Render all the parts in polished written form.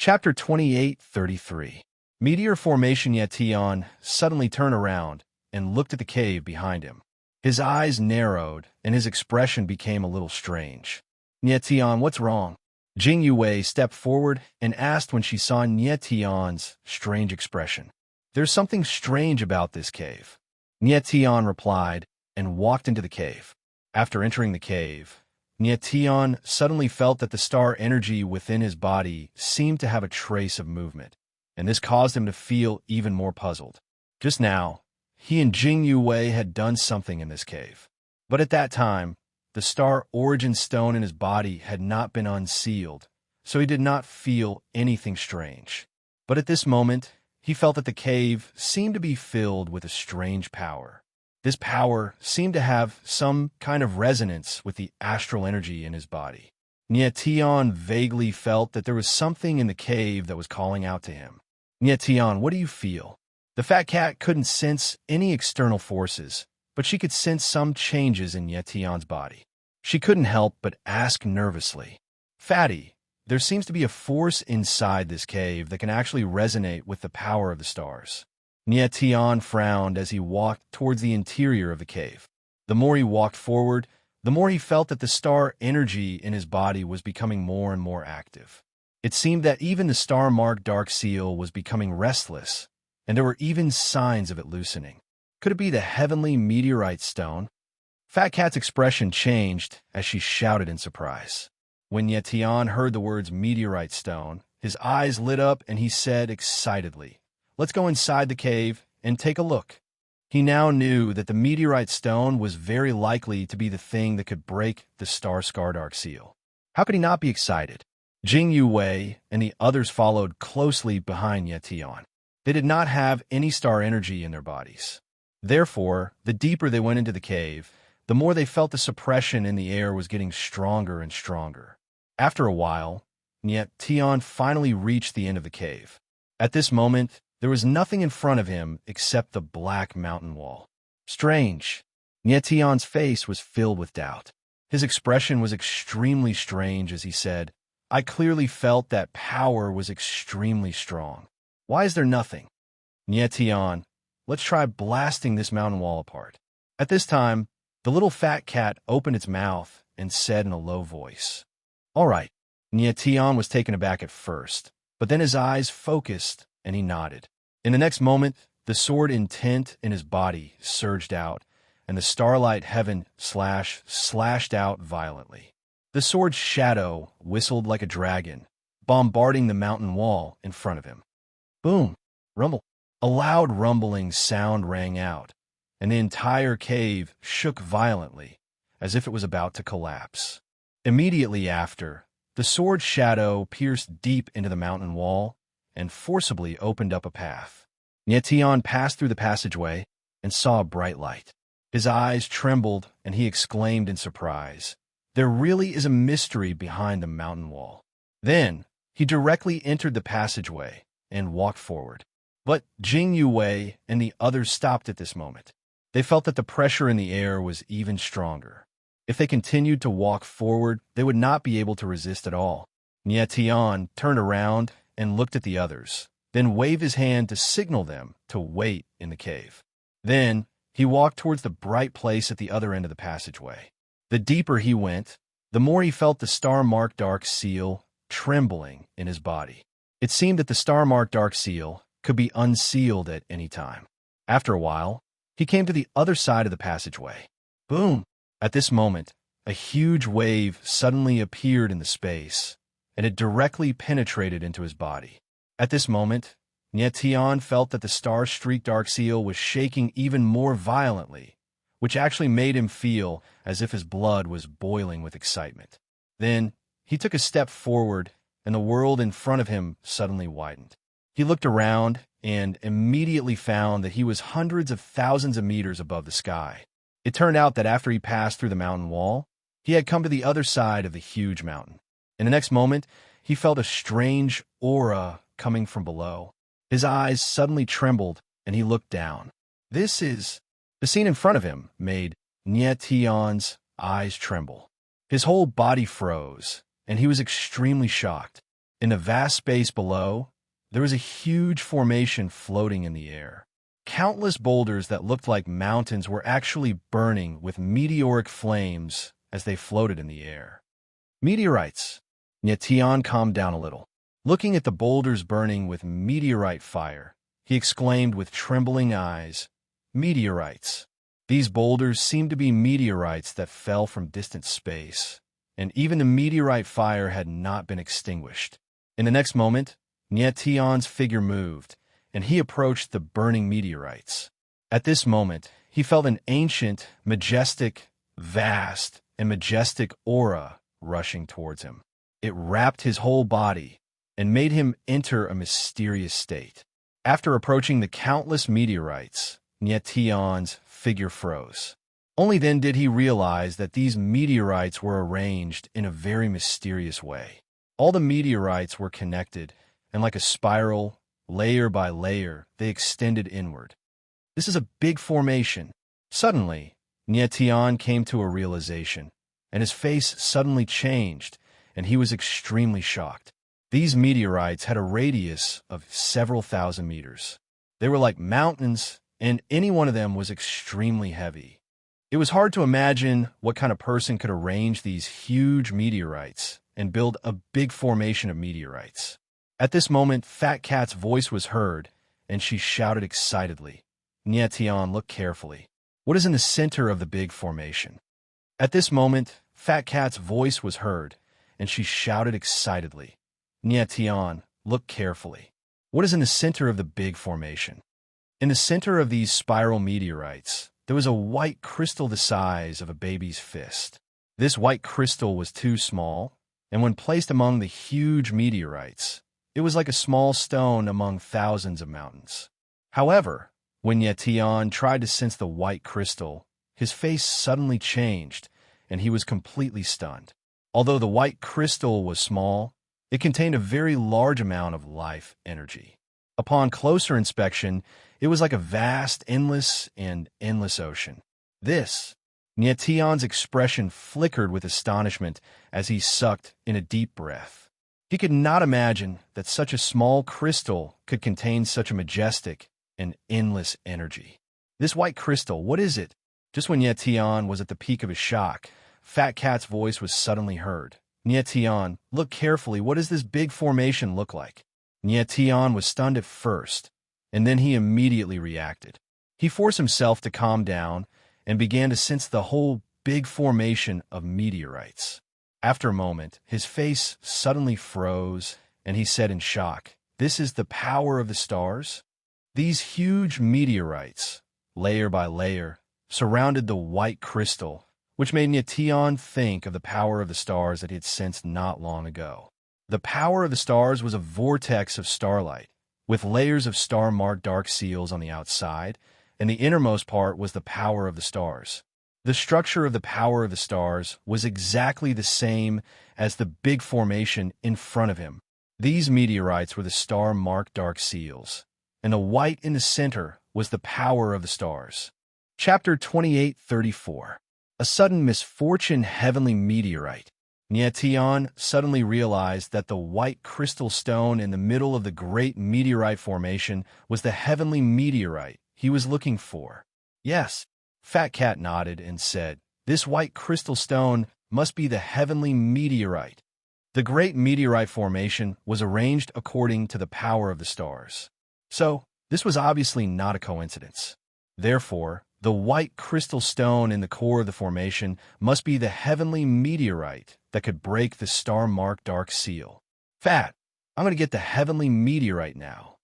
Chapter 28:33. Meteor formation. Yetion suddenly turned around and looked at the cave behind him. His eyes narrowed, and his expression became a little strange. Yetion, what's wrong? Jing Yue stepped forward and asked when she saw Yetion's strange expression. There's something strange about this cave. Yetion replied and walked into the cave. After entering the cave, Yetion suddenly felt that the star energy within his body seemed to have a trace of movement, and this caused him to feel even more puzzled. Just now, he and Jing Yue had done something in this cave. But at that time, the star origin stone in his body had not been unsealed, so he did not feel anything strange. But at this moment, he felt that the cave seemed to be filled with a strange power. This power seemed to have some kind of resonance with the astral energy in his body. Yetion vaguely felt that there was something in the cave that was calling out to him. Yetion, what do you feel? The fat cat couldn't sense any external forces, but she could sense some changes in Yetion's body. She couldn't help but ask nervously, Fatty, there seems to be a force inside this cave that can actually resonate with the power of the stars. Yetion frowned as he walked towards the interior of the cave. The more he walked forward, the more he felt that the star energy in his body was becoming more and more active. It seemed that even the star-marked dark seal was becoming restless, and there were even signs of it loosening. Could it be the heavenly meteorite stone? Fat Cat's expression changed as she shouted in surprise. When Yetion heard the words meteorite stone, his eyes lit up and he said excitedly, Let's go inside the cave and take a look. He now knew that the meteorite stone was very likely to be the thing that could break the star-scarred dark seal. How could he not be excited? Jing Yue and the others followed closely behind Yetion. They did not have any star energy in their bodies. Therefore, the deeper they went into the cave, the more they felt the suppression in the air was getting stronger and stronger. After a while, Yetion finally reached the end of the cave. At this moment, there was nothing in front of him except the black mountain wall. Strange. Yetion's face was filled with doubt. His expression was extremely strange as he said, I clearly felt that power was extremely strong. Why is there nothing? Yetion, let's try blasting this mountain wall apart. At this time, the little fat cat opened its mouth and said in a low voice, All right. Yetion was taken aback at first, but then his eyes focused and he nodded. In the next moment, the sword intent in his body surged out, and the starlight heaven slashed out violently. The sword's shadow whistled like a dragon, bombarding the mountain wall in front of him. Boom! Rumble! A loud rumbling sound rang out, and the entire cave shook violently, as if it was about to collapse. Immediately after, the sword's shadow pierced deep into the mountain wall and forcibly opened up a path. Yetion passed through the passageway and saw a bright light. His eyes trembled and he exclaimed in surprise, There really is a mystery behind the mountain wall. Then, he directly entered the passageway and walked forward. But Jing Yue and the others stopped at this moment. They felt that the pressure in the air was even stronger. If they continued to walk forward, they would not be able to resist at all. Yetion turned around and looked at the others, then waved his hand to signal them to wait in the cave. Then, he walked towards the bright place at the other end of the passageway. The deeper he went, the more he felt the star-marked dark seal trembling in his body. It seemed that the star-marked dark seal could be unsealed at any time. After a while, he came to the other side of the passageway. Boom! At this moment, a huge wave suddenly appeared in the space, and it directly penetrated into his body. At this moment, Yetion felt that the star-streaked dark seal was shaking even more violently, which actually made him feel as if his blood was boiling with excitement. Then, he took a step forward, and the world in front of him suddenly widened. He looked around and immediately found that he was hundreds of thousands of meters above the sky. It turned out that after he passed through the mountain wall, he had come to the other side of the huge mountain. In the next moment, he felt a strange aura coming from below. His eyes suddenly trembled, and he looked down. The scene in front of him made Yetion's eyes tremble. His whole body froze, and he was extremely shocked. In the vast space below, there was a huge formation floating in the air. Countless boulders that looked like mountains were actually burning with meteoric flames as they floated in the air. Meteorites. Tian calmed down a little. Looking at the boulders burning with meteorite fire, he exclaimed with trembling eyes, "Meteorites." These boulders seemed to be meteorites that fell from distant space, and even the meteorite fire had not been extinguished. In the next moment, Tian's figure moved, and he approached the burning meteorites. At this moment, he felt an ancient, majestic, vast, and majestic aura rushing towards him. It wrapped his whole body and made him enter a mysterious state. After approaching the countless meteorites, Tian's figure froze. Only then did he realize that these meteorites were arranged in a very mysterious way. All the meteorites were connected, and like a spiral, layer by layer, they extended inward. This is a big formation. Suddenly, Tian came to a realization, and his face suddenly changed, and he was extremely shocked. These meteorites had a radius of several thousand meters. They were like mountains, and any one of them was extremely heavy. It was hard to imagine what kind of person could arrange these huge meteorites and build a big formation of meteorites. At this moment, Fat Cat's voice was heard, and she shouted excitedly. Tian looked carefully. What is in the center of the big formation? At this moment, Fat Cat's voice was heard, and she shouted excitedly. Tian, look carefully. What is in the center of the big formation? In the center of these spiral meteorites, there was a white crystal the size of a baby's fist. This white crystal was too small, and when placed among the huge meteorites, it was like a small stone among thousands of mountains. However, when Tian tried to sense the white crystal, his face suddenly changed, and he was completely stunned. Although the white crystal was small, it contained a very large amount of life energy. Upon closer inspection, it was like a vast, endless ocean. Tian's expression flickered with astonishment as he sucked in a deep breath. He could not imagine that such a small crystal could contain such a majestic and endless energy. This white crystal, what is it? Just when Tian was at the peak of his shock, Fat Cat's voice was suddenly heard. Tian, look carefully. What does this big formation look like? Tian was stunned at first, and then he immediately reacted. He forced himself to calm down and began to sense the whole big formation of meteorites. After a moment, his face suddenly froze, and he said in shock, "This is the power of the stars?" These huge meteorites, layer by layer, surrounded the white crystal, which made Tian think of the power of the stars that he had sensed not long ago. The power of the stars was a vortex of starlight, with layers of star-marked dark seals on the outside, and the innermost part was the power of the stars. The structure of the power of the stars was exactly the same as the big formation in front of him. These meteorites were the star-marked dark seals, and the white in the center was the power of the stars. Chapter 28:34. A sudden misfortune heavenly meteorite. Tian suddenly realized that the white crystal stone in the middle of the great meteorite formation was the heavenly meteorite he was looking for. Yes, Fat Cat nodded and said, "This white crystal stone must be the heavenly meteorite." The great meteorite formation was arranged according to the power of the stars. So, this was obviously not a coincidence. Therefore, the white crystal stone in the core of the formation must be the heavenly meteorite that could break the star-marked dark seal. Fat, I'm going to get the heavenly meteorite now.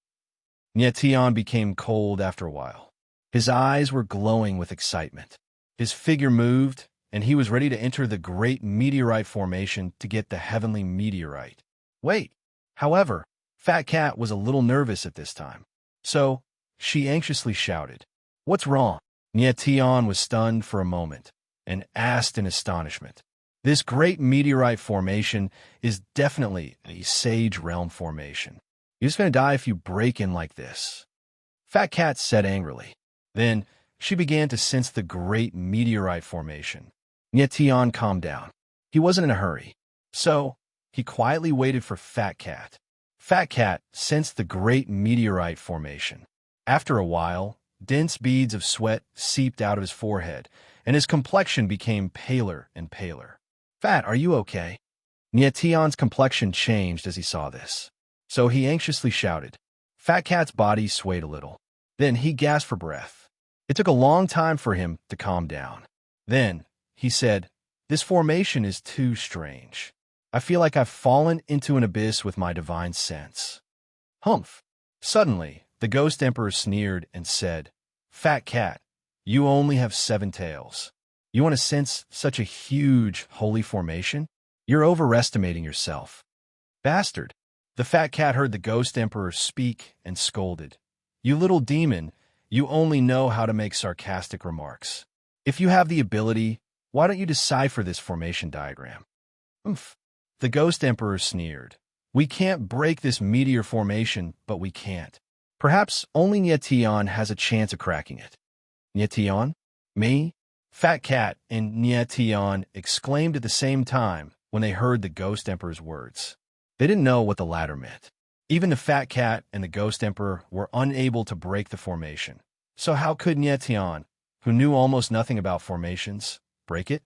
Tian became cold after a while. His eyes were glowing with excitement. His figure moved, and he was ready to enter the great meteorite formation to get the heavenly meteorite. Wait! However, Fat Cat was a little nervous at this time. So, she anxiously shouted, "What's wrong?" Tian was stunned for a moment and asked in astonishment, "This great meteorite formation is definitely a Sage Realm formation. You're just going to die if you break in like this," Fat Cat said angrily. Then, she began to sense the great meteorite formation. Tian calmed down. He wasn't in a hurry. So, he quietly waited for Fat Cat. Fat Cat sensed the great meteorite formation. After a while, dense beads of sweat seeped out of his forehead, and his complexion became paler and paler. "Fat, are you okay?" Nietion's complexion changed as he saw this. So he anxiously shouted. Fat Cat's body swayed a little. Then he gasped for breath. It took a long time for him to calm down. Then he said, "This formation is too strange. I feel like I've fallen into an abyss with my divine sense." Humph! Suddenly, the Ghost Emperor sneered and said, "Fat Cat, you only have 7 tails. You want to sense such a huge, holy formation? You're overestimating yourself." "Bastard!" The Fat Cat heard the Ghost Emperor speak and scolded. "You little demon, you only know how to make sarcastic remarks. If you have the ability, why don't you decipher this formation diagram?" "Oomph." The Ghost Emperor sneered. "We can't break this meteor formation, but we can't. Perhaps only Nietion has a chance of cracking it." "Nietion? Me?" Fat Cat and Nietion exclaimed at the same time when they heard the Ghost Emperor's words. They didn't know what the latter meant. Even the Fat Cat and the Ghost Emperor were unable to break the formation. So how could Nietion, who knew almost nothing about formations, break it?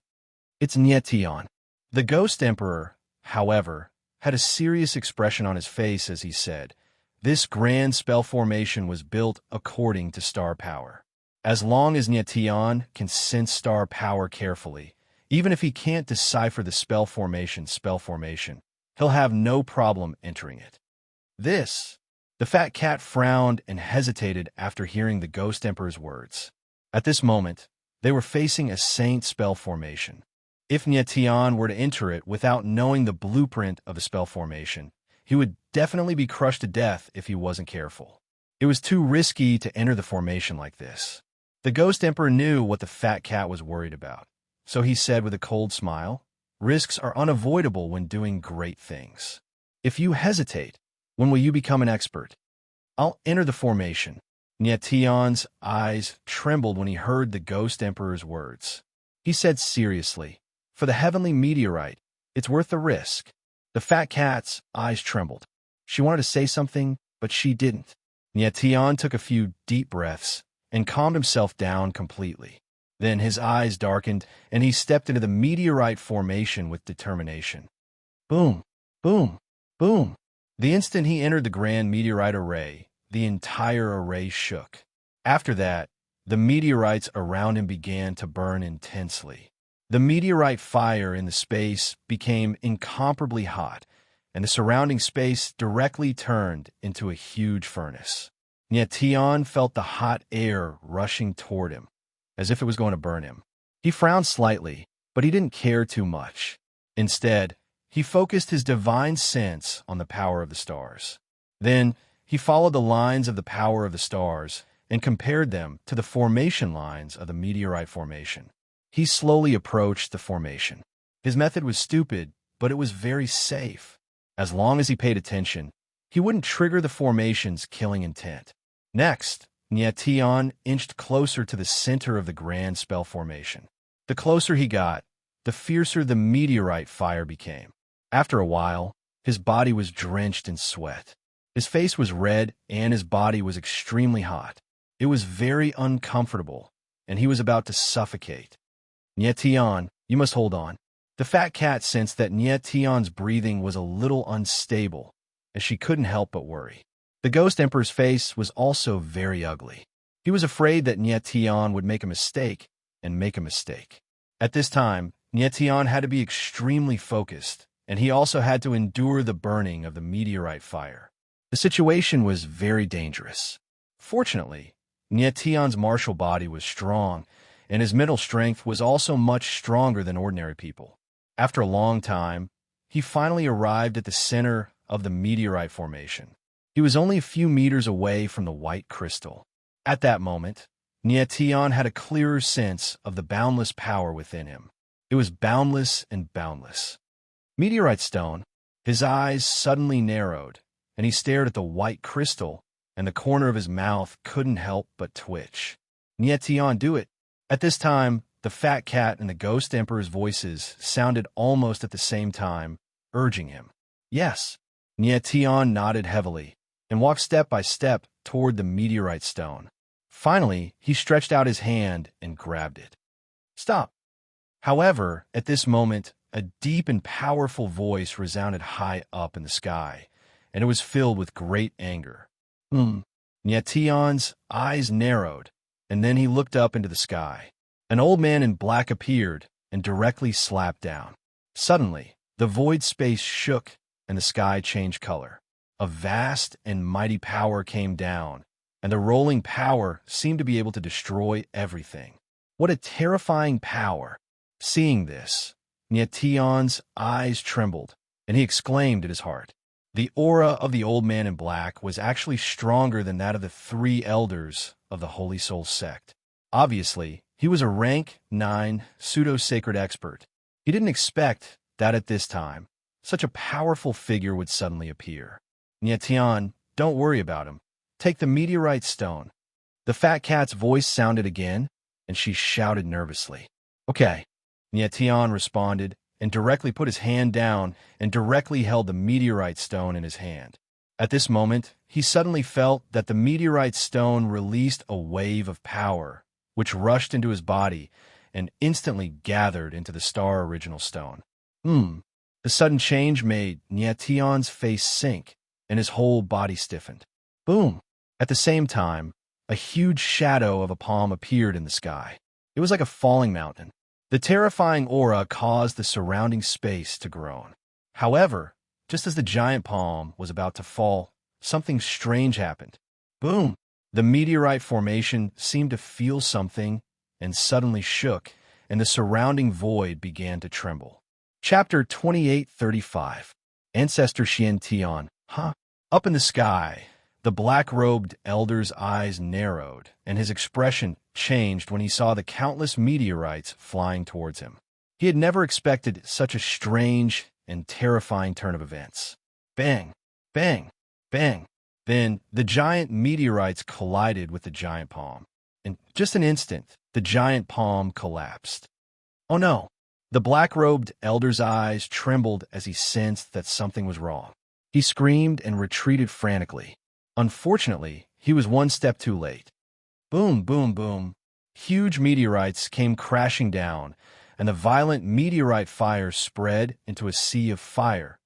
"It's Nietion." The Ghost Emperor, however, had a serious expression on his face as he said, "This grand spell formation was built according to star power. As long as Nietion can sense star power carefully, even if he can't decipher the spell formation, he'll have no problem entering it." "This." The Fat Cat frowned and hesitated after hearing the Ghost Emperor's words. At this moment, they were facing a saint spell formation. If Nietion were to enter it without knowing the blueprint of a spell formation, he would definitely be crushed to death if he wasn't careful. It was too risky to enter the formation like this. The Ghost Emperor knew what the Fat Cat was worried about, so he said with a cold smile, "Risks are unavoidable when doing great things. If you hesitate, when will you become an expert?" "I'll enter the formation." Nietion's eyes trembled when he heard the Ghost Emperor's words. He said seriously, "For the heavenly meteorite, it's worth the risk." The Fat Cat's eyes trembled. She wanted to say something, but she didn't. Nietion took a few deep breaths and calmed himself down completely. Then his eyes darkened, and he stepped into the meteorite formation with determination. Boom, boom, boom. The instant he entered the grand meteorite array, the entire array shook. After that, the meteorites around him began to burn intensely. The meteorite fire in the space became incomparably hot, and the surrounding space directly turned into a huge furnace. Nietion felt the hot air rushing toward him, as if it was going to burn him. He frowned slightly, but he didn't care too much. Instead, he focused his divine sense on the power of the stars. Then, he followed the lines of the power of the stars and compared them to the formation lines of the meteorite formation. He slowly approached the formation. His method was stupid, but it was very safe. As long as he paid attention, he wouldn't trigger the formation's killing intent. Next, Nietion inched closer to the center of the grand spell formation. The closer he got, the fiercer the meteorite fire became. After a while, his body was drenched in sweat. His face was red and his body was extremely hot. It was very uncomfortable, and he was about to suffocate. Nietion, you must hold on. The Fat Cat sensed that Nietion's breathing was a little unstable, and she couldn't help but worry. The Ghost Emperor's face was also very ugly. He was afraid that Nietion would make a mistake and make a mistake. At this time, Nietion had to be extremely focused, and he also had to endure the burning of the meteorite fire. The situation was very dangerous. Fortunately, Nietion's martial body was strong, and his mental strength was also much stronger than ordinary people. After a long time, he finally arrived at the center of the meteorite formation. He was only a few meters away from the white crystal. At that moment, Nietion had a clearer sense of the boundless power within him. It was boundless and boundless. Meteorite stone. His eyes suddenly narrowed, and he stared at the white crystal, and the corner of his mouth couldn't help but twitch. Nietion, do it. At this time, the Fat Cat and the Ghost Emperor's voices sounded almost at the same time, urging him. Yes. Nietion nodded heavily and walked step by step toward the meteorite stone. Finally, he stretched out his hand and grabbed it. Stop. However, at this moment, a deep and powerful voice resounded high up in the sky, and it was filled with great anger. Nietion's eyes narrowed, and then he looked up into the sky. An old man in black appeared and directly slapped down. Suddenly, the void space shook and the sky changed color. A vast and mighty power came down, and the rolling power seemed to be able to destroy everything. What a terrifying power! Seeing this, Nietion's eyes trembled, and he exclaimed in his heart. The aura of the old man in black was actually stronger than that of the 3 elders of the Holy Soul sect. Obviously, he was a rank 9 pseudo-sacred expert. He didn't expect that at this time, such a powerful figure would suddenly appear. Nietion, don't worry about him. Take the meteorite stone. The fat cat's voice sounded again, and she shouted nervously. Okay. Nietion responded, and directly put his hand down and directly held the meteorite stone in his hand. At this moment, he suddenly felt that the meteorite stone released a wave of power, which rushed into his body and instantly gathered into the star original stone. The sudden change made Nietion's face sink, and his whole body stiffened. Boom! At the same time, a huge shadow of a palm appeared in the sky. It was like a falling mountain. The terrifying aura caused the surrounding space to groan. However, just as the giant palm was about to fall, something strange happened. Boom! The meteorite formation seemed to feel something and suddenly shook, and the surrounding void began to tremble. Chapter 2835. Ancestor Xian Tian. Up in the sky, the black-robed elder's eyes narrowed, and his expression changed when he saw the countless meteorites flying towards him. He had never expected such a strange and terrifying turn of events. Bang! Bang! Bang! Then the giant meteorites collided with the giant palm. In just an instant, the giant palm collapsed. Oh no! The black-robed elder's eyes trembled as he sensed that something was wrong. He screamed and retreated frantically. Unfortunately, he was one step too late. Boom, boom, boom. Huge meteorites came crashing down, and the violent meteorite fire spread into a sea of fire,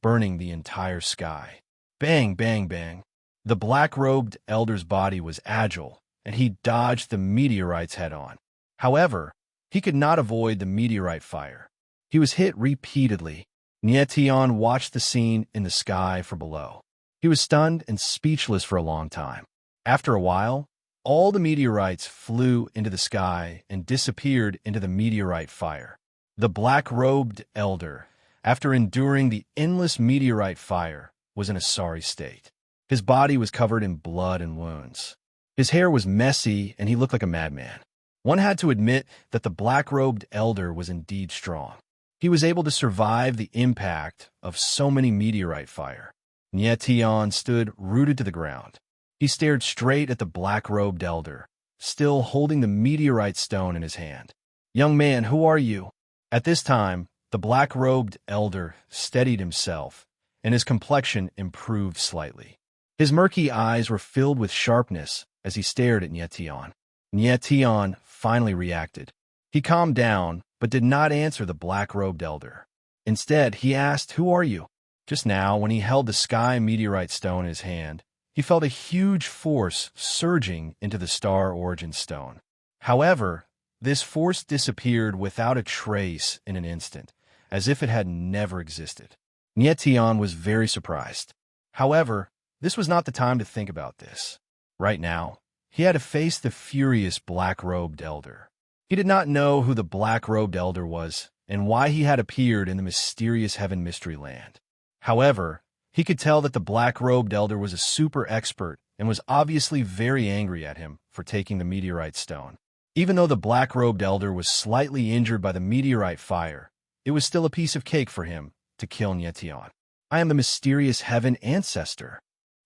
burning the entire sky. Bang, bang, bang. The black-robed elder's body was agile, and he dodged the meteorites head-on. However, he could not avoid the meteorite fire. He was hit repeatedly. Nietion watched the scene in the sky from below. He was stunned and speechless for a long time. After a while, all the meteorites flew into the sky and disappeared into the meteorite fire. The black-robed elder, after enduring the endless meteorite fire, was in a sorry state. His body was covered in blood and wounds. His hair was messy, and he looked like a madman. One had to admit that the black-robed elder was indeed strong. He was able to survive the impact of so many meteorite fire. Nietion stood rooted to the ground. He stared straight at the black-robed elder, still holding the meteorite stone in his hand. "Young man, who are you?" At this time, the black-robed elder steadied himself, and his complexion improved slightly. His murky eyes were filled with sharpness as he stared at Nietion. Nietion finally reacted. He calmed down, but did not answer the black-robed elder. Instead, he asked, "Who are you?" Just now, when he held the sky meteorite stone in his hand, he felt a huge force surging into the star origin stone. However, this force disappeared without a trace in an instant, as if it had never existed. Nietion was very surprised. However, this was not the time to think about this. Right now, he had to face the furious black-robed elder. He did not know who the black-robed elder was and why he had appeared in the mysterious Heaven Mystery Land. However, he could tell that the black-robed elder was a super expert and was obviously very angry at him for taking the meteorite stone. Even though the black-robed elder was slightly injured by the meteorite fire, it was still a piece of cake for him to kill Nietion. "I am the mysterious Heaven Ancestor."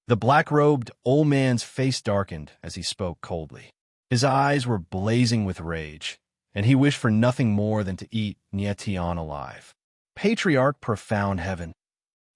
The black-robed old man's face darkened as he spoke coldly. His eyes were blazing with rage, and he wished for nothing more than to eat Nietion alive. "Patriarch Profound Heaven,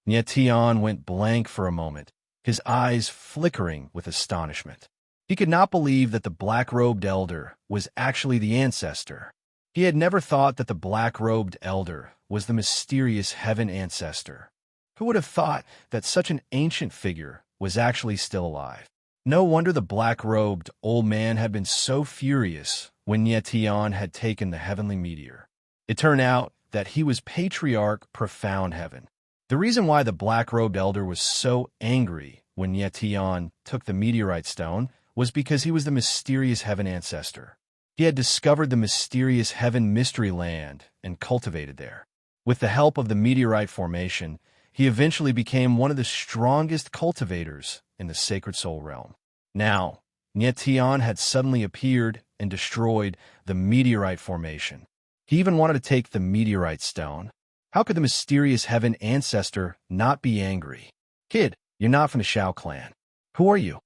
Nyetian went blank for a moment, his eyes flickering with astonishment. He could not believe that the black-robed elder was actually the ancestor. He had never thought that the black-robed elder was the mysterious heaven ancestor. Who would have thought that such an ancient figure was actually still alive? No wonder the black-robed old man had been so furious when Nyetian had taken the heavenly meteor. It turned out that he was Patriarch Profound Heaven. The reason why the black-robed elder was so angry when Nyetian took the meteorite stone was because he was the mysterious heaven ancestor. He had discovered the mysterious heaven mystery land and cultivated there. With the help of the meteorite formation, he eventually became one of the strongest cultivators in the sacred soul realm. Now, Nyetian had suddenly appeared and destroyed the meteorite formation. He even wanted to take the meteorite stone. How could the mysterious heaven ancestor not be angry? Kid, you're not from the Shao clan. Who are you?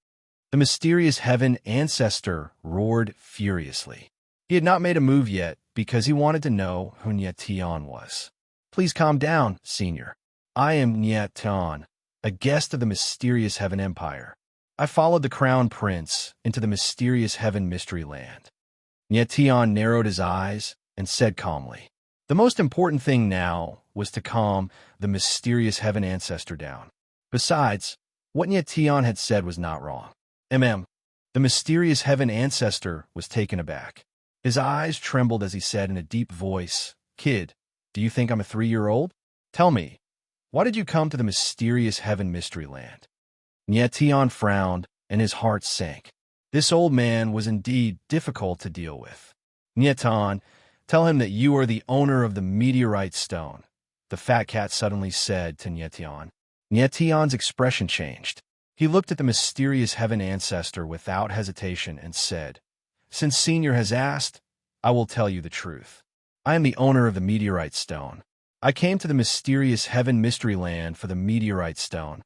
The mysterious heaven ancestor roared furiously. He had not made a move yet because he wanted to know who Nyetian was. Please calm down, senior. I am Nyetian, a guest of the mysterious heaven empire. I followed the crown prince into the mysterious heaven mystery land. Nyetian narrowed his eyes and said calmly. The most important thing now was to calm the mysterious heaven ancestor down. Besides, what Nyetian had said was not wrong. The mysterious heaven ancestor was taken aback. His eyes trembled as he said in a deep voice, Kid, do you think I'm a 3-year-old? Tell me, why did you come to the mysterious heaven mystery land? Nyetian frowned, and his heart sank. This old man was indeed difficult to deal with. Nyetian, tell him that you are the owner of the meteorite stone, the fat cat suddenly said to Nyetian. Nyetian's expression changed. He looked at the mysterious heaven ancestor without hesitation and said, Since Senior has asked, I will tell you the truth. I am the owner of the meteorite stone. I came to the mysterious heaven mystery land for the meteorite stone.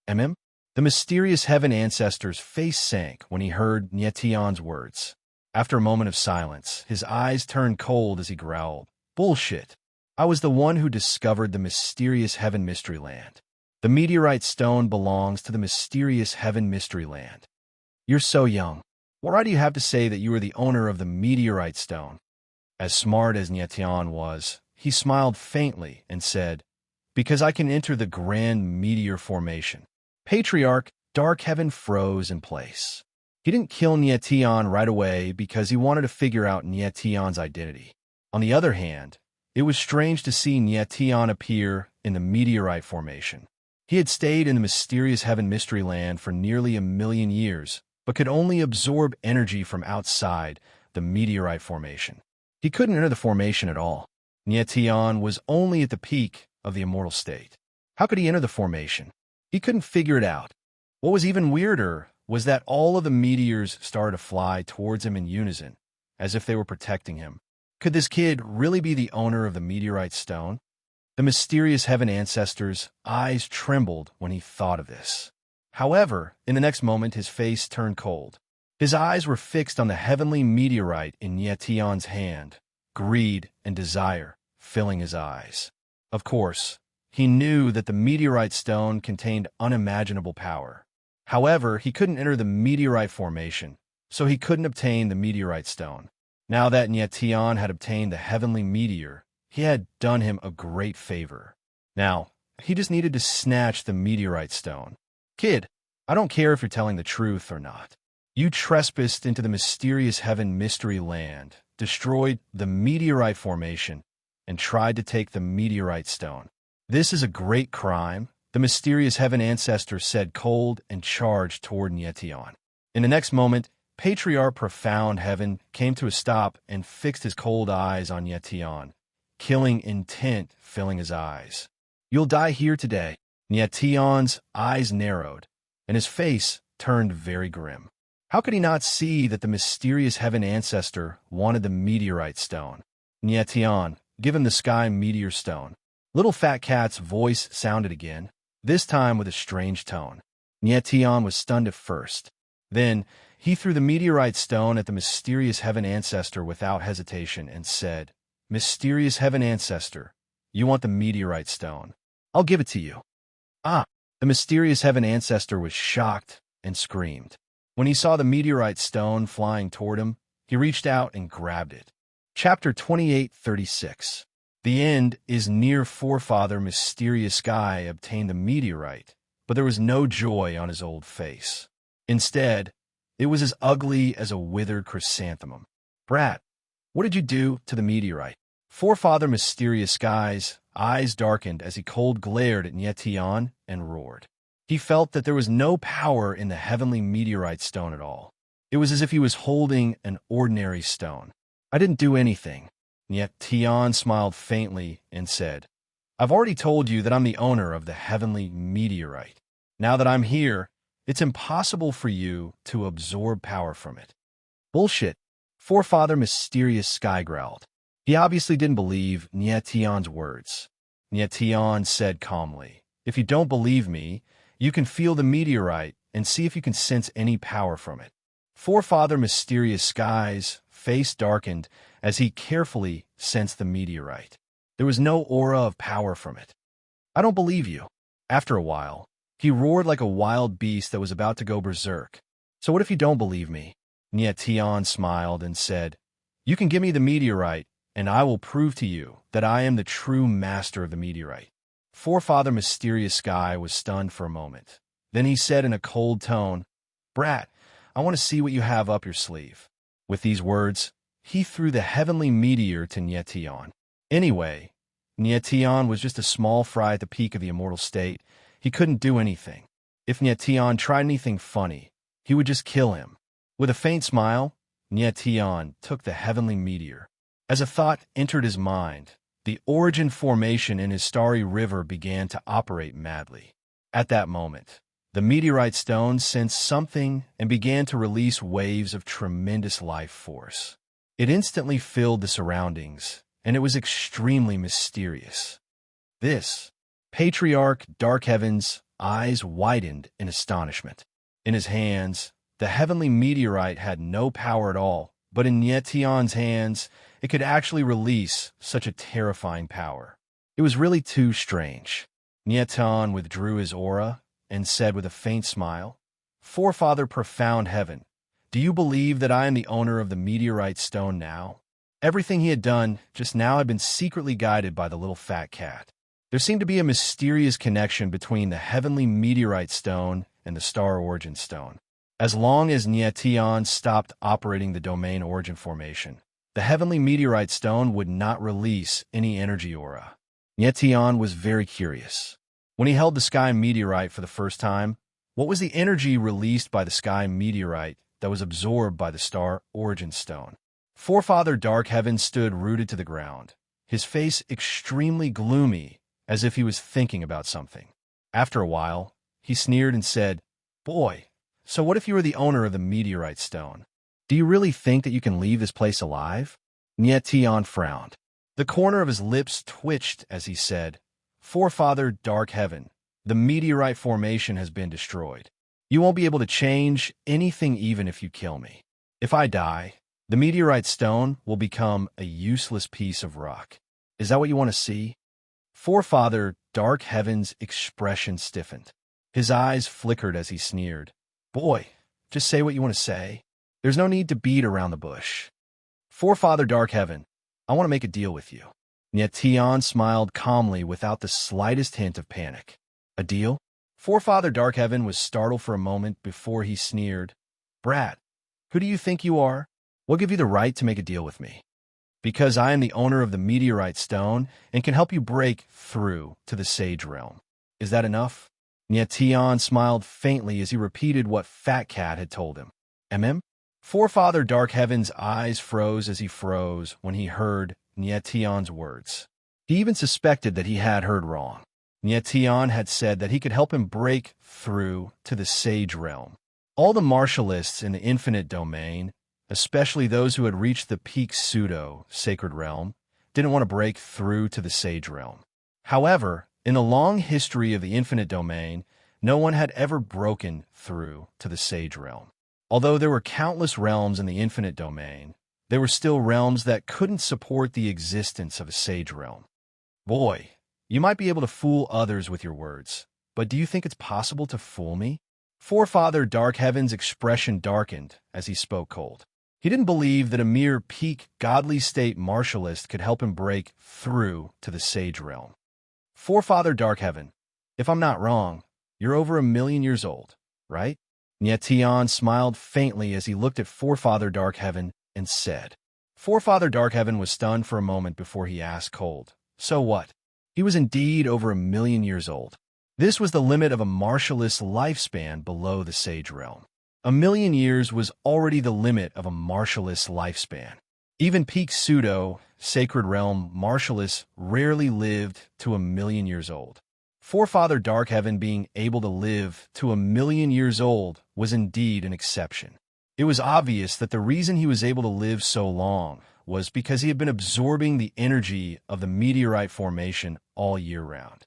The mysterious heaven ancestor's face sank when he heard Nyetian's words. After a moment of silence, his eyes turned cold as he growled, Bullshit. I was the one who discovered the mysterious heaven mystery land. The meteorite stone belongs to the mysterious heaven mystery land. You're so young. Why do you have to say that you are the owner of the meteorite stone? As smart as Nyetian was, he smiled faintly and said, Because I can enter the grand meteor formation. Patriarch Dark Heaven froze in place. He didn't kill Nyetian right away because he wanted to figure out Nyetian's identity. On the other hand, it was strange to see Nyetian appear in the meteorite formation. He had stayed in the mysterious heaven mystery land for nearly 1,000,000 years, but could only absorb energy from outside the meteorite formation. He couldn't enter the formation at all. Nyetian was only at the peak of the immortal state. How could he enter the formation? He couldn't figure it out. What was even weirder was that all of the meteors started to fly towards him in unison, as if they were protecting him. Could this kid really be the owner of the meteorite stone? The mysterious heaven ancestor's eyes trembled when he thought of this. However, in the next moment his face turned cold. His eyes were fixed on the heavenly meteorite in Nyetian's hand, greed and desire filling his eyes. Of course, he knew that the meteorite stone contained unimaginable power. However, he couldn't enter the meteorite formation, so he couldn't obtain the meteorite stone. Now that Nyetian had obtained the heavenly meteor, he had done him a great favor. Now, he just needed to snatch the meteorite stone. Kid, I don't care if you're telling the truth or not. You trespassed into the mysterious heaven mystery land, destroyed the meteorite formation, and tried to take the meteorite stone. This is a great crime, the mysterious heaven ancestor said cold and charged toward Nyetian. In the next moment, Patriarch Profound Heaven came to a stop and fixed his cold eyes on Nyetian, killing intent filling his eyes. You'll die here today. Nyetian's eyes narrowed, and his face turned very grim. How could he not see that the mysterious heaven ancestor wanted the meteorite stone? Nyetian, give him the sky meteor stone. Little Fat Cat's voice sounded again, this time with a strange tone. Nyetian was stunned at first. Then, he threw the meteorite stone at the mysterious heaven ancestor without hesitation and said, Mysterious heaven ancestor, you want the meteorite stone. I'll give it to you. Ah! The mysterious heaven ancestor was shocked and screamed. When he saw the meteorite stone flying toward him, he reached out and grabbed it. Chapter 28:36. The end is near. Forefather Mysterious Sky obtained the meteorite, but there was no joy on his old face. Instead, it was as ugly as a withered chrysanthemum. Brat, what did you do to the meteorite? Forefather Mysterious Sky's eyes darkened as he cold glared at Nyetian and roared. He felt that there was no power in the heavenly meteorite stone at all. It was as if he was holding an ordinary stone. I didn't do anything. Nyetian smiled faintly and said, I've already told you that I'm the owner of the heavenly meteorite. Now that I'm here, it's impossible for you to absorb power from it. Bullshit. Forefather Mysterious Sky growled. He obviously didn't believe Nyetian's words. Nyetian said calmly, If you don't believe me, you can feel the meteorite and see if you can sense any power from it. Forefather Mysterious Sky's face darkened as he carefully sensed the meteorite. There was no aura of power from it. I don't believe you. After a while, he roared like a wild beast that was about to go berserk. So what if you don't believe me? Nyetian smiled and said, You can give me the meteorite, and I will prove to you that I am the true master of the meteorite. Forefather Mysterious Sky was stunned for a moment. Then he said in a cold tone, Brat, I want to see what you have up your sleeve. With these words, he threw the heavenly meteor to Nyetian. Anyway, Nyetian was just a small fry at the peak of the immortal state. He couldn't do anything. If Nyetian tried anything funny, he would just kill him. With a faint smile, Nyetian took the heavenly meteor. As a thought entered his mind, the origin formation in his starry river began to operate madly. At that moment, the meteorite stone sensed something and began to release waves of tremendous life force. It instantly filled the surroundings, and it was extremely mysterious. This, Patriarch Dark Heaven's eyes widened in astonishment. In his hands, the heavenly meteorite had no power at all, but in Nyetian's hands, it could actually release such a terrifying power. It was really too strange. Nyetian withdrew his aura and said with a faint smile, Forefather Profound Heaven, do you believe that I am the owner of the meteorite stone now? Everything he had done just now had been secretly guided by the little fat cat. There seemed to be a mysterious connection between the heavenly meteorite stone and the star origin stone. As long as Nyetian stopped operating the domain origin formation, the heavenly meteorite stone would not release any energy aura. Nyetian was very curious. When he held the sky meteorite for the first time, what was the energy released by the sky meteorite that was absorbed by the star origin stone? Forefather Dark Heaven stood rooted to the ground, his face extremely gloomy, as if he was thinking about something. After a while, he sneered and said, Boy, so what if you were the owner of the meteorite stone? Do you really think that you can leave this place alive? Nyetian frowned. The corner of his lips twitched as he said, Forefather Dark Heaven, the meteorite formation has been destroyed. You won't be able to change anything even if you kill me. If I die, the meteorite stone will become a useless piece of rock. Is that what you want to see? Forefather Dark Heaven's expression stiffened. His eyes flickered as he sneered. Boy, just say what you want to say. There's no need to beat around the bush. Forefather Dark Heaven, I want to make a deal with you. Nyetian smiled calmly without the slightest hint of panic. A deal? Forefather Dark Heaven was startled for a moment before he sneered. Brat, who do you think you are? What gave you the right to make a deal with me? Because I am the owner of the meteorite stone and can help you break through to the sage realm. Is that enough? Nyetian smiled faintly as he repeated what Fat Cat had told him. Forefather Dark Heaven's eyes froze as he froze when he heard Nyetian's words. He even suspected that he had heard wrong. Nyetian had said that he could help him break through to the sage realm. All the martialists in the infinite domain, especially those who had reached the peak pseudo-sacred realm, didn't want to break through to the sage realm. However, in the long history of the infinite domain, no one had ever broken through to the sage realm. Although there were countless realms in the infinite domain, there were still realms that couldn't support the existence of a sage realm. Boy, you might be able to fool others with your words, but do you think it's possible to fool me?" Forefather Dark Heaven's expression darkened as he spoke cold. He didn't believe that a mere peak godly state martialist could help him break through to the sage realm. "Forefather Dark Heaven, if I'm not wrong, you're over 1,000,000 years old, right?" Nyetian smiled faintly as he looked at Forefather Dark Heaven and said. Forefather Dark Heaven was stunned for a moment before he asked cold, "So what?" He was indeed over 1,000,000 years old. This was the limit of a martialist's lifespan below the sage realm. 1,000,000 years was already the limit of a martialist's lifespan. Even peak pseudo, sacred realm martialists rarely lived to 1,000,000 years old. Forefather Dark Heaven being able to live to 1,000,000 years old was indeed an exception. It was obvious that the reason he was able to live so long was because he had been absorbing the energy of the meteorite formation all year round.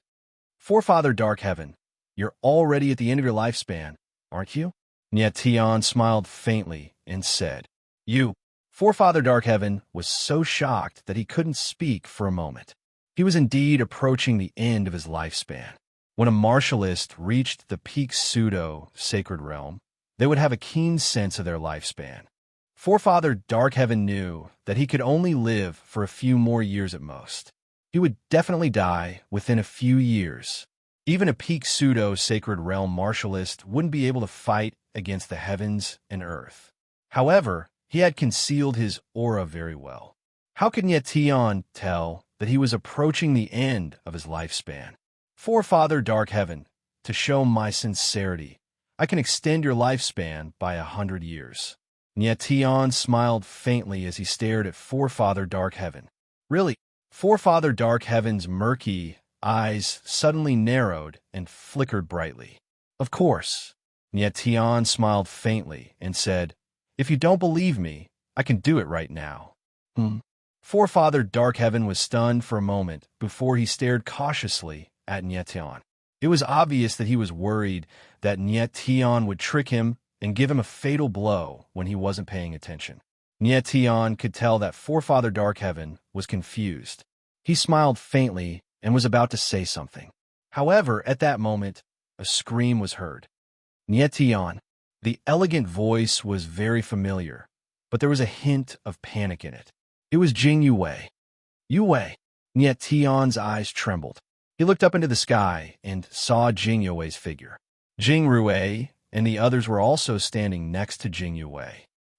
"Forefather Dark Heaven, you're already at the end of your lifespan, aren't you?" Nyetian smiled faintly and said, "You." Forefather Dark Heaven was so shocked that he couldn't speak for a moment. He was indeed approaching the end of his lifespan. When a martialist reached the peak pseudo-sacred realm, they would have a keen sense of their lifespan. Forefather Dark Heaven knew that he could only live for a few more years at most. He would definitely die within a few years. Even a peak pseudo-sacred realm martialist wouldn't be able to fight against the heavens and earth. However, he had concealed his aura very well. How could Nyetian tell that he was approaching the end of his lifespan? "Forefather Dark Heaven, to show my sincerity, I can extend your lifespan by 100 years. Nyetian smiled faintly as he stared at Forefather Dark Heaven. "Really?" Forefather Dark Heaven's murky eyes suddenly narrowed and flickered brightly. "Of course." Nyetian smiled faintly and said, "If you don't believe me, I can do it right now." Forefather Dark Heaven was stunned for a moment before he stared cautiously at Nyetian. It was obvious that he was worried that Nyetian would trick him and give him a fatal blow when he wasn't paying attention. Nyetian could tell that Forefather Dark Heaven was confused. He smiled faintly and was about to say something. However, at that moment, a scream was heard. "Nyetian." The elegant voice was very familiar, but there was a hint of panic in it. It was Jing Yue. "Yue." Nyetian's eyes trembled. He looked up into the sky and saw Jing Yue's figure. Jing Rue and the others were also standing next to Jing Yue.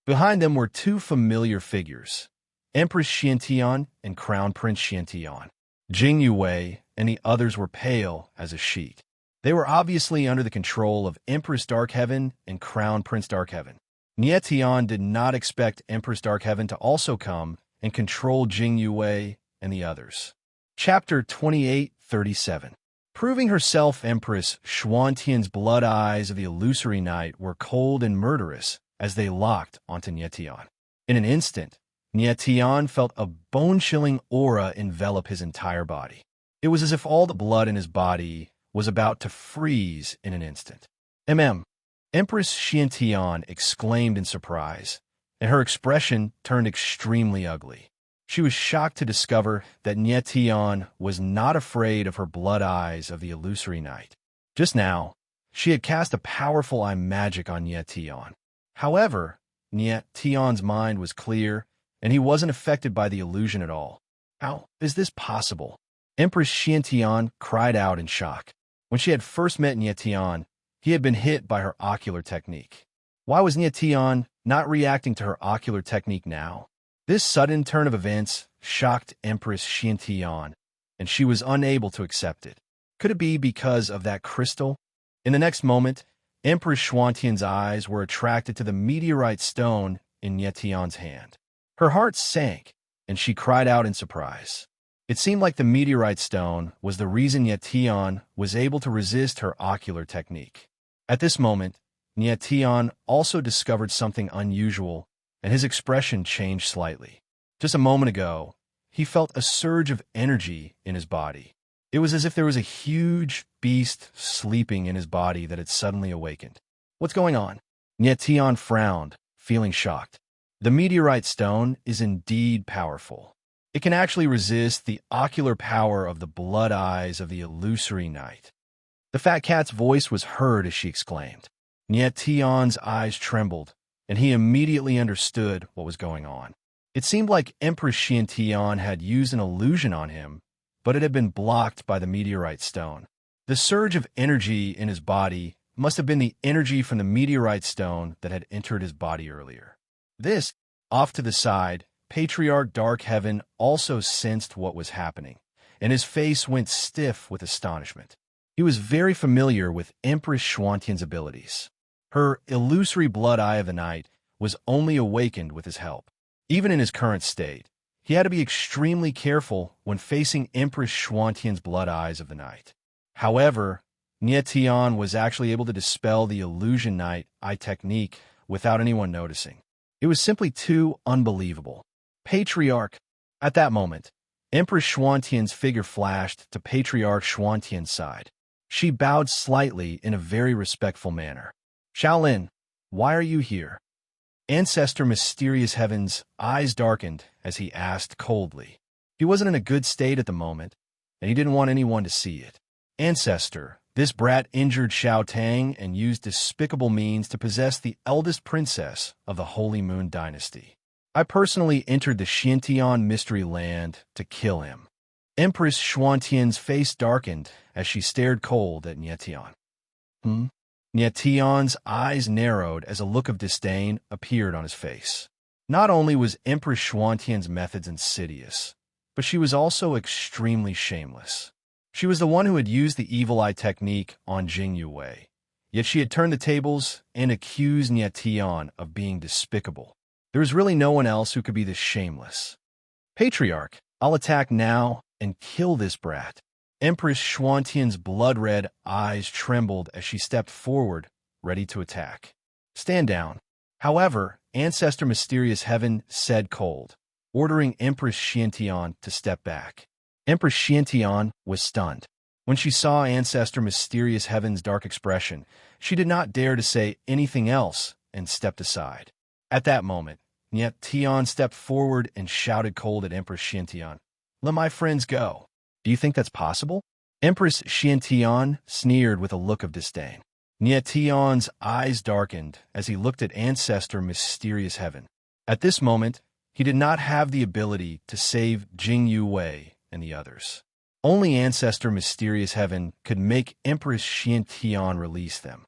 Behind them were two familiar figures, Empress Xiantian and Crown Prince Xiantian. Jing Yue and the others were pale as a sheet. They were obviously under the control of Empress Dark Heaven and Crown Prince Dark Heaven. Nyetian did not expect Empress Dark Heaven to also come and control Jing Yue and the others. Chapter 28:37. Proving herself Empress, Xuantian's blood eyes of the illusory night were cold and murderous as they locked onto Nyetian. In an instant, Nyetian felt a bone-chilling aura envelop his entire body. It was as if all the blood in his body was about to freeze in an instant. Empress Xiantian exclaimed in surprise, and her expression turned extremely ugly. She was shocked to discover that Nyetian was not afraid of her blood eyes of the illusory night. Just now, she had cast a powerful eye magic on Nyetian. However, Nyetian's mind was clear, and he wasn't affected by the illusion at all. "How is this possible?" Empress Xiantian cried out in shock. When she had first met Nyetian, he had been hit by her ocular technique. Why was Nyetian not reacting to her ocular technique now? This sudden turn of events shocked Empress Xiantian, and she was unable to accept it. Could it be because of that crystal? In the next moment, Empress Xuantian's eyes were attracted to the meteorite stone in Nyetian's hand. Her heart sank, and she cried out in surprise. It seemed like the meteorite stone was the reason Nyetian was able to resist her ocular technique. At this moment, Nyetian also discovered something unusual, and his expression changed slightly. Just a moment ago, he felt a surge of energy in his body. It was as if there was a huge beast sleeping in his body that had suddenly awakened. "What's going on?" Nyetian frowned, feeling shocked. The meteorite stone is indeed powerful. It can actually resist the ocular power of the blood eyes of the illusory night. The fat cat's voice was heard as she exclaimed. Niet Tion's eyes trembled, and he immediately understood what was going on. It seemed like Empress Xiantian had used an illusion on him, but it had been blocked by the meteorite stone. The surge of energy in his body must have been the energy from the meteorite stone that had entered his body earlier. This, off to the side, Patriarch Dark Heaven also sensed what was happening, and his face went stiff with astonishment. He was very familiar with Empress Xuantian's abilities. Her illusory blood eye of the night was only awakened with his help. Even in his current state, he had to be extremely careful when facing Empress Xuantian's blood eyes of the night. However, Niet Tian was actually able to dispel the illusion night eye technique without anyone noticing. It was simply too unbelievable. Patriarch. At that moment, Empress Xuantian's figure flashed to Patriarch Xuantian's side. She bowed slightly in a very respectful manner. Shaolin, why are you here? Ancestor Mysterious Heaven's eyes darkened as he asked coldly. He wasn't in a good state at the moment, and he didn't want anyone to see it. Ancestor, this brat injured Xiao Tang and used despicable means to possess the eldest princess of the Holy Moon Dynasty. I personally entered the Xiantian Mystery Land to kill him. Empress Xuantian's face darkened as she stared cold at Niet Tian. Niet Tian's eyes narrowed as a look of disdain appeared on his face. Not only was Empress Xuantian's methods insidious, but she was also extremely shameless. She was the one who had used the evil eye technique on Jing Yue, yet she had turned the tables and accused Niet Tian of being despicable. There was really no one else who could be this shameless. Patriarch, I'll attack now and kill this brat. Empress Xuantian's blood-red eyes trembled as she stepped forward, ready to attack. Stand down. However, Ancestor Mysterious Heaven said cold, ordering Empress Xiantian to step back. Empress Xiantian was stunned. When she saw Ancestor Mysterious Heaven's dark expression, she did not dare to say anything else and stepped aside. At that moment, Niet Tian stepped forward and shouted cold at Empress Xiantian. Let my friends go. Do you think that's possible? Empress Xiantian sneered with a look of disdain. Niet Tian's eyes darkened as he looked at Ancestor Mysterious Heaven. At this moment, he did not have the ability to save Jing Yue and the others. Only Ancestor Mysterious Heaven could make Empress Xiantian release them.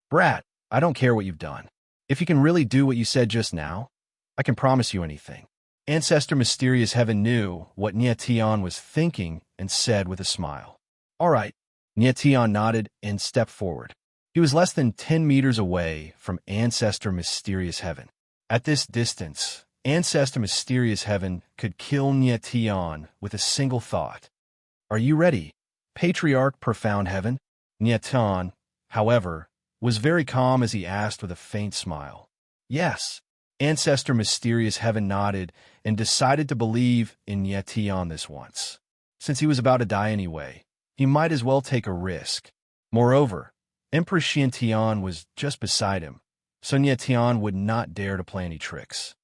Brat, I don't care what you've done. If you can really do what you said just now, I can promise you anything. Ancestor Mysterious Heaven knew what Niet Tian was thinking and said with a smile. All right. Niet Tian nodded and stepped forward. He was less than 10 meters away from Ancestor Mysterious Heaven. At this distance, Ancestor Mysterious Heaven could kill Niet Tian with a single thought. Are you ready, Patriarch Profound Heaven? Niet Tian, however, was very calm as he asked with a faint smile. Yes. Ancestor Mysterious Heaven nodded and decided to believe in Niet Tian this once. Since he was about to die anyway, he might as well take a risk. Moreover, Empress Xiantian was just beside him, so Niet Tian would not dare to play any tricks.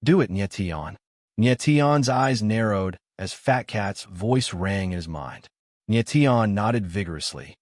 Do it, Niet Tian. Niet Tian's eyes narrowed as Fat Cat's voice rang in his mind. Niet Tian nodded vigorously.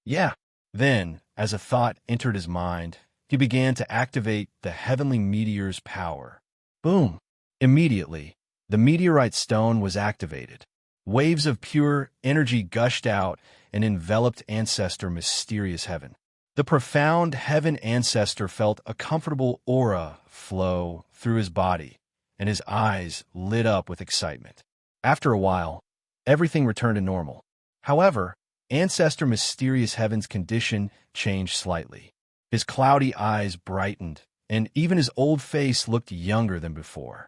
Yeah. Then, as a thought entered his mind, he began to activate the heavenly meteor's power. Boom! Immediately, the meteorite stone was activated. Waves of pure energy gushed out and enveloped Ancestor Mysterious Heaven. The profound heaven ancestor felt a comfortable aura flow through his body, and his eyes lit up with excitement. After a while, everything returned to normal. However, Ancestor Mysterious Heaven's condition changed slightly. His cloudy eyes brightened, and even his old face looked younger than before.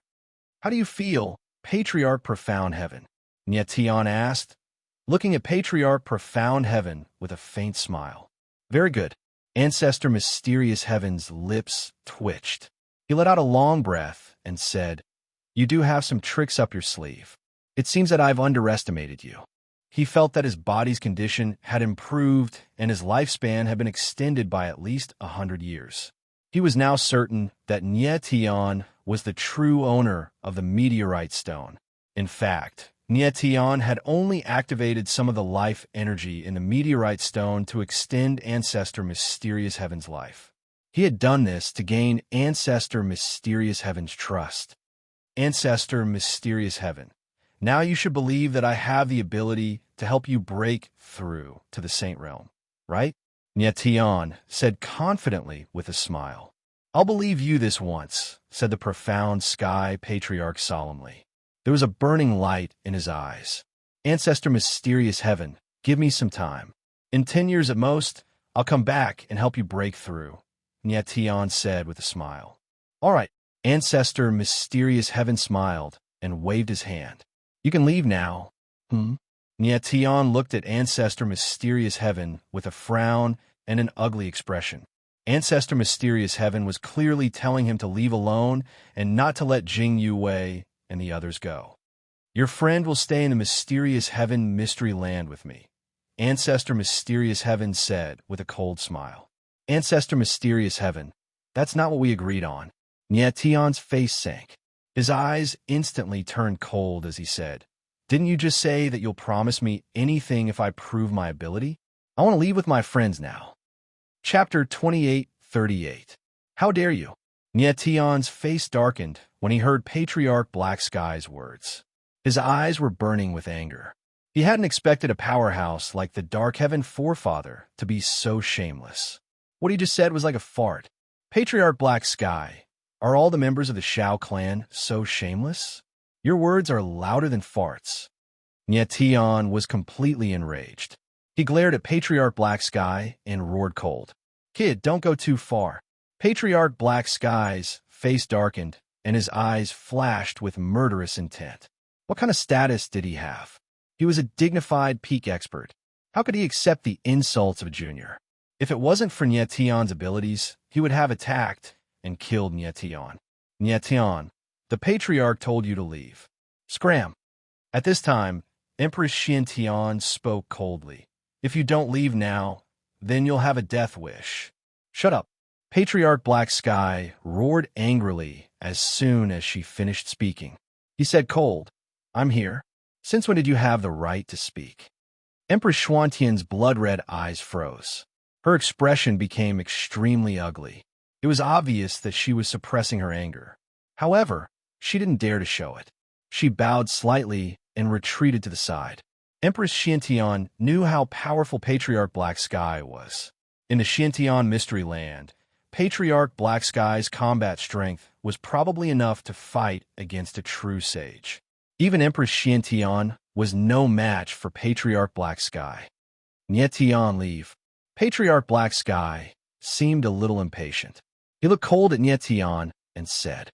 How do you feel, Patriarch Profound Heaven? Niet Tian asked, looking at Patriarch Profound Heaven with a faint smile. Very good. Ancestor Mysterious Heaven's lips twitched. He let out a long breath and said, You do have some tricks up your sleeve. It seems that I've underestimated you. He felt that his body's condition had improved and his lifespan had been extended by at least 100 years. He was now certain that Niet Tian was the true owner of the meteorite stone. In fact, Nietian had only activated some of the life energy in the meteorite stone to extend Ancestor Mysterious Heaven's life. He had done this to gain Ancestor Mysterious Heaven's trust. Ancestor Mysterious Heaven, now you should believe that I have the ability to help you break through to the Saint Realm, right? Nietian said confidently with a smile. I'll believe you this once, said the profound Sky Patriarch solemnly. There was a burning light in his eyes. Ancestor Mysterious Heaven, give me some time. In 10 years at most, I'll come back and help you break through, Nietian said with a smile. All right, Ancestor Mysterious Heaven smiled and waved his hand. You can leave now. Nietian looked at Ancestor Mysterious Heaven with a frown and an ugly expression. Ancestor Mysterious Heaven was clearly telling him to leave alone and not to let Jing Yuwei and the others go. Your friend will stay in the Mysterious Heaven Mystery Land with me, Ancestor Mysterious Heaven said with a cold smile. Ancestor Mysterious Heaven, that's not what we agreed on. Nietian's face sank. His eyes instantly turned cold as he said, Didn't you just say that you'll promise me anything if I prove my ability? I want to leave with my friends now. Chapter 28:38. How dare you? Nietian's face darkened when he heard Patriarch Black Sky's words. His eyes were burning with anger. He hadn't expected a powerhouse like the Dark Heaven Forefather to be so shameless. What he just said was like a fart. Patriarch Black Sky, are all the members of the Shao clan so shameless? Your words are louder than farts. Nietian was completely enraged. He glared at Patriarch Black Sky and roared cold. Kid, don't go too far. Patriarch Black Sky's face darkened and his eyes flashed with murderous intent. What kind of status did he have? He was a dignified peak expert. How could he accept the insults of a junior? If it wasn't for Nietian's abilities, he would have attacked and killed Nietian. Nietian, the Patriarch told you to leave. Scram. At this time, Empress Xiantian spoke coldly. If you don't leave now, then you'll have a death wish. Shut up. Patriarch Black Sky roared angrily as soon as she finished speaking. He said cold, I'm here. Since when did you have the right to speak? Empress Xuantian's blood-red eyes froze. Her expression became extremely ugly. It was obvious that she was suppressing her anger. However, she didn't dare to show it. She bowed slightly and retreated to the side. Empress Xiantian knew how powerful Patriarch Black Sky was. In the Xiantian Mystery Land, Patriarch Black Sky's combat strength was probably enough to fight against a true sage. Even Empress Xiantian was no match for Patriarch Black Sky. Nietian, leave. Patriarch Black Sky seemed a little impatient. He looked cold at Nietian and said,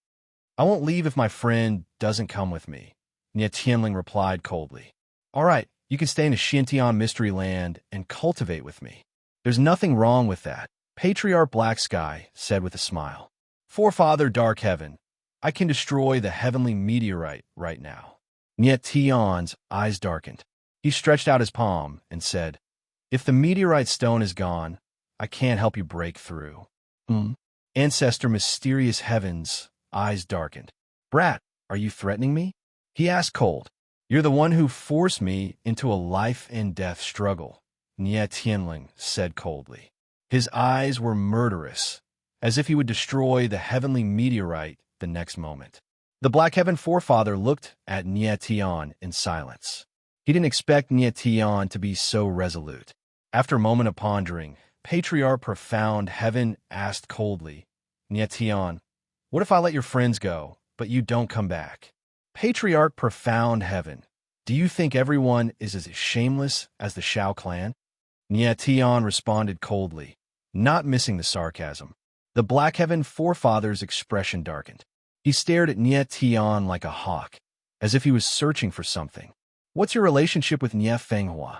I won't leave if my friend doesn't come with me. Nietianling replied coldly. All right, you can stay in the Xiantian Mystery Land and cultivate with me. There's nothing wrong with that, Patriarch Black Sky said with a smile. Forefather Dark Heaven, I can destroy the heavenly meteorite right now. Nietian's eyes darkened. He stretched out his palm and said, If the meteorite stone is gone, I can't help you break through. Ancestor Mysterious Heaven's eyes darkened. Brat, are you threatening me? He asked cold. You're the one who forced me into a life-and-death struggle, Nietianling said coldly. His eyes were murderous, as if he would destroy the heavenly meteorite the next moment. The Black Heaven Forefather looked at Nietian in silence. He didn't expect Nietian to be so resolute. After a moment of pondering, Patriarch Profound Heaven asked coldly, Nietian, what if I let your friends go, but you don't come back? Patriarch Profound Heaven, do you think everyone is as shameless as the Shao clan? Nietian responded coldly, not missing the sarcasm. The Black Heaven Forefather's expression darkened. He stared at Nietian like a hawk, as if he was searching for something. What's your relationship with Nie Fenghua?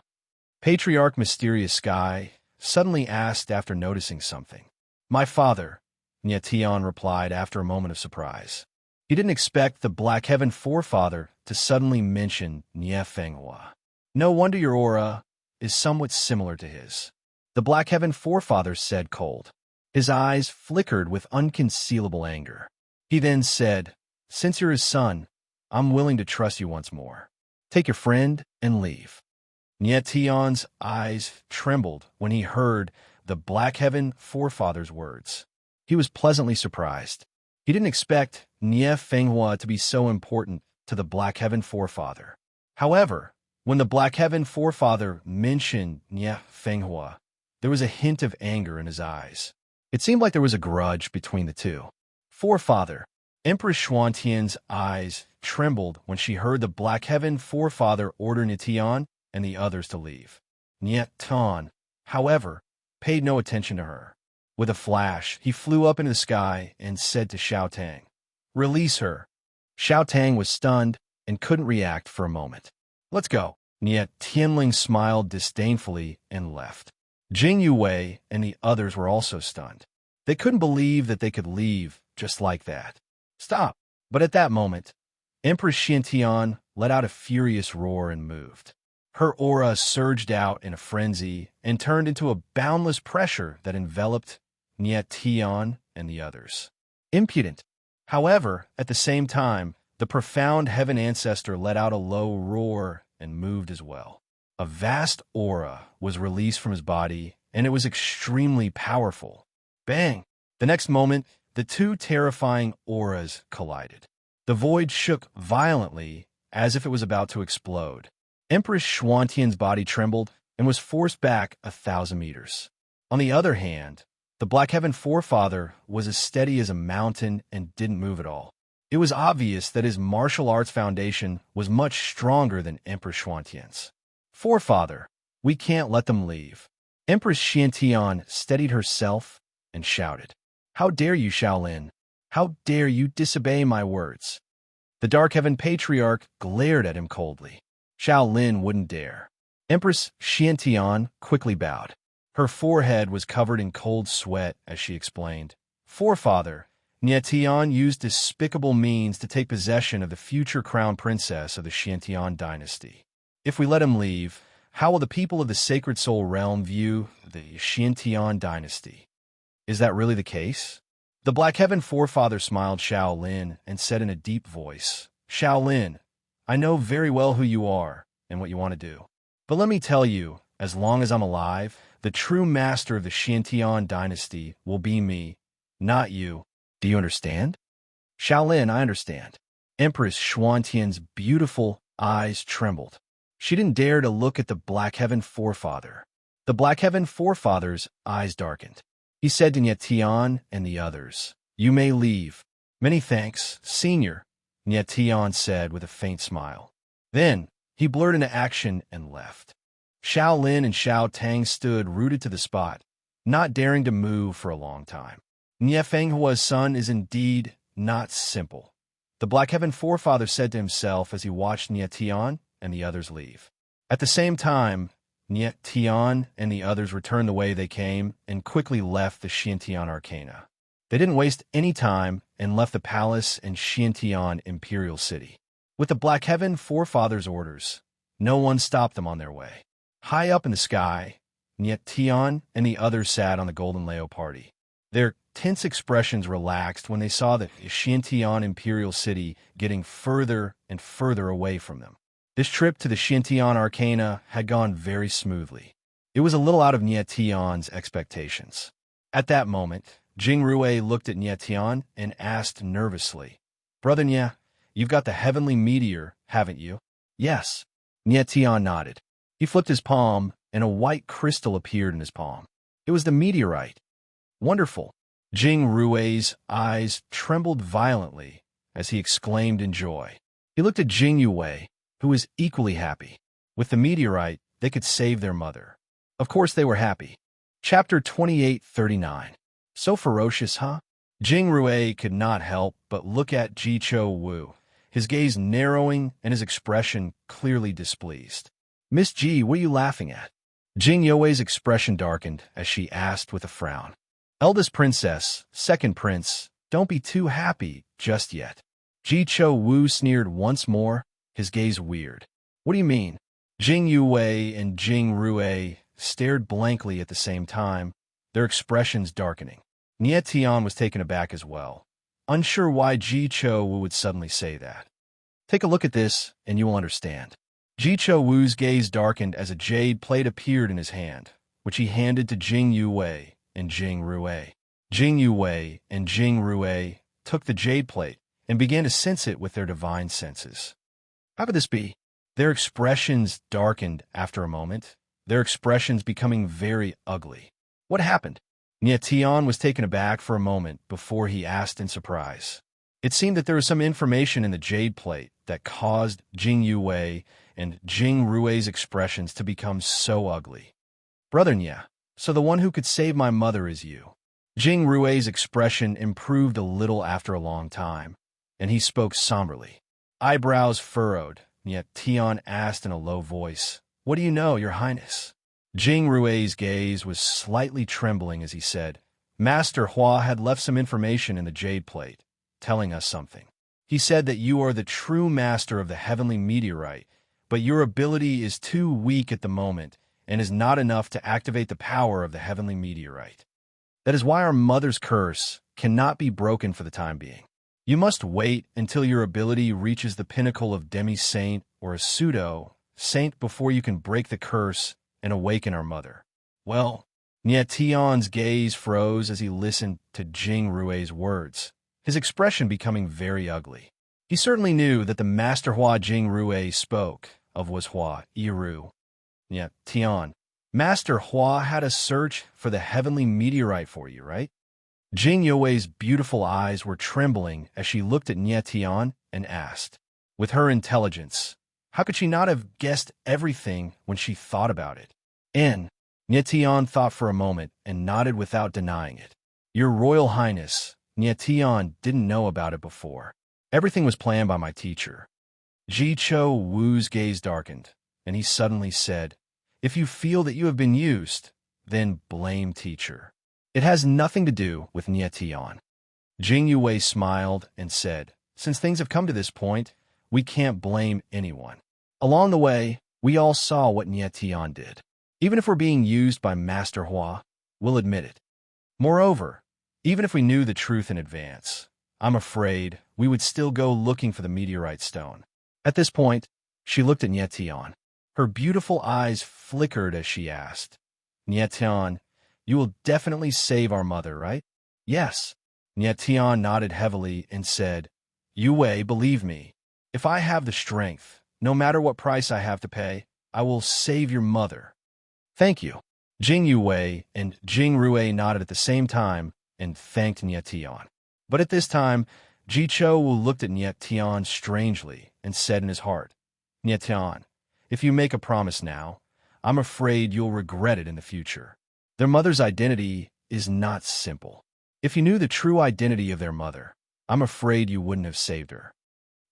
Patriarch Mysterious Sky suddenly asked after noticing something. My father, Nietian replied after a moment of surprise. He didn't expect the Black Heaven Forefather to suddenly mention Nie Fenghua. No wonder your aura is somewhat similar to his. The Black Heaven Forefather said cold. His eyes flickered with unconcealable anger. He then said, Since you're his son, I'm willing to trust you once more. Take your friend and leave. Nye Tian's eyes trembled when he heard the Black Heaven forefather's words. He was pleasantly surprised. He didn't expect Nye Fenghua to be so important to the Black Heaven forefather. However, when the Black Heaven forefather mentioned Nye Fenghua, there was a hint of anger in his eyes. It seemed like there was a grudge between the two. Forefather. Empress Xuantian's eyes trembled when she heard the Black Heaven forefather order Nye Tian and the others to leave. Nye Tian, however, paid no attention to her. With a flash, he flew up into the sky and said to Xiao Tang, "Release her." Xiao Tang was stunned and couldn't react for a moment. "Let's go." Nye Tianling smiled disdainfully and left. Jing Yue and the others were also stunned. They couldn't believe that they could leave just like that. Stop! But at that moment, Empress Xiantian let out a furious roar and moved. Her aura surged out in a frenzy and turned into a boundless pressure that enveloped Nye Tian and the others. Impudent. However, at the same time, the profound heaven ancestor let out a low roar and moved as well. A vast aura was released from his body, and it was extremely powerful. Bang! The next moment, the two terrifying auras collided. The void shook violently as if it was about to explode. Empress Xuantian's body trembled and was forced back 1,000 meters. On the other hand, the Black Heaven forefather was as steady as a mountain and didn't move at all. It was obvious that his martial arts foundation was much stronger than Empress Xuantian's. "Forefather, we can't let them leave." Empress Xiantian steadied herself and shouted, "How dare you, Shaolin? How dare you disobey my words?" The Dark Heaven Patriarch glared at him coldly. Shaolin wouldn't dare. Empress Xiantian quickly bowed. Her forehead was covered in cold sweat as she explained, "Forefather, Nye Tian used despicable means to take possession of the future crown princess of the Xiantian dynasty. If we let him leave, how will the people of the Sacred Soul Realm view the Xiantian dynasty? Is that really the case?" The Black Heaven forefather smiled Shaolin and said in a deep voice, "Shaolin, I know very well who you are and what you want to do. But let me tell you, as long as I'm alive, the true master of the Xiantian dynasty will be me, not you. Do you understand?" "Shaolin, I understand." Empress Xuantian's beautiful eyes trembled. She didn't dare to look at the Black Heaven forefather. The Black Heaven forefather's eyes darkened. He said to Nye Tian and the others, "You may leave." "Many thanks, Senior," Nye Tian said with a faint smile. Then he blurred into action and left. Shaolin and Xiao Tang stood rooted to the spot, not daring to move for a long time. Nye Fenghua's son is indeed not simple, the Black Heaven forefather said to himself as he watched Nye Tian and the others leave. At the same time, Nye Tian and the others returned the way they came and quickly left the Xiantian Arcana. They didn't waste any time and left the palace in Xiantian Imperial City. With the Black Heaven forefather's orders, no one stopped them on their way. High up in the sky, Nye Tian and the others sat on the Golden Leo party. Their tense expressions relaxed when they saw the Xiantian Imperial City getting further and further away from them. This trip to the Xiantian Arcana had gone very smoothly. It was a little out of Nye Tian's expectations. At that moment, Jing Rue looked at Nye Tian and asked nervously, "Brother Nye, you've got the heavenly meteor, haven't you?" "Yes." Nye Tian nodded. He flipped his palm, and a white crystal appeared in his palm. It was the meteorite. "Wonderful." Jing Rue's eyes trembled violently as he exclaimed in joy. He looked at Jing Yue, who was equally happy. With the meteorite, they could save their mother. Of course they were happy. Chapter 2839. So ferocious, huh? Jing Rue could not help but look at Ji Cho Wu, his gaze narrowing and his expression clearly displeased. "Miss Ji, what are you laughing at?" Jing Yue's expression darkened as she asked with a frown. "Eldest princess, second prince, don't be too happy just yet." Ji Cho Wu sneered once more, his gaze weird. "What do you mean?" Jing Yue and Jing Rue stared blankly at the same time, their expressions darkening. Nye Tian was taken aback as well, unsure why Ji Cho Wu would suddenly say that. "Take a look at this, and you will understand." Ji Cho Wu's gaze darkened as a jade plate appeared in his hand, which he handed to Jing Yue and Jing Rue. Jing Yue and Jing Rue took the jade plate and began to sense it with their divine senses. How could this be? Their expressions darkened after a moment, their expressions becoming very ugly. What happened? Nie Tian was taken aback for a moment before he asked in surprise. It seemed that there was some information in the jade plate that caused Jing Yue and Jing Rue's expressions to become so ugly. Brother Nie, so the one who could save my mother is you. Jing Rue's expression improved a little after a long time, and he spoke somberly. Eyebrows furrowed, Nie Tian asked in a low voice, "What do you know, your highness?" Jing Rue's gaze was slightly trembling as he said, "Master Hua had left some information in the jade plate, telling us something. He said that you are the true master of the heavenly meteorite, but your ability is too weak at the moment and is not enough to activate the power of the heavenly meteorite. That is why our mother's curse cannot be broken for the time being. You must wait until your ability reaches the pinnacle of demi-saint or a pseudo-saint before you can break the curse and awaken our mother." Well, Nie Tian's gaze froze as he listened to Jing Rue's words, his expression becoming very ugly. He certainly knew that the Master Hua Jing Rue spoke of was Hua Yiru. Nie Tian, Master Hua had a search for the heavenly meteorite for you, right? Jing Yue's beautiful eyes were trembling as she looked at Nie Tian and asked, with her intelligence, how could she not have guessed everything when she thought about it? Nie Tian thought for a moment and nodded without denying it. Your Royal Highness, Nie Tian didn't know about it before. Everything was planned by my teacher. Ji Cho Wu's gaze darkened, and he suddenly said, "If you feel that you have been used, then blame teacher. It has nothing to do with Nie Tian." Jing Yue smiled and said, "Since things have come to this point, we can't blame anyone. Along the way, we all saw what Nie Tian did. Even if we're being used by Master Hua, we'll admit it. Moreover, even if we knew the truth in advance, I'm afraid we would still go looking for the meteorite stone." At this point, she looked at Nie Tian. Her beautiful eyes flickered as she asked, "Nie Tian, you will definitely save our mother, right?" "Yes." Nie Tian nodded heavily and said, "Yue, believe me, if I have the strength, no matter what price I have to pay, I will save your mother." "Thank you." Jing Yue and Jing Rue nodded at the same time and thanked Nie Tian. But at this time, Ji Cho Wu looked at Nie Tian strangely and said in his heart, "Nie Tian, if you make a promise now, I'm afraid you'll regret it in the future. Their mother's identity is not simple. If you knew the true identity of their mother, I'm afraid you wouldn't have saved her."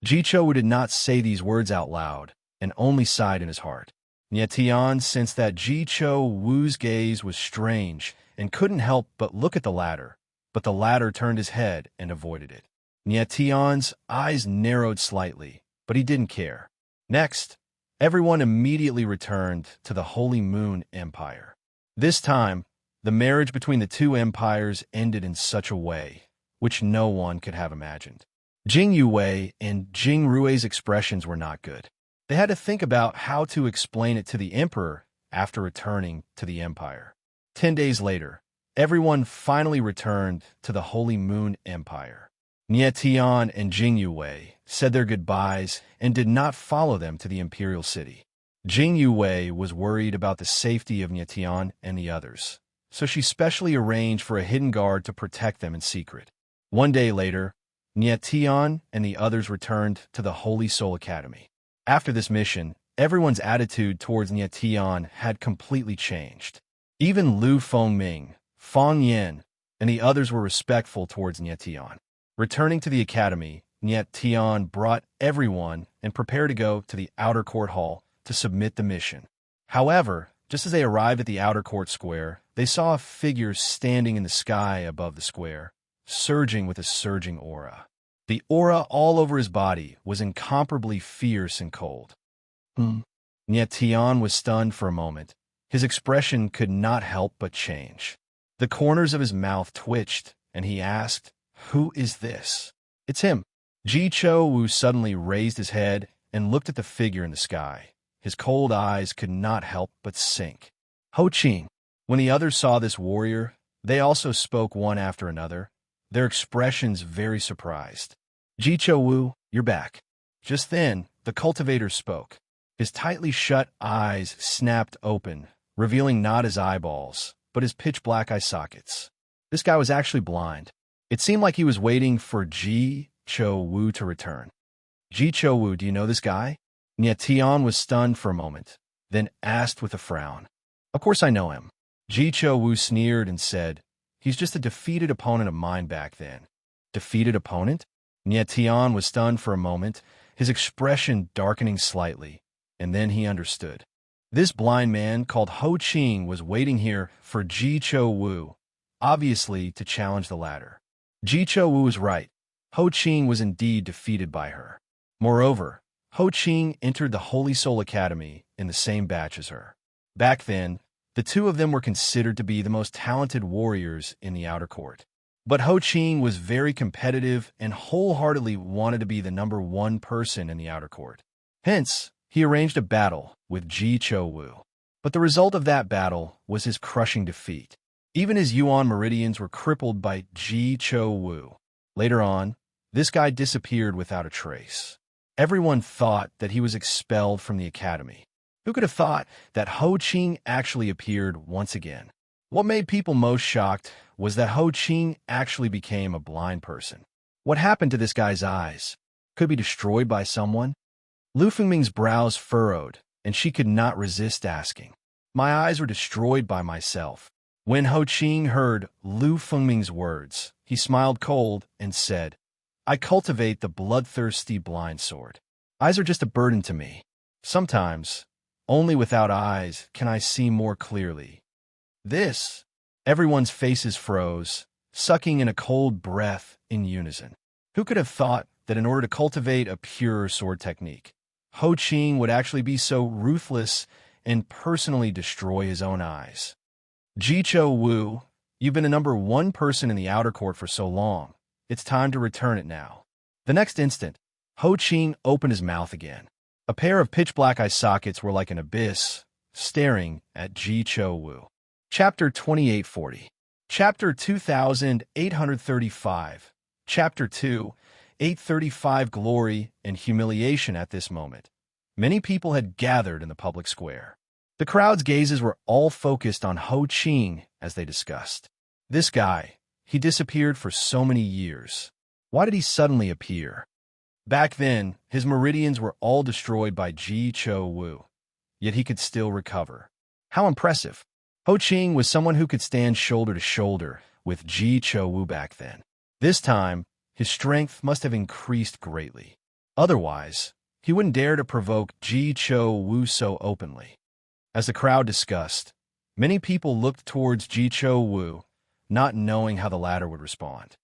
Ji Cho Wu did not say these words out loud and only sighed in his heart. Nie Tian sensed that Ji Cho Wu's gaze was strange and couldn't help but look at the latter, but the latter turned his head and avoided it. Nie Tian's eyes narrowed slightly, but he didn't care. Next, everyone immediately returned to the Holy Moon Empire. This time, the marriage between the two empires ended in such a way which no one could have imagined. Jing Yue and Jing Rue's expressions were not good. They had to think about how to explain it to the emperor after returning to the empire. 10 days later, everyone finally returned to the Holy Moon Empire. Nie Tian and Jing Yue said their goodbyes and did not follow them to the imperial city. Jing Yue was worried about the safety of Nie Tian and the others, so she specially arranged for a hidden guard to protect them in secret. One day later, Nie Tian and the others returned to the Holy Soul Academy. After this mission, everyone's attitude towards Nie Tian had completely changed. Even Lu Fengming, Fang Yin, and the others were respectful towards Nie Tian. Returning to the academy, Nie Tian brought everyone and prepared to go to the outer court hall to submit the mission. However, just as they arrived at the outer court square, they saw a figure standing in the sky above the square, surging with a surging aura. The aura all over his body was incomparably fierce and cold. Nie Tian was stunned for a moment. His expression could not help but change. The corners of his mouth twitched, and he asked, "Who is this?" "It's him." Ji Cho Wu suddenly raised his head and looked at the figure in the sky. his cold eyes could not help but sink. Ho Qing. When the others saw this warrior, they also spoke one after another, their expressions very surprised. Ji Cho Wu, you're back. Just then, the cultivator spoke. His tightly shut eyes snapped open, revealing not his eyeballs, but his pitch-black eye sockets. This guy was actually blind. It seemed like he was waiting for Ji Cho Wu to return. Ji Cho Wu, do you know this guy? Nye Tian was stunned for a moment, then asked with a frown. Of course I know him. Ji Cho Wu sneered and said, he's just a defeated opponent of mine back then. Defeated opponent? Nye Tian was stunned for a moment, his expression darkening slightly, and then he understood. This blind man called Ho Qing was waiting here for Ji Cho Wu, obviously to challenge the latter. Ji Cho Wu was right. Ho Qing was indeed defeated by her. Moreover, Ho Qing entered the Holy Soul Academy in the same batch as her. Back then, the two of them were considered to be the most talented warriors in the outer court. But Ho Qing was very competitive and wholeheartedly wanted to be the #1 person in the outer court. Hence, he arranged a battle with Ji Cho Wu. But the result of that battle was his crushing defeat. Even his Yuan meridians were crippled by Ji Cho Wu. Later on, this guy disappeared without a trace. Everyone thought that he was expelled from the academy. Who could have thought that Ho Qing actually appeared once again? What made people most shocked was that Ho Qing actually became a blind person. What happened to this guy's eyes? Could be destroyed by someone? Lu Fengming's brows furrowed, and she could not resist asking. My eyes were destroyed by myself. When Ho Qing heard Lu Fengming's words, he smiled cold and said, I cultivate the bloodthirsty blind sword. Eyes are just a burden to me. Sometimes, only without eyes can I see more clearly. This, everyone's faces froze, sucking in a cold breath in unison. Who could have thought that in order to cultivate a pure sword technique, Ho Qing would actually be so ruthless and personally destroy his own eyes? Ji Cho Wu, you've been the #1 person in the outer court for so long. It's time to return it now. The next instant, Ho Qing opened his mouth again. A pair of pitch-black eye sockets were like an abyss, staring at Ji Cho Wu. Chapter 2840. Chapter 2835. Chapter 2, 835 Glory and Humiliation. At this moment, many people had gathered in the public square. The crowd's gazes were all focused on Ho Qing as they discussed. This guy, he disappeared for so many years. Why did he suddenly appear? Back then, his meridians were all destroyed by Ji Cho Wu, yet he could still recover. How impressive! Ho Qing was someone who could stand shoulder to shoulder with Ji Cho Wu back then. This time, his strength must have increased greatly. Otherwise, he wouldn't dare to provoke Ji Cho Wu so openly. As the crowd discussed, many people looked towards Ji Cho Wu, not knowing how the latter would respond.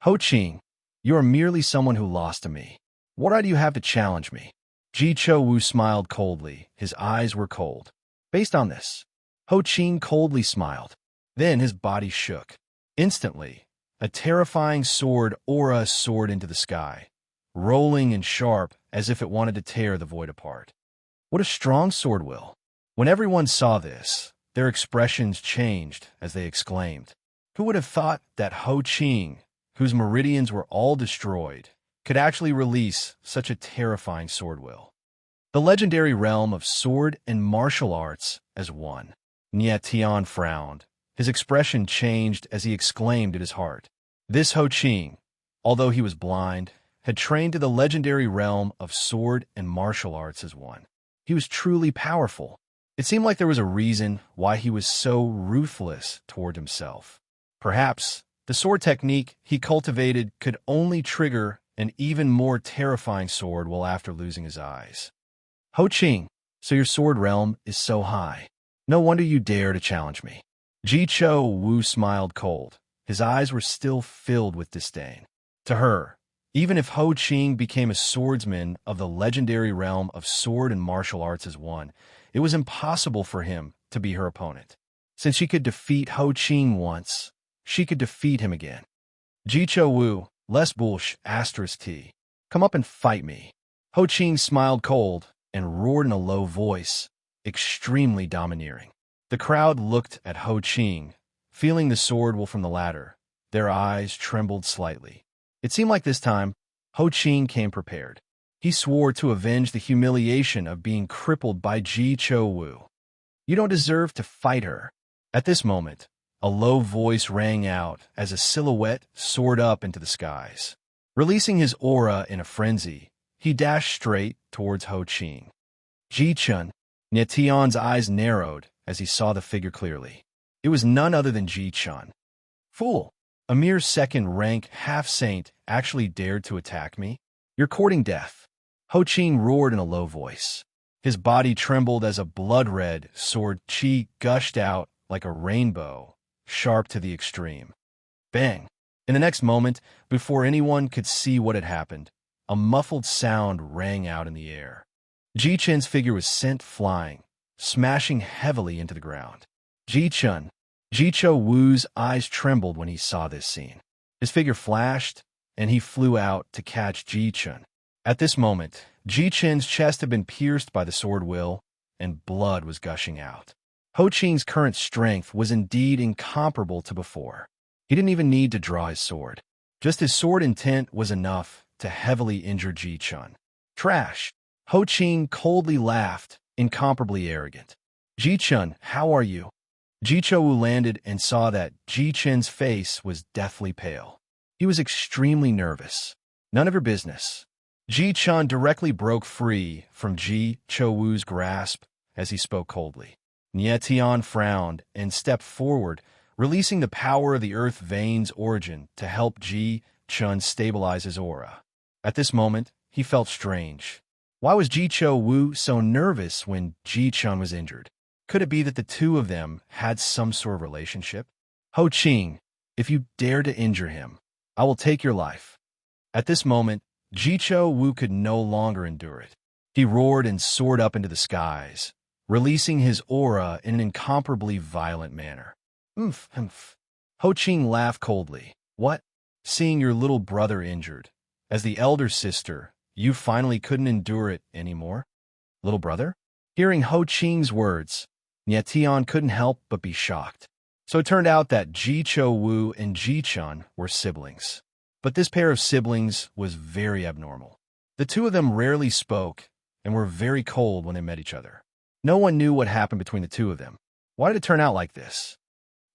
Ho Qing, you are merely someone who lost to me. What right do you have to challenge me? Ji Cho Wu smiled coldly. His eyes were cold. Based on this, Ho Qing coldly smiled. Then his body shook. Instantly, a terrifying sword aura soared into the sky, rolling and sharp as if it wanted to tear the void apart. What a strong sword will! When everyone saw this, their expressions changed as they exclaimed. Who would have thought that Ho Qing, whose meridians were all destroyed, could actually release such a terrifying sword will? The legendary realm of sword and martial arts as one. Nye Tian frowned. His expression changed as he exclaimed at his heart. This Ho Qing, although he was blind, had trained to the legendary realm of sword and martial arts as one. He was truly powerful. It seemed like there was a reason why he was so ruthless toward himself. Perhaps the sword technique he cultivated could only trigger an even more terrifying sword while after losing his eyes. Ho Qing, so your sword realm is so high. No wonder you dare to challenge me. Ji Cho Wu smiled cold. His eyes were still filled with disdain. To her, even if Ho Qing became a swordsman of the legendary realm of sword and martial arts as one, it was impossible for him to be her opponent. Since she could defeat Ho Qing once, she could defeat him again. Ji Cho Wu, less bullsh, *T. Come up and fight me. Ho Qing smiled cold, and roared in a low voice, extremely domineering. The crowd looked at Ho Ching, feeling the sword will from the latter. Their eyes trembled slightly. It seemed like this time, Ho Ching came prepared. He swore to avenge the humiliation of being crippled by Ji Cho Wu. "You don't deserve to fight her." At this moment, a low voice rang out as a silhouette soared up into the skies. Releasing his aura in a frenzy, he dashed straight towards Ho Ching. "Ji Chun." Nye Tian's eyes narrowed as he saw the figure clearly. It was none other than Ji Chun. "Fool! A mere second-rank half-saint actually dared to attack me? You're courting death." Ho Ching roared in a low voice. His body trembled as a blood-red sword chi gushed out like a rainbow, sharp to the extreme. Bang! In the next moment, before anyone could see what had happened, a muffled sound rang out in the air. Ji Chun's figure was sent flying, smashing heavily into the ground. Ji Chun. Ji Cho Wu's eyes trembled when he saw this scene. His figure flashed, and he flew out to catch Ji Chun. At this moment, Ji Chun's chest had been pierced by the sword will, and blood was gushing out. Ho Ching's current strength was indeed incomparable to before. He didn't even need to draw his sword. Just his sword intent was enough to heavily injure Ji Chun. "Trash!" Ho Ching coldly laughed, incomparably arrogant. "Ji Chun, how are you?" Ji Cho Wu landed and saw that Ji Chun's face was deathly pale. He was extremely nervous. None of your business. Ji Chun directly broke free from Ji Cho Wu's grasp as he spoke coldly. Nye Tian frowned and stepped forward, releasing the power of the earth vein's origin to help Ji Chun stabilize his aura. At this moment, he felt strange. Why was Ji Cho Wu so nervous when Ji Chun was injured? Could it be that the two of them had some sort of relationship? "Ho Ching, if you dare to injure him, I will take your life." At this moment, Ji Cho Wu could no longer endure it. He roared and soared up into the skies, releasing his aura in an incomparably violent manner. Humph. Ho Ching laughed coldly. "What? Seeing your little brother injured, as the elder sister, you finally couldn't endure it anymore?" "Little brother?" Hearing Ho Ching's words, Nye Tian couldn't help but be shocked. So it turned out that Ji Cho Wu and Ji Chun were siblings. But this pair of siblings was very abnormal. The two of them rarely spoke and were very cold when they met each other. No one knew what happened between the two of them. Why did it turn out like this?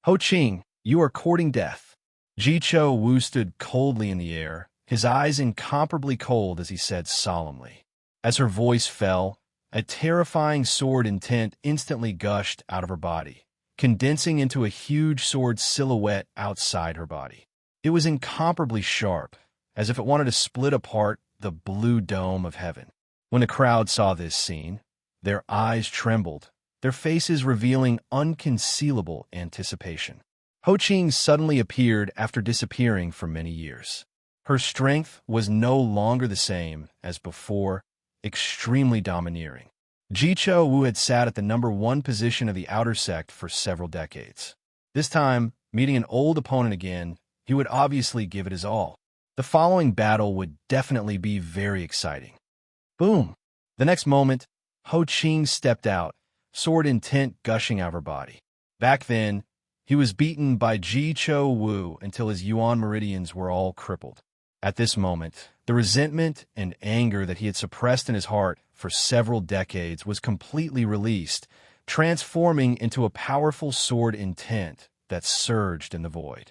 "Ho Ching, you are courting death." Ji Cho Wu stood coldly in the air, his eyes incomparably cold as he said solemnly. As her voice fell, a terrifying sword intent instantly gushed out of her body, condensing into a huge sword silhouette outside her body. It was incomparably sharp, as if it wanted to split apart the blue dome of heaven. When the crowd saw this scene, their eyes trembled, their faces revealing unconcealable anticipation. Ho Ching suddenly appeared after disappearing for many years. Her strength was no longer the same as before, extremely domineering. Ji Cho Wu had sat at the #1 position of the outer sect for several decades. This time, meeting an old opponent again, he would obviously give it his all. The following battle would definitely be very exciting. Boom! The next moment, Ho Ching stepped out, sword intent gushing out of her body. Back then, he was beaten by Ji Cho Wu until his yuan meridians were all crippled. At this moment, the resentment and anger that he had suppressed in his heart for several decades was completely released, transforming into a powerful sword intent that surged in the void.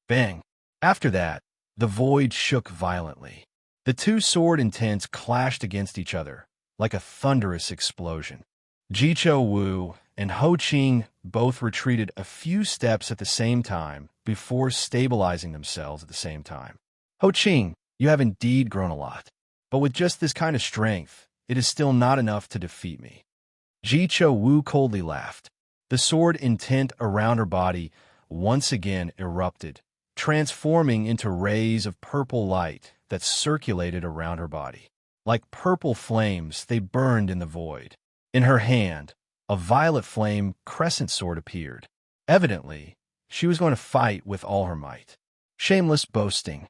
Bang! After that, the void shook violently. The two sword intents clashed against each other like a thunderous explosion. Ji Cho Wu and Ho Ching both retreated a few steps at the same time before stabilizing themselves at the same time. "Ho Ching, you have indeed grown a lot, but with just this kind of strength, it is still not enough to defeat me." Ji Cho Wu coldly laughed. The sword intent around her body once again erupted, transforming into rays of purple light that circulated around her body. Like purple flames, they burned in the void. In her hand, a violet flame crescent sword appeared. Evidently, she was going to fight with all her might. Shameless boasting.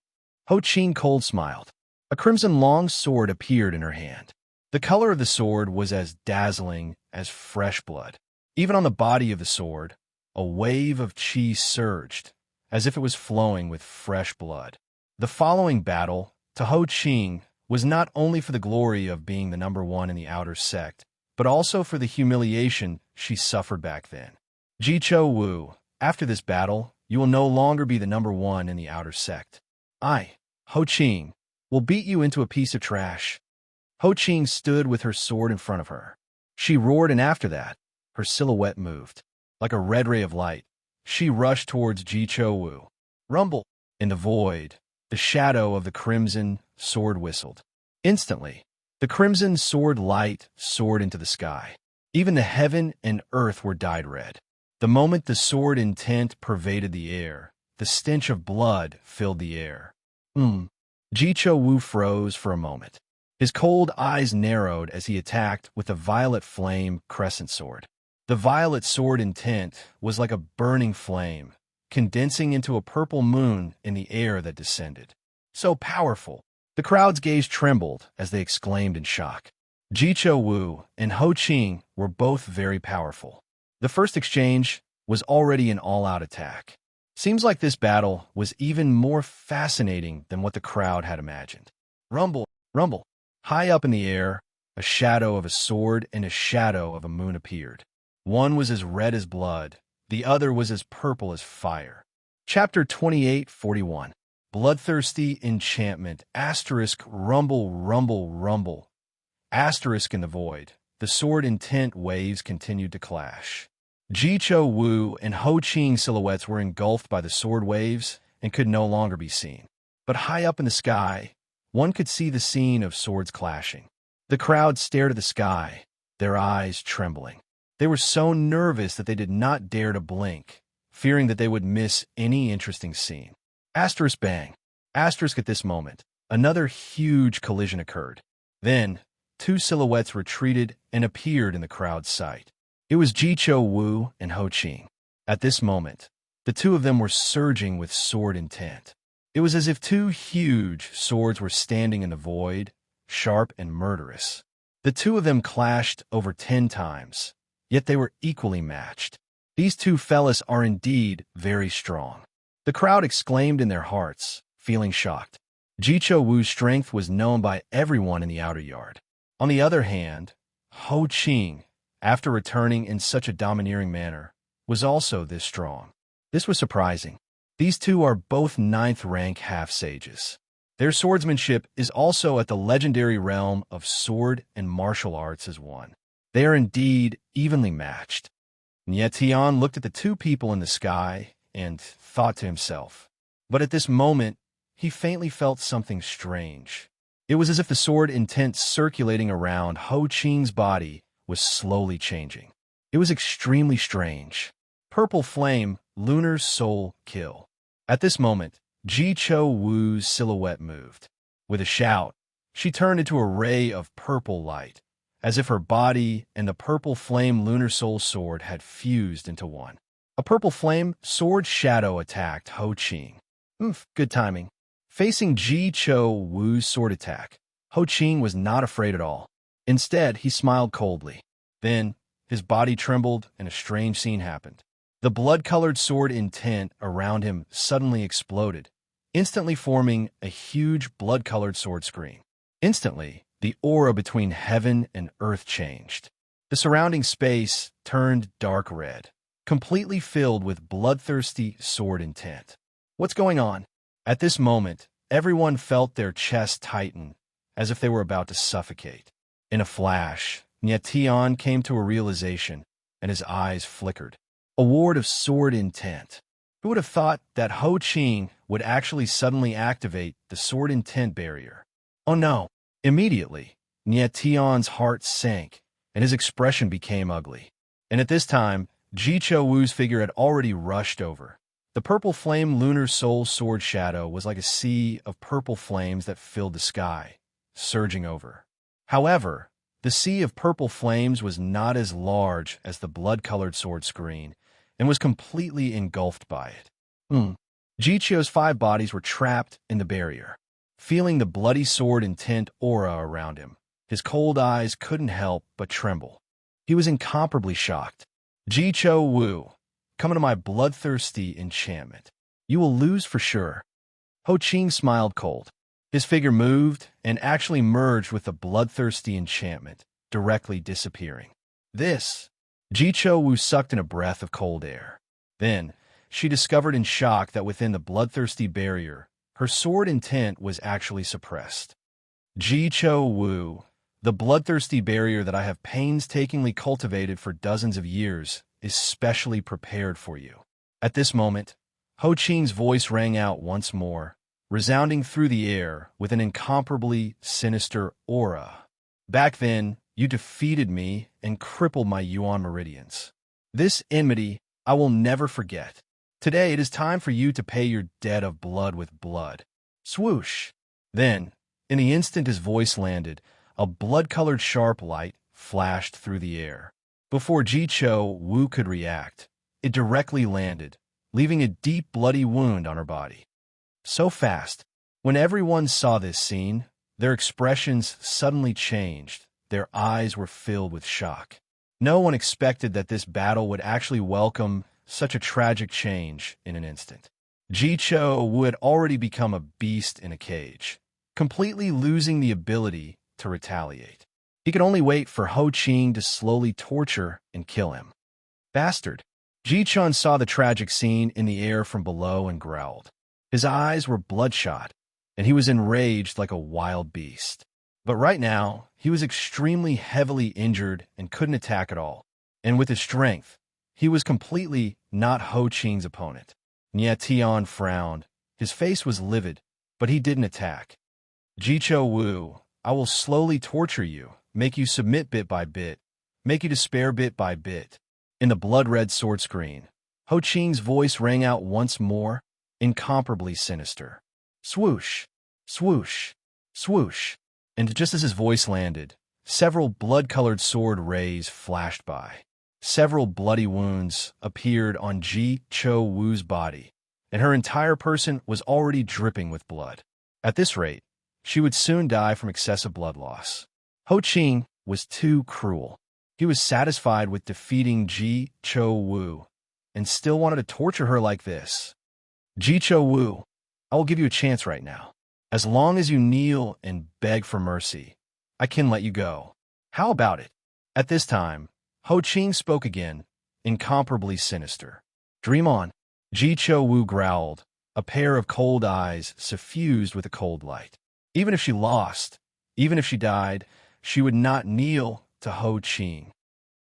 Ho Ching cold smiled. A crimson long sword appeared in her hand. The color of the sword was as dazzling as fresh blood. Even on the body of the sword, a wave of chi surged, as if it was flowing with fresh blood. The following battle, to Ho Ching, was not only for the glory of being the number one in the outer sect, but also for the humiliation she suffered back then. Ji Cho Wu, after this battle, you will no longer be the number one in the outer sect. I, Ho Ching, will beat you into a piece of trash. Ho Ching stood with her sword in front of her. She roared, and after that, her silhouette moved. Like a red ray of light, she rushed towards Ji Cho Wu. Rumble! In the void, the shadow of the crimson sword whistled. Instantly, the crimson sword light soared into the sky. Even the heaven and earth were dyed red. The moment the sword intent pervaded the air, the stench of blood filled the air. Ji Cho Wu froze for a moment. His cold eyes narrowed as he attacked with the violet flame crescent sword. The violet sword intent was like a burning flame, condensing into a purple moon in the air that descended. So powerful! The crowd's gaze trembled as they exclaimed in shock. Ji Cho Wu and Ho Ching were both very powerful. The first exchange was already an all-out attack. Seems like this battle was even more fascinating than what the crowd had imagined. Rumble, rumble. High up in the air, a shadow of a sword and a shadow of a moon appeared. One was as red as blood, the other was as purple as fire. Chapter 28:41. Bloodthirsty enchantment, rumble, rumble, rumble. In the void, the sword intent waves continued to clash. Ji Cho Wu and Ho Ching silhouettes were engulfed by the sword waves and could no longer be seen. But high up in the sky, one could see the scene of swords clashing. The crowd stared at the sky, their eyes trembling. They were so nervous that they did not dare to blink, fearing that they would miss any interesting scene. Asterisk bang. Asterisk at this moment, another huge collision occurred. Then, two silhouettes retreated and appeared in the crowd's sight. It was Ji Cho Wu and Ho Ching. At this moment, the two of them were surging with sword intent. It was as if two huge swords were standing in the void, sharp and murderous. The two of them clashed over 10 times, yet they were equally matched. These two fellas are indeed very strong. The crowd exclaimed in their hearts, feeling shocked. Ji Cho Wu's strength was known by everyone in the outer yard. On the other hand, Ho Ching, after returning in such a domineering manner, was also this strong. This was surprising. These two are both 9th rank half-sages. Their swordsmanship is also at the legendary realm of sword and martial arts as one. They are indeed evenly matched. Nye Tian looked at the two people in the sky and thought to himself. But at this moment, he faintly felt something strange. It was as if the sword intent circulating around Ho Ching's body was slowly changing. It was extremely strange. Purple flame, lunar soul, kill. At this moment, Ji Cho Wu's silhouette moved. With a shout, she turned into a ray of purple light, as if her body and the purple flame lunar soul sword had fused into one. A purple flame sword shadow attacked Ho Ching. Good timing. Facing Ji Cho Wu's sword attack, Ho Ching was not afraid at all. Instead, he smiled coldly. Then, his body trembled and a strange scene happened. The blood-colored sword intent around him suddenly exploded, instantly forming a huge blood-colored sword screen. Instantly, the aura between heaven and earth changed. The surrounding space turned dark red, completely filled with bloodthirsty sword intent. What's going on? At this moment, everyone felt their chests tighten, as if they were about to suffocate. In a flash, Nye Tian came to a realization, and his eyes flickered. A ward of sword intent. Who would have thought that Ho Ching would actually suddenly activate the sword intent barrier? Oh no! Immediately, Nye Tian's heart sank, and his expression became ugly. And at this time, Ji Cho Wu's figure had already rushed over. The purple flame lunar soul sword shadow was like a sea of purple flames that filled the sky, surging over. However, the sea of purple flames was not as large as the blood-colored sword screen, and was completely engulfed by it. Ji Cho's 5 bodies were trapped in the barrier. Feeling the bloody sword intent aura around him, His cold eyes couldn't help but tremble. He was incomparably shocked. Ji-Cho-Wu, come into my bloodthirsty enchantment. You will lose for sure. Ho Ching smiled cold. His figure moved and actually merged with the bloodthirsty enchantment, directly disappearing. This. Ji-Cho-Wu sucked in a breath of cold air. Then, she discovered in shock that within the bloodthirsty barrier, her sword intent was actually suppressed. Ji-Cho-Wu, the bloodthirsty barrier that I have painstakingly cultivated for dozens of years, is specially prepared for you. At this moment, Ho Ching's voice rang out once more, resounding through the air with an incomparably sinister aura. Back then, you defeated me and crippled my Yuan meridians. This enmity I will never forget. Today it is time for you to pay your debt of blood with blood. Swoosh! Then, in the instant his voice landed, a blood-colored sharp light flashed through the air. Before Ji-Cho-Wu could react, it directly landed, leaving a deep bloody wound on her body. So fast, when everyone saw this scene, their expressions suddenly changed. Their eyes were filled with shock. No one expected that this battle would actually welcome such a tragic change in an instant. Ji-Cho had already become a beast in a cage, completely losing the ability to retaliate. He could only wait for Ho Ching to slowly torture and kill him. Bastard! Ji-Chun saw the tragic scene in the air from below and growled. His eyes were bloodshot, and he was enraged like a wild beast. But right now, he was extremely heavily injured and couldn't attack at all. And with his strength, he was completely not Ho Ching's opponent. Nie Tian frowned. His face was livid, but he didn't attack. Ji-Cho-Wu, I will slowly torture you, make you submit bit by bit, make you despair bit by bit. In the blood-red sword screen, Ho Ching's voice rang out once more, incomparably sinister. Swoosh! Swoosh! Swoosh! And just as his voice landed, several blood-colored sword rays flashed by. Several bloody wounds appeared on Ji-Cho-Wu's body, and her entire person was already dripping with blood. At this rate, she would soon die from excessive blood loss. Ho Ching was too cruel. He was satisfied with defeating Ji-Cho-Wu, and still wanted to torture her like this. Ji-Cho-Wu, I will give you a chance right now. As long as you kneel and beg for mercy, I can let you go. How about it? At this time, Ho Ching spoke again, incomparably sinister. Dream on. Ji-Cho-Wu growled, a pair of cold eyes suffused with a cold light. Even if she lost, even if she died, she would not kneel to Ho Ching.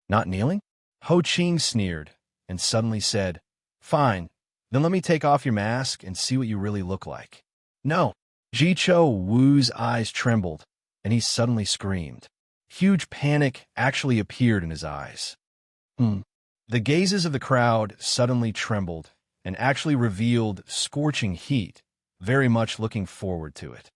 Not kneeling? Ho Ching sneered and suddenly said, Fine, then let me take off your mask and see what you really look like. No. Ji-Cho-Wu's eyes trembled, and he suddenly screamed. Huge panic actually appeared in his eyes. The gazes of the crowd suddenly trembled and actually revealed scorching heat, very much looking forward to it.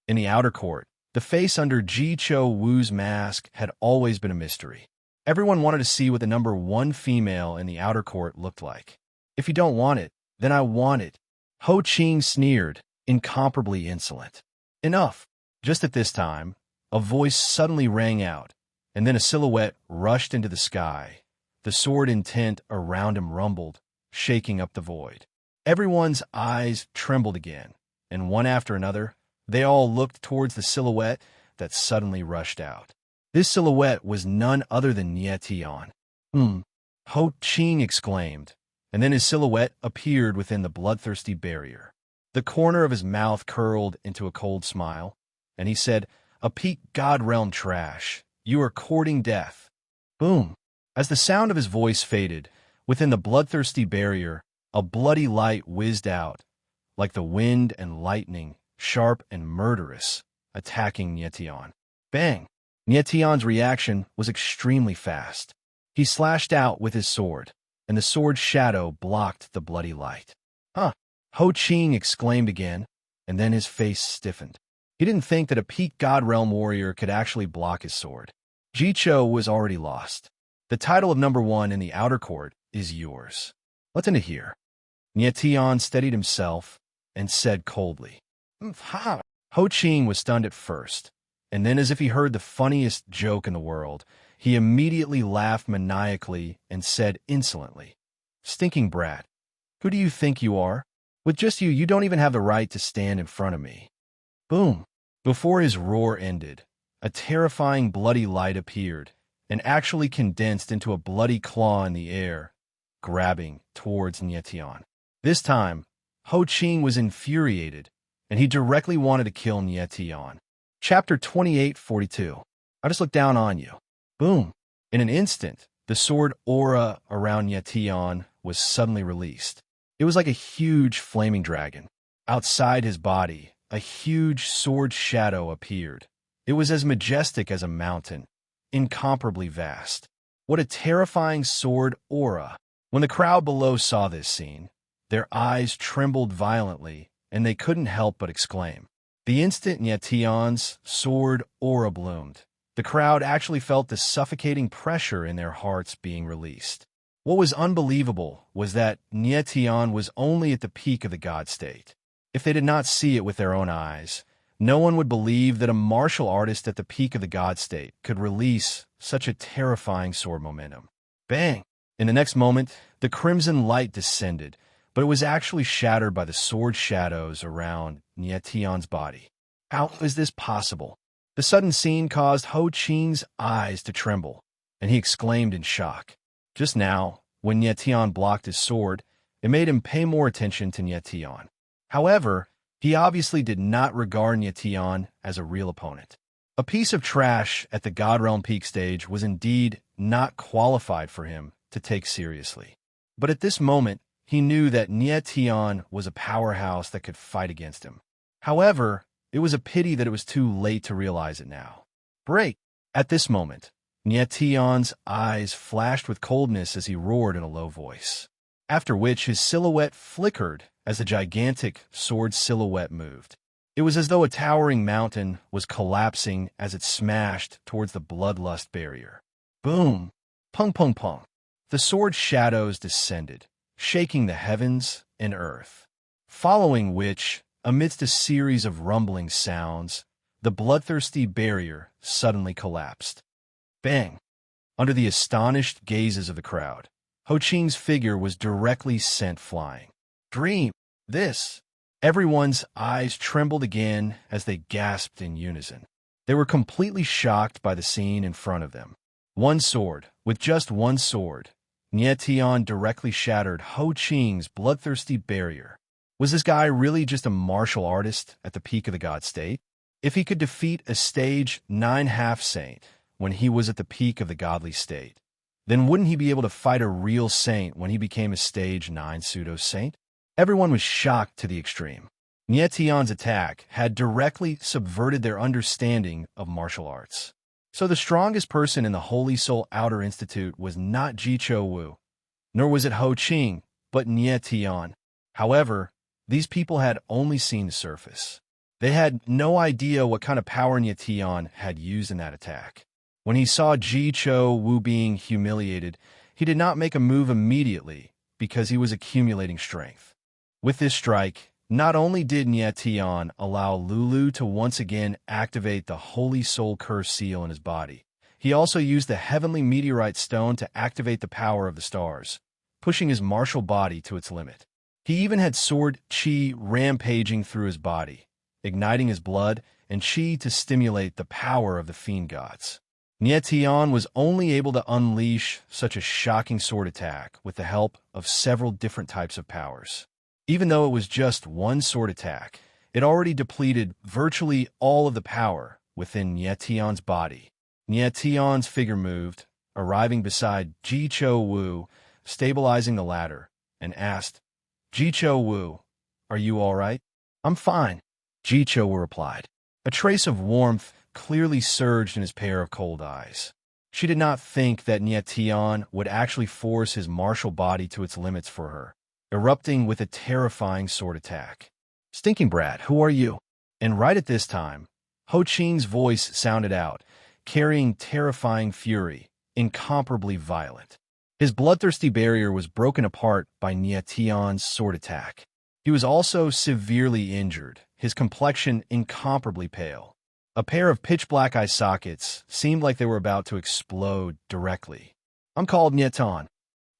In the outer court, the face under Ji-Cho-Wu's mask had always been a mystery. Everyone wanted to see what the number one female in the outer court looked like. If you don't want it, then I want it. Ho Ching sneered, incomparably insolent. Enough. Just at this time, a voice suddenly rang out, and then a silhouette rushed into the sky. The sword intent around him rumbled, shaking up the void. Everyone's eyes trembled again, and one after another, they all looked towards the silhouette that suddenly rushed out. This silhouette was none other than Nie Tian. Ho Ching exclaimed, and then his silhouette appeared within the bloodthirsty barrier. The corner of his mouth curled into a cold smile, and he said, A peak god realm trash. You are courting death. Boom. As the sound of his voice faded, within the bloodthirsty barrier, a bloody light whizzed out, like the wind and lightning, sharp and murderous, attacking Nie Tian. Bang! Nie Tian's reaction was extremely fast. He slashed out with his sword, and the sword's shadow blocked the bloody light. Huh! Ho Ching exclaimed again, and then his face stiffened. He didn't think that a peak god realm warrior could actually block his sword. Ji-Cho was already lost. The title of number one in the outer court is yours. Let's end it here. Nie Tian steadied himself and said coldly, Ha! Ho Ching was stunned at first, and then as if he heard the funniest joke in the world, he immediately laughed maniacally and said insolently, "Stinking brat, who do you think you are? With just you don't even have the right to stand in front of me." Boom! Before his roar ended, a terrifying bloody light appeared and actually condensed into a bloody claw in the air, grabbing towards Nietian. This time, Ho Ching was infuriated, and he directly wanted to kill Nietian. Chapter 28:42. I just looked down on you. Boom! In an instant, the sword aura around Nietian was suddenly released. It was like a huge flaming dragon. Outside his body, a huge sword shadow appeared. It was as majestic as a mountain, incomparably vast. What a terrifying sword aura! When the crowd below saw this scene, their eyes trembled violently, and they couldn't help but exclaim. The instant Nietian's sword aura bloomed, the crowd actually felt the suffocating pressure in their hearts being released. What was unbelievable was that Nietian was only at the peak of the god state. If they did not see it with their own eyes, no one would believe that a martial artist at the peak of the god state could release such a terrifying sword momentum. Bang! In the next moment, the crimson light descended, but it was actually shattered by the sword shadows around Nietian's body. How is this possible? The sudden scene caused Ho Ching's eyes to tremble, and he exclaimed in shock. Just now, when Nietian blocked his sword, it made him pay more attention to Nietian. However, he obviously did not regard Nietian as a real opponent. A piece of trash at the God Realm Peak stage was indeed not qualified for him to take seriously. But at this moment, he knew that Nietian was a powerhouse that could fight against him. However, it was a pity that it was too late to realize it now. Break! At this moment, Nietian's eyes flashed with coldness as he roared in a low voice, after which his silhouette flickered as a gigantic sword silhouette moved. It was as though a towering mountain was collapsing as it smashed towards the bloodlust barrier. Boom! Pung pung pung! The sword shadows descended, shaking the heavens and earth, following which, amidst a series of rumbling sounds, the bloodthirsty barrier suddenly collapsed. Bang! Under the astonished gazes of the crowd, Ho Ching's figure was directly sent flying. Dream! This! Everyone's eyes trembled again as they gasped in unison. They were completely shocked by the scene in front of them. One sword, with just one sword, Nietian directly shattered Ho Ching's bloodthirsty barrier. Was this guy really just a martial artist at the peak of the god state? If he could defeat a stage 9 half-saint when he was at the peak of the godly state, then wouldn't he be able to fight a real saint when he became a stage 9 pseudo-saint? Everyone was shocked to the extreme. Nietian's attack had directly subverted their understanding of martial arts. So the strongest person in the Holy Soul Outer Institute was not Jicho Wu, nor was it Ho Ching, but Nietian. However, these people had only seen the surface. They had no idea what kind of power Nietian had used in that attack. When he saw Jicho Wu being humiliated, he did not make a move immediately because he was accumulating strength. With this strike, not only did Nietian allow Lulu to once again activate the Holy Soul Curse seal in his body, he also used the Heavenly Meteorite Stone to activate the power of the stars, pushing his martial body to its limit. He even had sword chi rampaging through his body, igniting his blood and chi to stimulate the power of the fiend gods. Nietian was only able to unleash such a shocking sword attack with the help of several different types of powers. Even though it was just one sword attack, it already depleted virtually all of the power within Nietian's body. Nietian's figure moved, arriving beside Jicho Wu, stabilizing the latter, and asked, "Jicho Wu, are you all right?" "I'm fine," Jicho Wu replied. A trace of warmth clearly surged in his pair of cold eyes. She did not think that Nietian would actually force his martial body to its limits for her, erupting with a terrifying sword attack. "Stinking brat, who are you?" And right at this time, Ho Ching's voice sounded out, carrying terrifying fury, incomparably violent. His bloodthirsty barrier was broken apart by Nietian's sword attack. He was also severely injured, his complexion incomparably pale. A pair of pitch-black eye sockets seemed like they were about to explode directly. "I'm called Nyeton."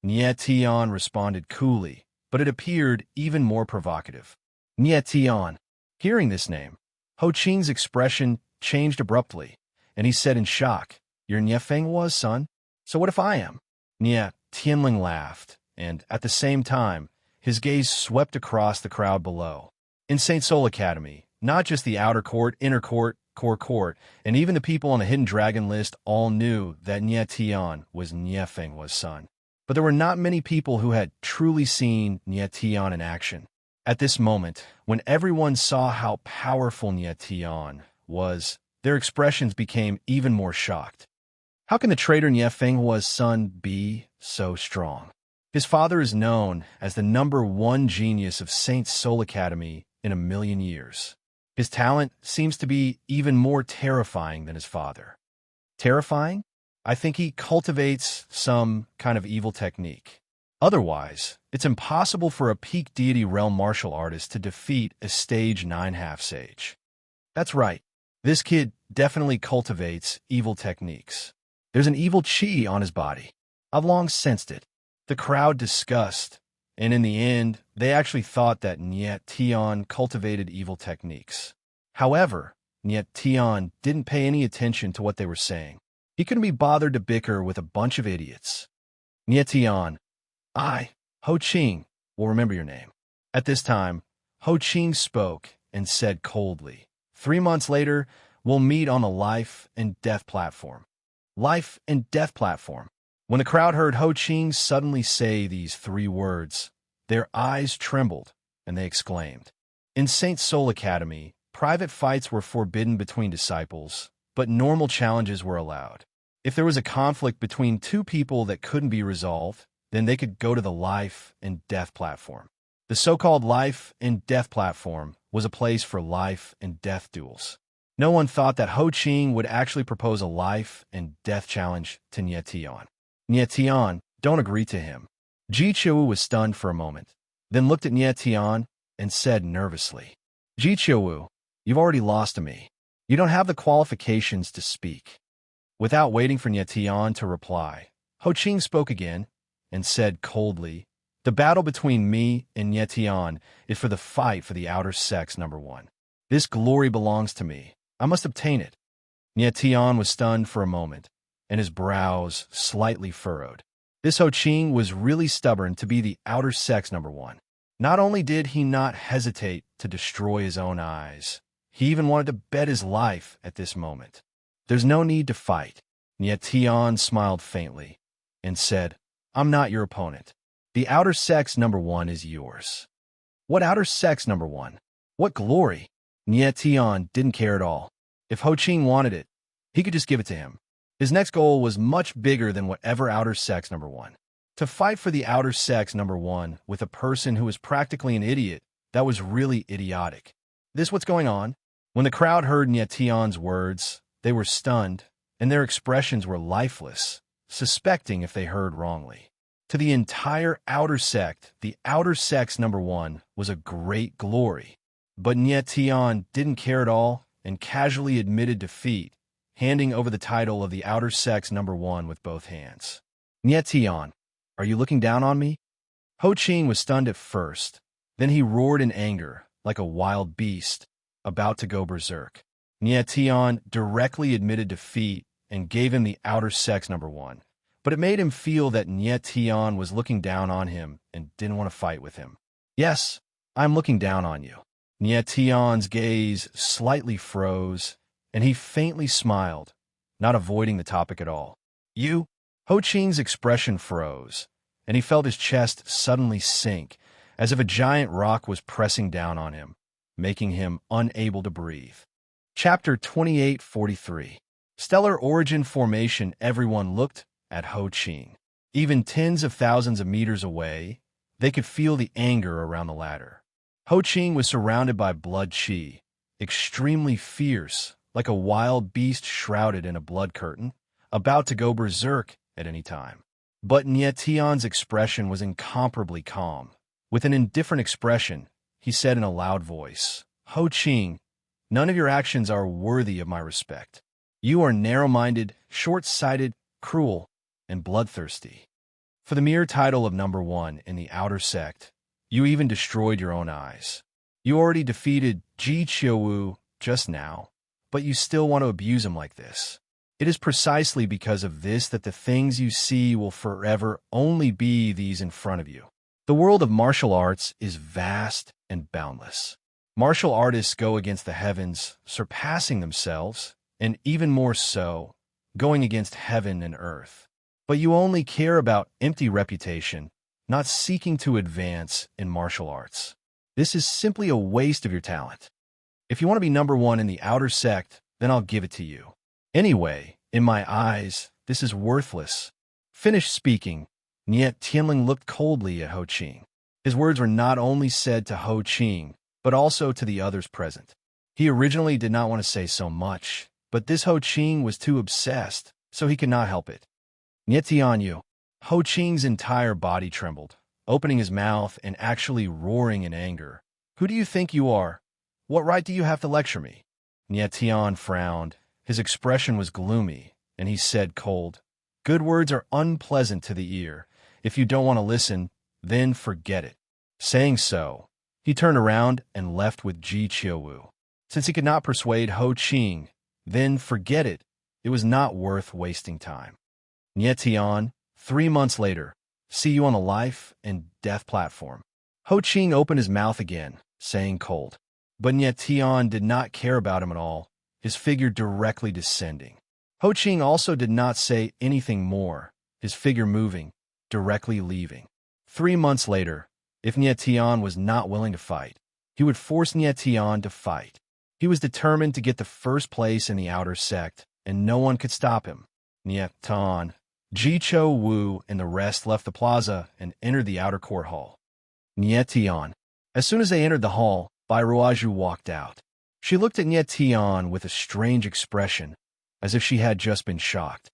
Nyetion responded coolly, but it appeared even more provocative. Nyetion. Hearing this name, Ho Ching's expression changed abruptly, and he said in shock, "You're Nyefeng was, son? So what if I am?" Nye Tianling laughed, and at the same time, his gaze swept across the crowd below. In St. Sol Academy, not just the outer court, inner court, core court, and even the people on the Hidden Dragon list all knew that Nye Tian was Nyefeng was son. But there were not many people who had truly seen Nye Tian in action. At this moment, when everyone saw how powerful Nye Tian was, their expressions became even more shocked. How can the traitor Nye Fenghua's son be so strong? His father is known as the #1 genius of St. Sol Academy in a million years. His talent seems to be even more terrifying than his father. Terrifying? I think he cultivates some kind of evil technique. Otherwise, it's impossible for a peak deity realm martial artist to defeat a stage 9 half-sage. That's right. This kid definitely cultivates evil techniques. There's an evil chi on his body. I've long sensed it. The crowd discussed, and in the end, they actually thought that Nye Tian cultivated evil techniques. However, Nye Tian didn't pay any attention to what they were saying. He couldn't be bothered to bicker with a bunch of idiots. Nye Tian, I, Ho Ching, will remember your name. At this time, Ho Ching spoke and said coldly, 3 months later, we'll meet on the life and death platform. Life and death platform. When the crowd heard Ho Ching suddenly say these 3 words, their eyes trembled, and they exclaimed. In St. Sol Academy, private fights were forbidden between disciples, but normal challenges were allowed. If there was a conflict between 2 people that couldn't be resolved, then they could go to the life and death platform. The so-called life and death platform was a place for life and death duels. No one thought that Ho Ching would actually propose a life and death challenge to Nye Tian. Nye Tian don't agree to him. Ji Qiu was stunned for a moment, then looked at Nye Tian and said nervously, Ji Qiu, you've already lost to me. You don't have the qualifications to speak. Without waiting for Nye Tian to reply, Ho Ching spoke again and said coldly, the battle between me and Nye Tian is for the fight for the outer sex #1. This glory belongs to me. I must obtain it. Nye Tian was stunned for a moment, and his brows slightly furrowed. This Ho Ching was really stubborn to be the outer sex #1. Not only did he not hesitate to destroy his own eyes, he even wanted to bet his life at this moment. There's no need to fight. Nye Tian smiled faintly and said, I'm not your opponent. The outer sex #1 is yours. What outer sex #1? What glory? Nye Tian didn't care at all. If Ho Ching wanted it, he could just give it to him. His next goal was much bigger than whatever outer sex #1. To fight for the outer sex #1 with a person who was practically an idiot, that was really idiotic. This what's going on? When the crowd heard Nye Tian's words, they were stunned, and their expressions were lifeless, suspecting if they heard wrongly. To the entire outer sect, the outer sex #1 was a great glory. But Nye Tian didn't care at all and casually admitted defeat, handing over the title of the outer sex #1 with both hands. Nye Tian, are you looking down on me? Ho Ching was stunned at first, then he roared in anger, like a wild beast, about to go berserk. Nye Tian directly admitted defeat and gave him the outer sex #1. But it made him feel that Nye Tian was looking down on him and didn't want to fight with him. Yes, I'm looking down on you. Nye Tian's gaze slightly froze, and he faintly smiled, not avoiding the topic at all. You? Ho Ching's expression froze, and he felt his chest suddenly sink, as if a giant rock was pressing down on him, making him unable to breathe. Chapter 2843. Stellar Origin Formation. Everyone looked at Ho Ching. Even tens of thousands of meters away, they could feel the anger around the ladder. Ho Ching was surrounded by blood chi, extremely fierce, like a wild beast shrouded in a blood curtain, about to go berserk at any time. But Nye Tian's expression was incomparably calm. With an indifferent expression, he said in a loud voice, Ho Ching, None of your actions are worthy of my respect. You are narrow-minded, short-sighted, cruel, and bloodthirsty. For the mere title of number one in the outer sect, you even destroyed your own eyes. You already defeated Ji Qiuwu just now, but you still want to abuse him like this. It is precisely because of this that the things you see will forever only be these in front of you. The world of martial arts is vast and boundless. Martial artists go against the heavens, surpassing themselves, and even more so, going against heaven and earth. But you only care about empty reputation, not seeking to advance in martial arts. This is simply a waste of your talent. If you want to be number one in the outer sect, then I'll give it to you. Anyway, in my eyes, this is worthless. Finished speaking, Niet Tianling looked coldly at Ho Qing. His words were not only said to Ho Qing, but also to the others present. He originally did not want to say so much, but this Ho Qing was too obsessed, so he could not help it. Niet Tianyu. Ho Qing's entire body trembled, opening his mouth and actually roaring in anger. Who do you think you are? What right do you have to lecture me? Niet Tian frowned. His expression was gloomy, and he said cold, "Good words are unpleasant to the ear. If you don't want to listen, then forget it." Saying so, he turned around and left with Ji Qiuwu. Since he could not persuade Ho Qing, then forget it. It was not worth wasting time. Niet Tian, 3 months later, see you on the life and death platform. Ho Qing opened his mouth again, saying cold. But Niet Tian did not care about him at all, his figure directly descending. Ho Qing also did not say anything more, his figure moving, directly leaving. 3 months later, if Niet Tian was not willing to fight, he would force Niet Tian to fight. He was determined to get the first place in the outer sect, and no one could stop him. Niet Tian, Ji Qiuwu, and the rest left the plaza and entered the outer court hall. Niet Tian. As soon as they entered the hall, Bai Ruozhu walked out. She looked at Niet Tian with a strange expression, as if she had just been shocked.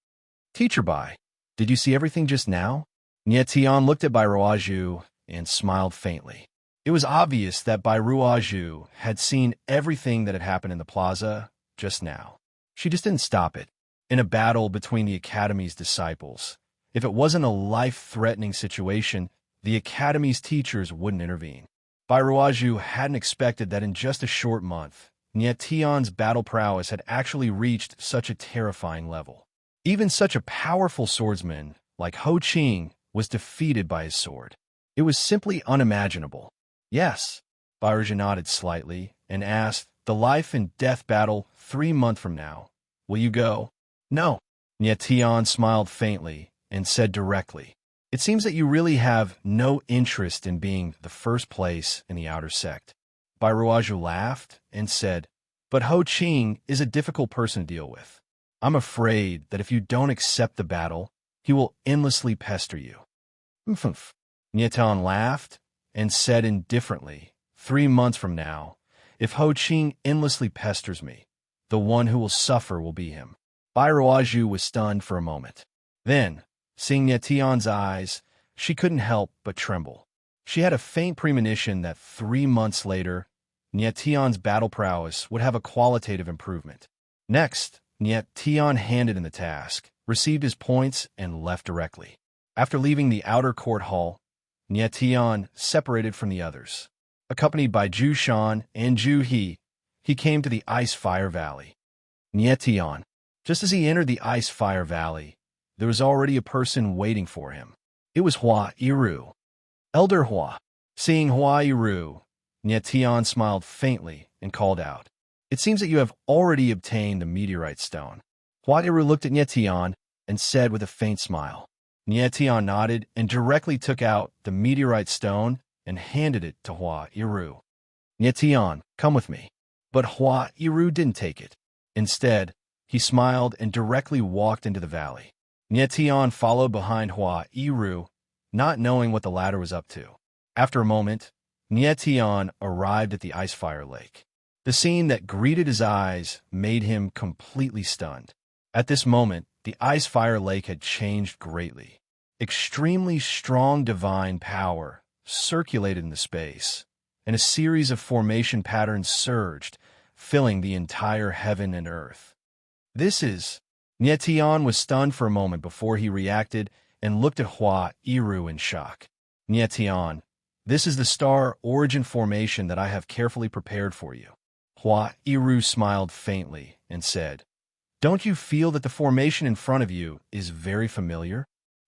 "Teacher Bai, did you see everything just now?" Niet Tian looked at Bai Ruozhu and smiled faintly. It was obvious that Bai Ruozhu had seen everything that had happened in the plaza just now. She just didn't stop it. In a battle between the Academy's disciples, if it wasn't a life-threatening situation, the Academy's teachers wouldn't intervene. Bai Ruozhu hadn't expected that in just a short month, Niet Tian's battle prowess had actually reached such a terrifying level. Even such a powerful swordsman like Ho Qing was defeated by his sword. It was simply unimaginable. "Yes," Bai Ruozhu nodded slightly and asked, "The life and death battle 3 months from now. Will you go?" "No." Niet Tian smiled faintly and said directly, "It seems that you really have no interest in being the first place in the outer sect." Bai Ruozhu laughed and said, "But Ho Qing is a difficult person to deal with. I'm afraid that if you don't accept the battle, he will endlessly pester you." "Humph." Niet Tian laughed and said indifferently, 3 months from now, if Ho Qing endlessly pesters me, the one who will suffer will be him." Bai Ruozhu was stunned for a moment. Then, seeing Niet Tian's eyes, she couldn't help but tremble. She had a faint premonition that 3 months later, Niet Tian's battle prowess would have a qualitative improvement. Next, Niet Tian handed in the task, received his points, and left directly. After leaving the outer court hall, Niet Tian separated from the others. Accompanied by Zhu Shan and Zhu He came to the Ice-Fire Valley. Niet Tian. Just as he entered the Ice-Fire Valley, there was already a person waiting for him. It was Hua Yiru. "Elder Hua." Seeing Hua Yiru, Niet Tian smiled faintly and called out, "It seems that you have already obtained the meteorite stone." Hua Yiru looked at Niet Tian and said with a faint smile. Niet Tian nodded and directly took out the meteorite stone and handed it to Hua Yiru. "Niet Tian, come with me." But Hua Yiru didn't take it. Instead, he smiled and directly walked into the valley. Niet Tian followed behind Hua Yiru, not knowing what the latter was up to. After a moment, Niet Tian arrived at the Ice-Fire Lake. The scene that greeted his eyes made him completely stunned. At this moment, the Ice-Fire Lake had changed greatly. Extremely strong divine power circulated in the space, and a series of formation patterns surged, filling the entire heaven and earth. This is... Nyetian was stunned for a moment before he reacted and looked at Hua Iru in shock. Nyetian, this is the star origin formation that I have carefully prepared for you. Hua Iru smiled faintly and said, "Don't you feel that the formation in front of you is very familiar?"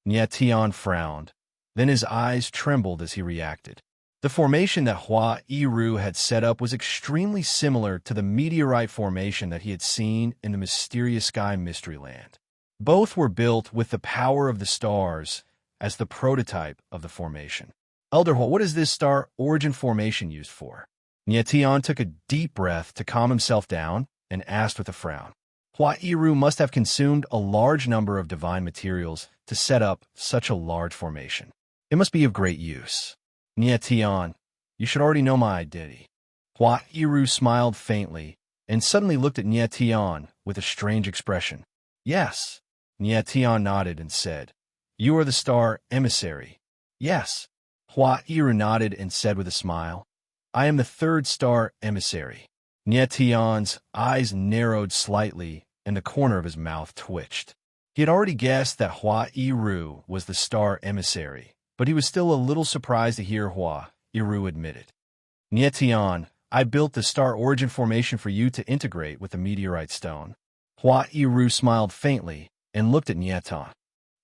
Nyetian frowned. Then his eyes trembled as he reacted. The formation that Hua Iru had set up was extremely similar to the meteorite formation that he had seen in the mysterious sky mystery land. Both were built with the power of the stars as the prototype of the formation. Elder Hua, what is this star origin formation used for? Nyetian took a deep breath to calm himself down and asked with a frown. Hua Iru must have consumed a large number of divine materials to set up such a large formation. It must be of great use. Nyetian, you should already know my identity. Hua Iru smiled faintly and suddenly looked at Nyetian with a strange expression. Yes. Nyetian nodded and said, "You are the star emissary." Yes. Hua Iru nodded and said with a smile, "I am the third star emissary." Nyetian's eyes narrowed slightly and the corner of his mouth twitched. He had already guessed that Hua Iru was the star emissary, but he was still a little surprised to hear Hua Iru admit it. Nyetian, I built the star origin formation for you to integrate with the meteorite stone. Hua Iru smiled faintly and looked at Nyetian.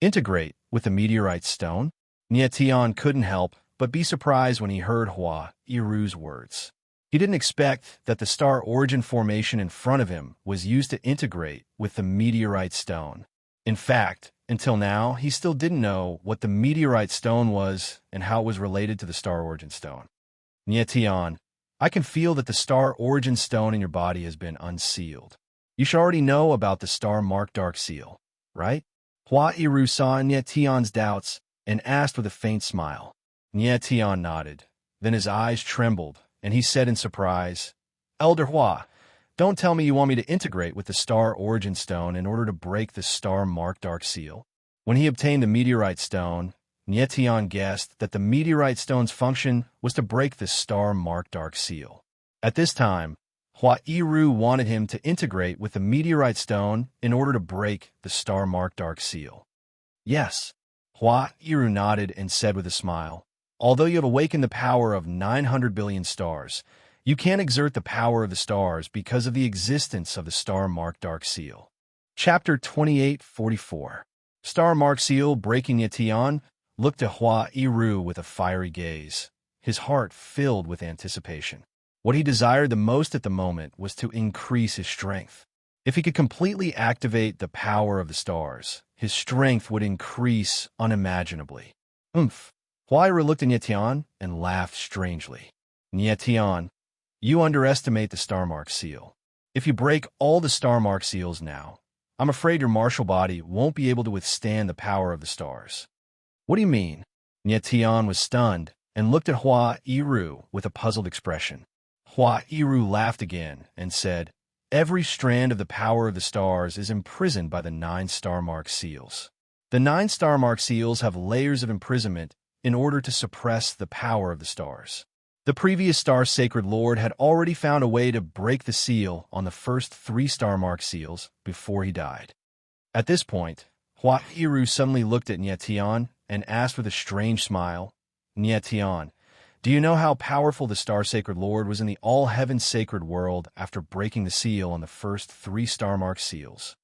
Integrate with the meteorite stone? Nyetian couldn't help but be surprised when he heard Hua Iru's words. He didn't expect that the star origin formation in front of him was used to integrate with the meteorite stone. In fact, until now, he still didn't know what the meteorite stone was and how it was related to the star origin stone. Nyetian, I can feel that the star origin stone in your body has been unsealed. You should already know about the star marked dark seal, right? Hua Iru saw Nyetian's doubts and asked with a faint smile. Nyetian nodded. Then his eyes trembled, and he said in surprise, Elder Hua, don't tell me you want me to integrate with the star origin stone in order to break the star marked dark seal. When he obtained the meteorite stone, Nyetian guessed that the meteorite stone's function was to break the star marked dark seal. At this time, Hua Iru wanted him to integrate with the meteorite stone in order to break the star marked dark seal. Yes, Hua Iru nodded and said with a smile, although you have awakened the power of 900 billion stars, you can't exert the power of the stars because of the existence of the star-marked dark seal. Chapter 2844. Star-marked seal breaking Nyetian looked at Hua Iru with a fiery gaze, his heart filled with anticipation. What he desired the most at the moment was to increase his strength. If he could completely activate the power of the stars, his strength would increase unimaginably. Hua Iru looked at Nyetian and laughed strangely. Nyetian, you underestimate the star-marked seal. If you break all the star-marked seals now, I'm afraid your martial body won't be able to withstand the power of the stars. What do you mean? Nyetian was stunned and looked at Hua Iru with a puzzled expression. Hua Iru laughed again and said, every strand of the power of the stars is imprisoned by the 9 star-marked seals. The 9 star-marked seals have layers of imprisonment in order to suppress the power of the stars. The previous star-sacred lord had already found a way to break the seal on the first 3 star-marked seals before he died. At this point, Hua Iru suddenly looked at Nyetian and asked with a strange smile, Nyetian, do you know how powerful the star-sacred lord was in the all-heaven sacred world after breaking the seal on the first 3 star-marked seals?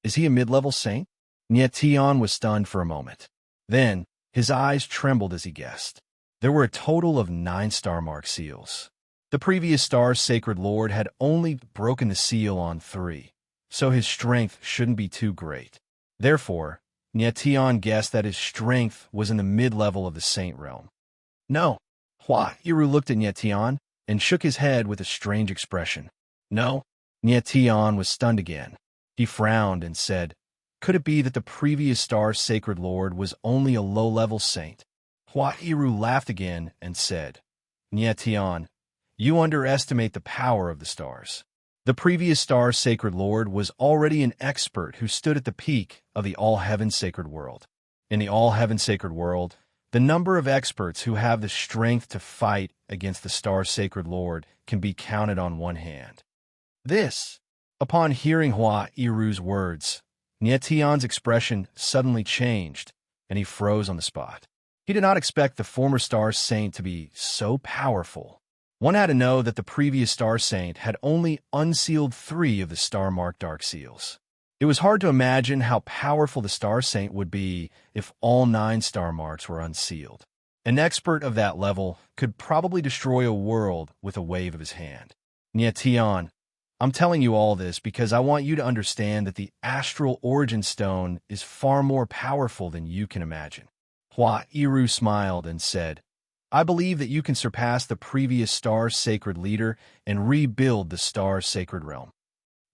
Is he a mid-level saint? Nyetian was stunned for a moment. Then, his eyes trembled as he guessed. There were a total of 9 star-marked seals. The previous star-sacred lord had only broken the seal on 3, so his strength shouldn't be too great. Therefore, Nyetian guessed that his strength was in the mid-level of the saint realm. No. Hua Iru looked at Nyetian and shook his head with a strange expression. No. Nyetian was stunned again. He frowned and said, could it be that the previous star-sacred lord was only a low-level saint? Hua Iru laughed again and said, Nyetian, you underestimate the power of the stars. The previous star-sacred lord was already an expert who stood at the peak of the all-heaven sacred world. In the all-heaven sacred world, the number of experts who have the strength to fight against the star-sacred lord can be counted on one hand. This. Upon hearing Hua Iru's words, Nietion's expression suddenly changed, and he froze on the spot. He did not expect the former Star Saint to be so powerful. One had to know that the previous Star Saint had only unsealed 3 of the star-marked Dark Seals. It was hard to imagine how powerful the Star Saint would be if all 9 star marks were unsealed. An expert of that level could probably destroy a world with a wave of his hand. Nietion, I'm telling you all this because I want you to understand that the Astral Origin Stone is far more powerful than you can imagine. Hua Iru smiled and said, I believe that you can surpass the previous Star's Sacred Leader and rebuild the Star's Sacred Realm.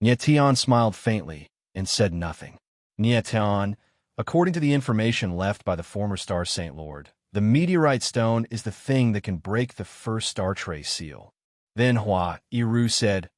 Nietion smiled faintly and said nothing. Nietion, according to the information left by the former Star Saint Lord, the Meteorite Stone is the thing that can break the first Star Trace seal. Then Hua Iru said,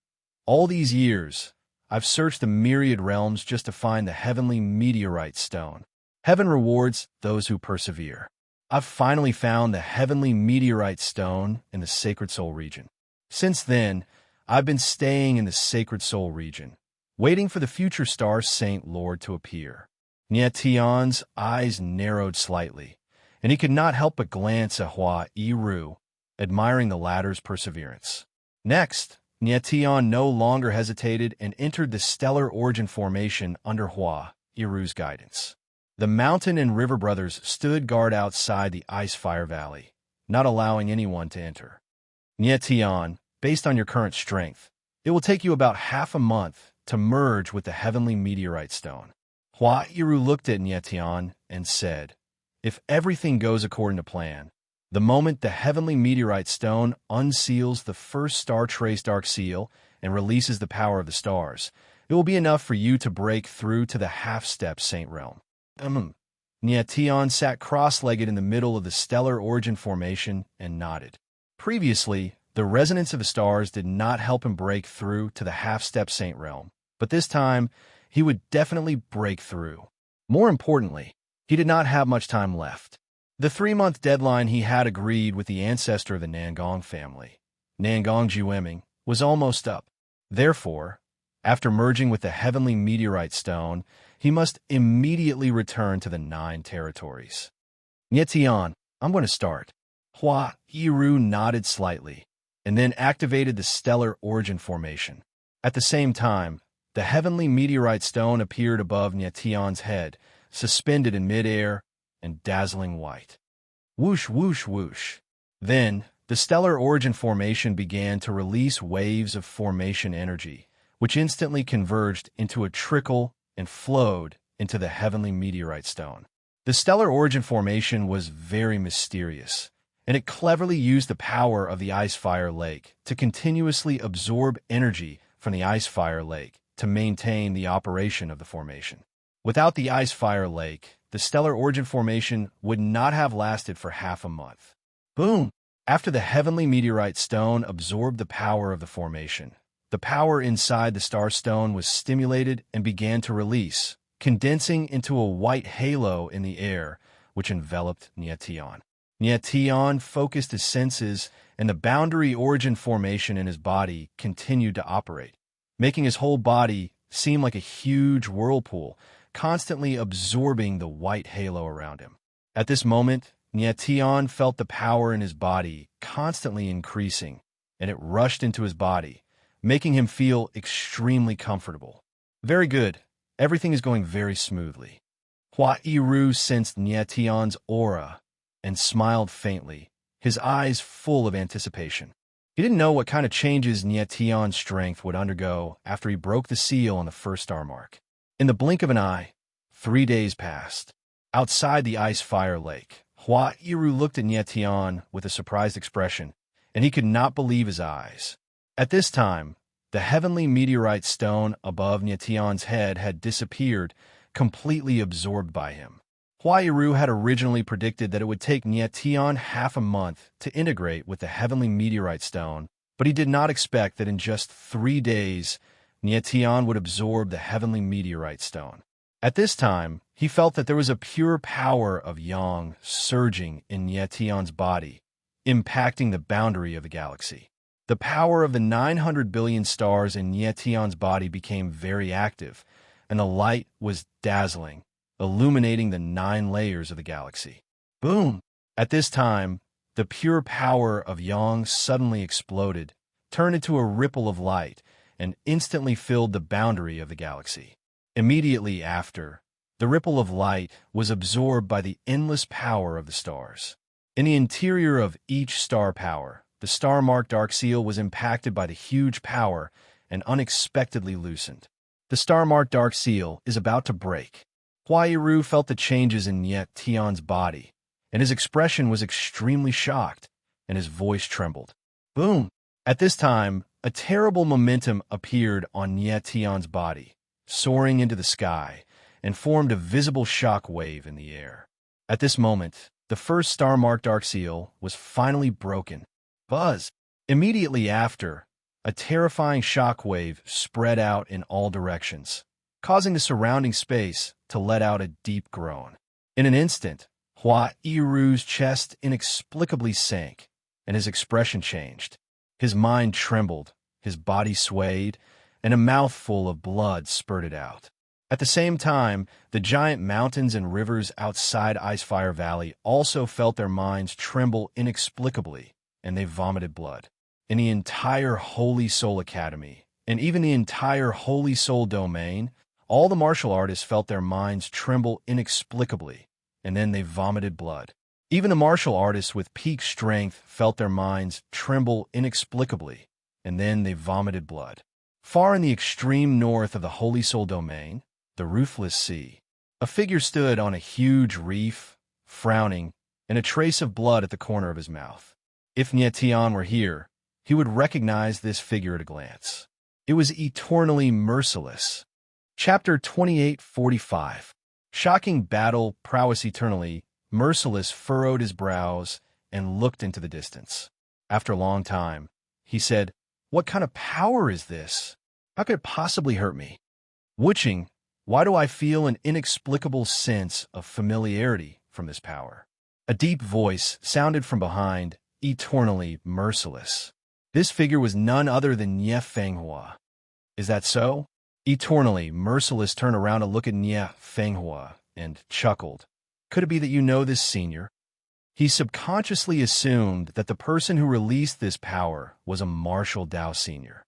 all these years, I've searched the myriad realms just to find the heavenly meteorite stone. Heaven rewards those who persevere. I've finally found the heavenly meteorite stone in the Sacred Soul region. Since then, I've been staying in the Sacred Soul region, waiting for the future Star Saint Lord to appear. Nietion's eyes narrowed slightly, and he could not help but glance at Hua Iru, admiring the latter's perseverance. Next, Nietion no longer hesitated and entered the stellar origin formation under Hua Iru's guidance. The mountain and river brothers stood guard outside the Ice-Fire Valley, not allowing anyone to enter. Nietion, based on your current strength, it will take you about half a month to merge with the heavenly meteorite stone. Hua Iru looked at Nietion and said, if everything goes according to plan, the moment the heavenly meteorite stone unseals the first Star Trace Dark Seal and releases the power of the stars, it will be enough for you to break through to the half-step Saint Realm. Nietion sat cross-legged in the middle of the stellar origin formation and nodded. Previously, the resonance of the stars did not help him break through to the half-step Saint Realm, but this time, he would definitely break through. More importantly, he did not have much time left. The 3-month deadline he had agreed with the ancestor of the Nangong family, Nangong Jiweming, was almost up. Therefore, after merging with the heavenly meteorite stone, he must immediately return to the 9 territories. Nietion, I'm going to start. Hua Iru nodded slightly, and then activated the stellar origin formation. At the same time, the heavenly meteorite stone appeared above Nietion's head, suspended in midair and dazzling white. Whoosh, whoosh, whoosh. Then, the stellar origin formation began to release waves of formation energy, which instantly converged into a trickle and flowed into the heavenly meteorite stone. The stellar origin formation was very mysterious, and it cleverly used the power of the Ice-Fire Lake to continuously absorb energy from the Ice-Fire Lake to maintain the operation of the formation. Without the Ice-Fire Lake, the stellar origin formation would not have lasted for half a month. Boom! After the heavenly meteorite stone absorbed the power of the formation, the power inside the star stone was stimulated and began to release, condensing into a white halo in the air, which enveloped Nietion. Nietion focused his senses, and the boundary origin formation in his body continued to operate, making his whole body seem like a huge whirlpool, constantly absorbing the white halo around him. At this moment, Nietion felt the power in his body constantly increasing, and it rushed into his body, making him feel extremely comfortable. Very good. Everything is going very smoothly. Hua Iru sensed Nietion's aura and smiled faintly, his eyes full of anticipation. He didn't know what kind of changes Nietion's strength would undergo after he broke the seal on the first star mark. In the blink of an eye, 3 days passed. Outside the Ice-Fire Lake, Hua Iru looked at Nietion with a surprised expression, and he could not believe his eyes. At this time, the heavenly meteorite stone above Nietion's head had disappeared, completely absorbed by him. Hua Iru had originally predicted that it would take Nietion half a month to integrate with the heavenly meteorite stone, but he did not expect that in just 3 days, Nietion would absorb the heavenly meteorite stone. At this time, he felt that there was a pure power of yang surging in Nietion's body, impacting the boundary of the galaxy. The power of the 900 billion stars in Nietion's body became very active, and the light was dazzling, illuminating the 9 layers of the galaxy. Boom! At this time, the pure power of Yang suddenly exploded, turned into a ripple of light, and instantly filled the boundary of the galaxy. Immediately after, the ripple of light was absorbed by the endless power of the stars. In the interior of each star power, the star-marked dark seal was impacted by the huge power and unexpectedly loosened. The star-marked dark seal is about to break. Huairu felt the changes in Nietion's body, and his expression was extremely shocked, and his voice trembled. Boom! At this time, a terrible momentum appeared on Nietion's body, soaring into the sky, and formed a visible shock wave in the air. At this moment, the first star-marked dark seal was finally broken. Buzz! Immediately after, a terrifying shock wave spread out in all directions, causing the surrounding space to let out a deep groan. In an instant, Huairu's chest inexplicably sank, and his expression changed. His mind trembled, his body swayed, and a mouthful of blood spurted out. At the same time, the giant mountains and rivers outside Icefire Valley also felt their minds tremble inexplicably, and they vomited blood. In the entire Holy Soul Academy, and even the entire Holy Soul Domain, all the martial artists felt their minds tremble inexplicably, and then they vomited blood. Even the martial artists with peak strength felt their minds tremble inexplicably, and then they vomited blood. Far in the extreme north of the Holy Soul Domain, the Ruthless Sea, a figure stood on a huge reef, frowning, and a trace of blood at the corner of his mouth. If Nietion were here, he would recognize this figure at a glance. It was eternally merciless. Chapter 2845. Shocking battle, prowess eternally, Merciless furrowed his brows and looked into the distance. After a long time, he said, "What kind of power is this? How could it possibly hurt me? Wuching, why do I feel an inexplicable sense of familiarity from this power?" A deep voice sounded from behind, eternally merciless. This figure was none other than Nie Fenghua. "Is that so?" Eternally merciless turned around to look at Nie Fenghua and chuckled. "Could it be that you know this senior?" He subconsciously assumed that the person who released this power was a Martial Dao senior.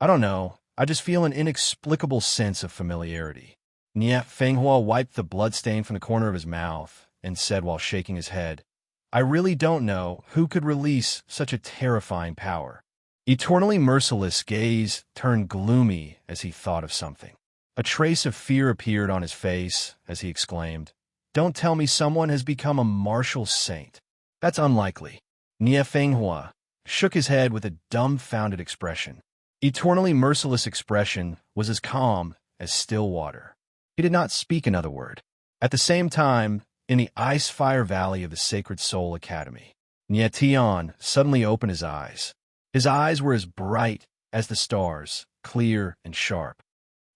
"I don't know. I just feel an inexplicable sense of familiarity." Nie Fenghua wiped the bloodstain from the corner of his mouth and said while shaking his head, "I really don't know who could release such a terrifying power." Eternally merciless gaze turned gloomy as he thought of something. A trace of fear appeared on his face as he exclaimed, "Don't tell me someone has become a martial saint. That's unlikely." Nie Fenghua shook his head with a dumbfounded expression. Eternally merciless expression was as calm as still water. He did not speak another word. At the same time, in the Icefire Valley of the Sacred Soul Academy, Nietion suddenly opened his eyes. His eyes were as bright as the stars, clear and sharp.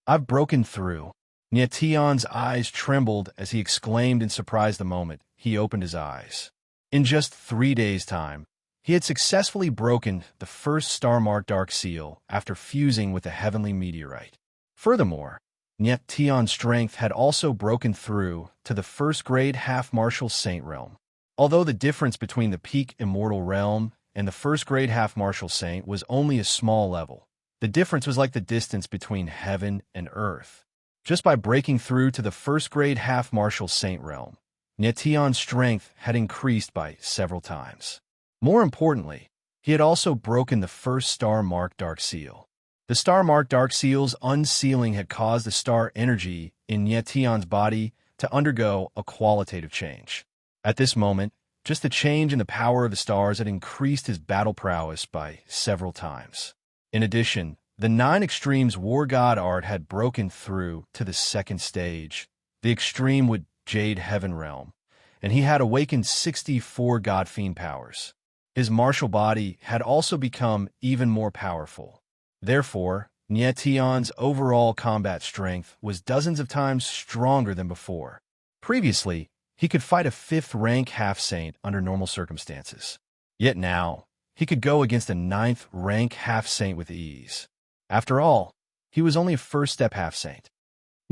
"I've broken through." Nietion's eyes trembled as he exclaimed in surprise the moment he opened his eyes. In just 3 days' time, he had successfully broken the first star-marked dark seal after fusing with a heavenly meteorite. Furthermore, Nietion's strength had also broken through to the first-grade half-martial saint realm. Although the difference between the peak immortal realm and the first-grade half-martial saint was only a small level, the difference was like the distance between heaven and earth. Just by breaking through to the first-grade half-martial saint realm, Nietion's strength had increased by several times. More importantly, he had also broken the first star-marked dark seal. The star-marked dark seal's unsealing had caused the star energy in Nietion's body to undergo a qualitative change. At this moment, just the change in the power of the stars had increased his battle prowess by several times. In addition, the 9 Extremes War God art had broken through to the second stage, the Extreme with Jade Heaven Realm, and he had awakened 64 God Fiend powers. His martial body had also become even more powerful. Therefore, Nietion's overall combat strength was dozens of times stronger than before. Previously, he could fight a 5th-rank half-saint under normal circumstances. Yet now, he could go against a 9th rank half-saint with ease. After all, he was only a first-step half-saint.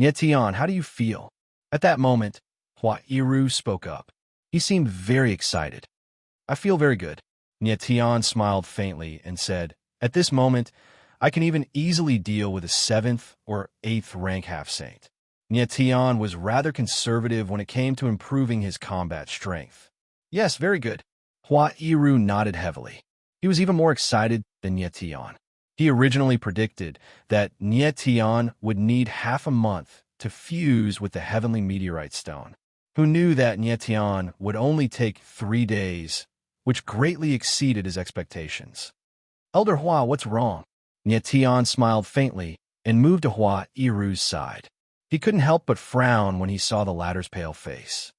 Nyetian, how do you feel? At that moment, Hua Iru spoke up. He seemed very excited. I feel very good. Nyetian smiled faintly and said, at this moment, I can even easily deal with a 7th or 8th rank half-saint. Nyetian was rather conservative when it came to improving his combat strength. Yes, very good. Hua Iru nodded heavily. He was even more excited than Nyetian. He originally predicted that Nyetian would need half a month to fuse with the heavenly meteorite stone. Who knew that Nyetian would only take 3 days, which greatly exceeded his expectations. Elder Hua, what's wrong? Nyetian smiled faintly and moved to Hua Iru's side. He couldn't help but frown when he saw the latter's pale face.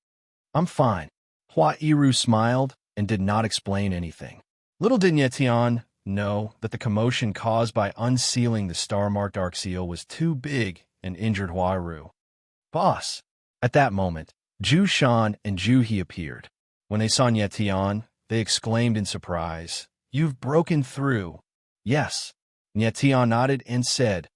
I'm fine. Hua Iru smiled and did not explain anything. Little did Nyetian know that the commotion caused by unsealing the star-marked arc seal was too big and injured Hua Iru. Boss! At that moment, Ju Shan and Ju He appeared. When they saw Nyetian, they exclaimed in surprise, You've broken through. Yes. Nyetian nodded and said,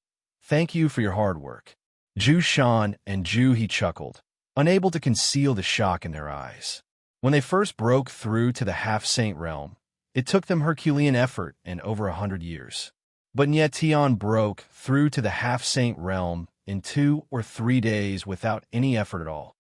Thank you for your hard work. Ju Shan and Ju He chuckled, unable to conceal the shock in their eyes. When they first broke through to the half-saint realm, it took them Herculean effort and over 100 years. But Nyetian broke through to the half-saint realm in 2 or 3 days without any effort at all.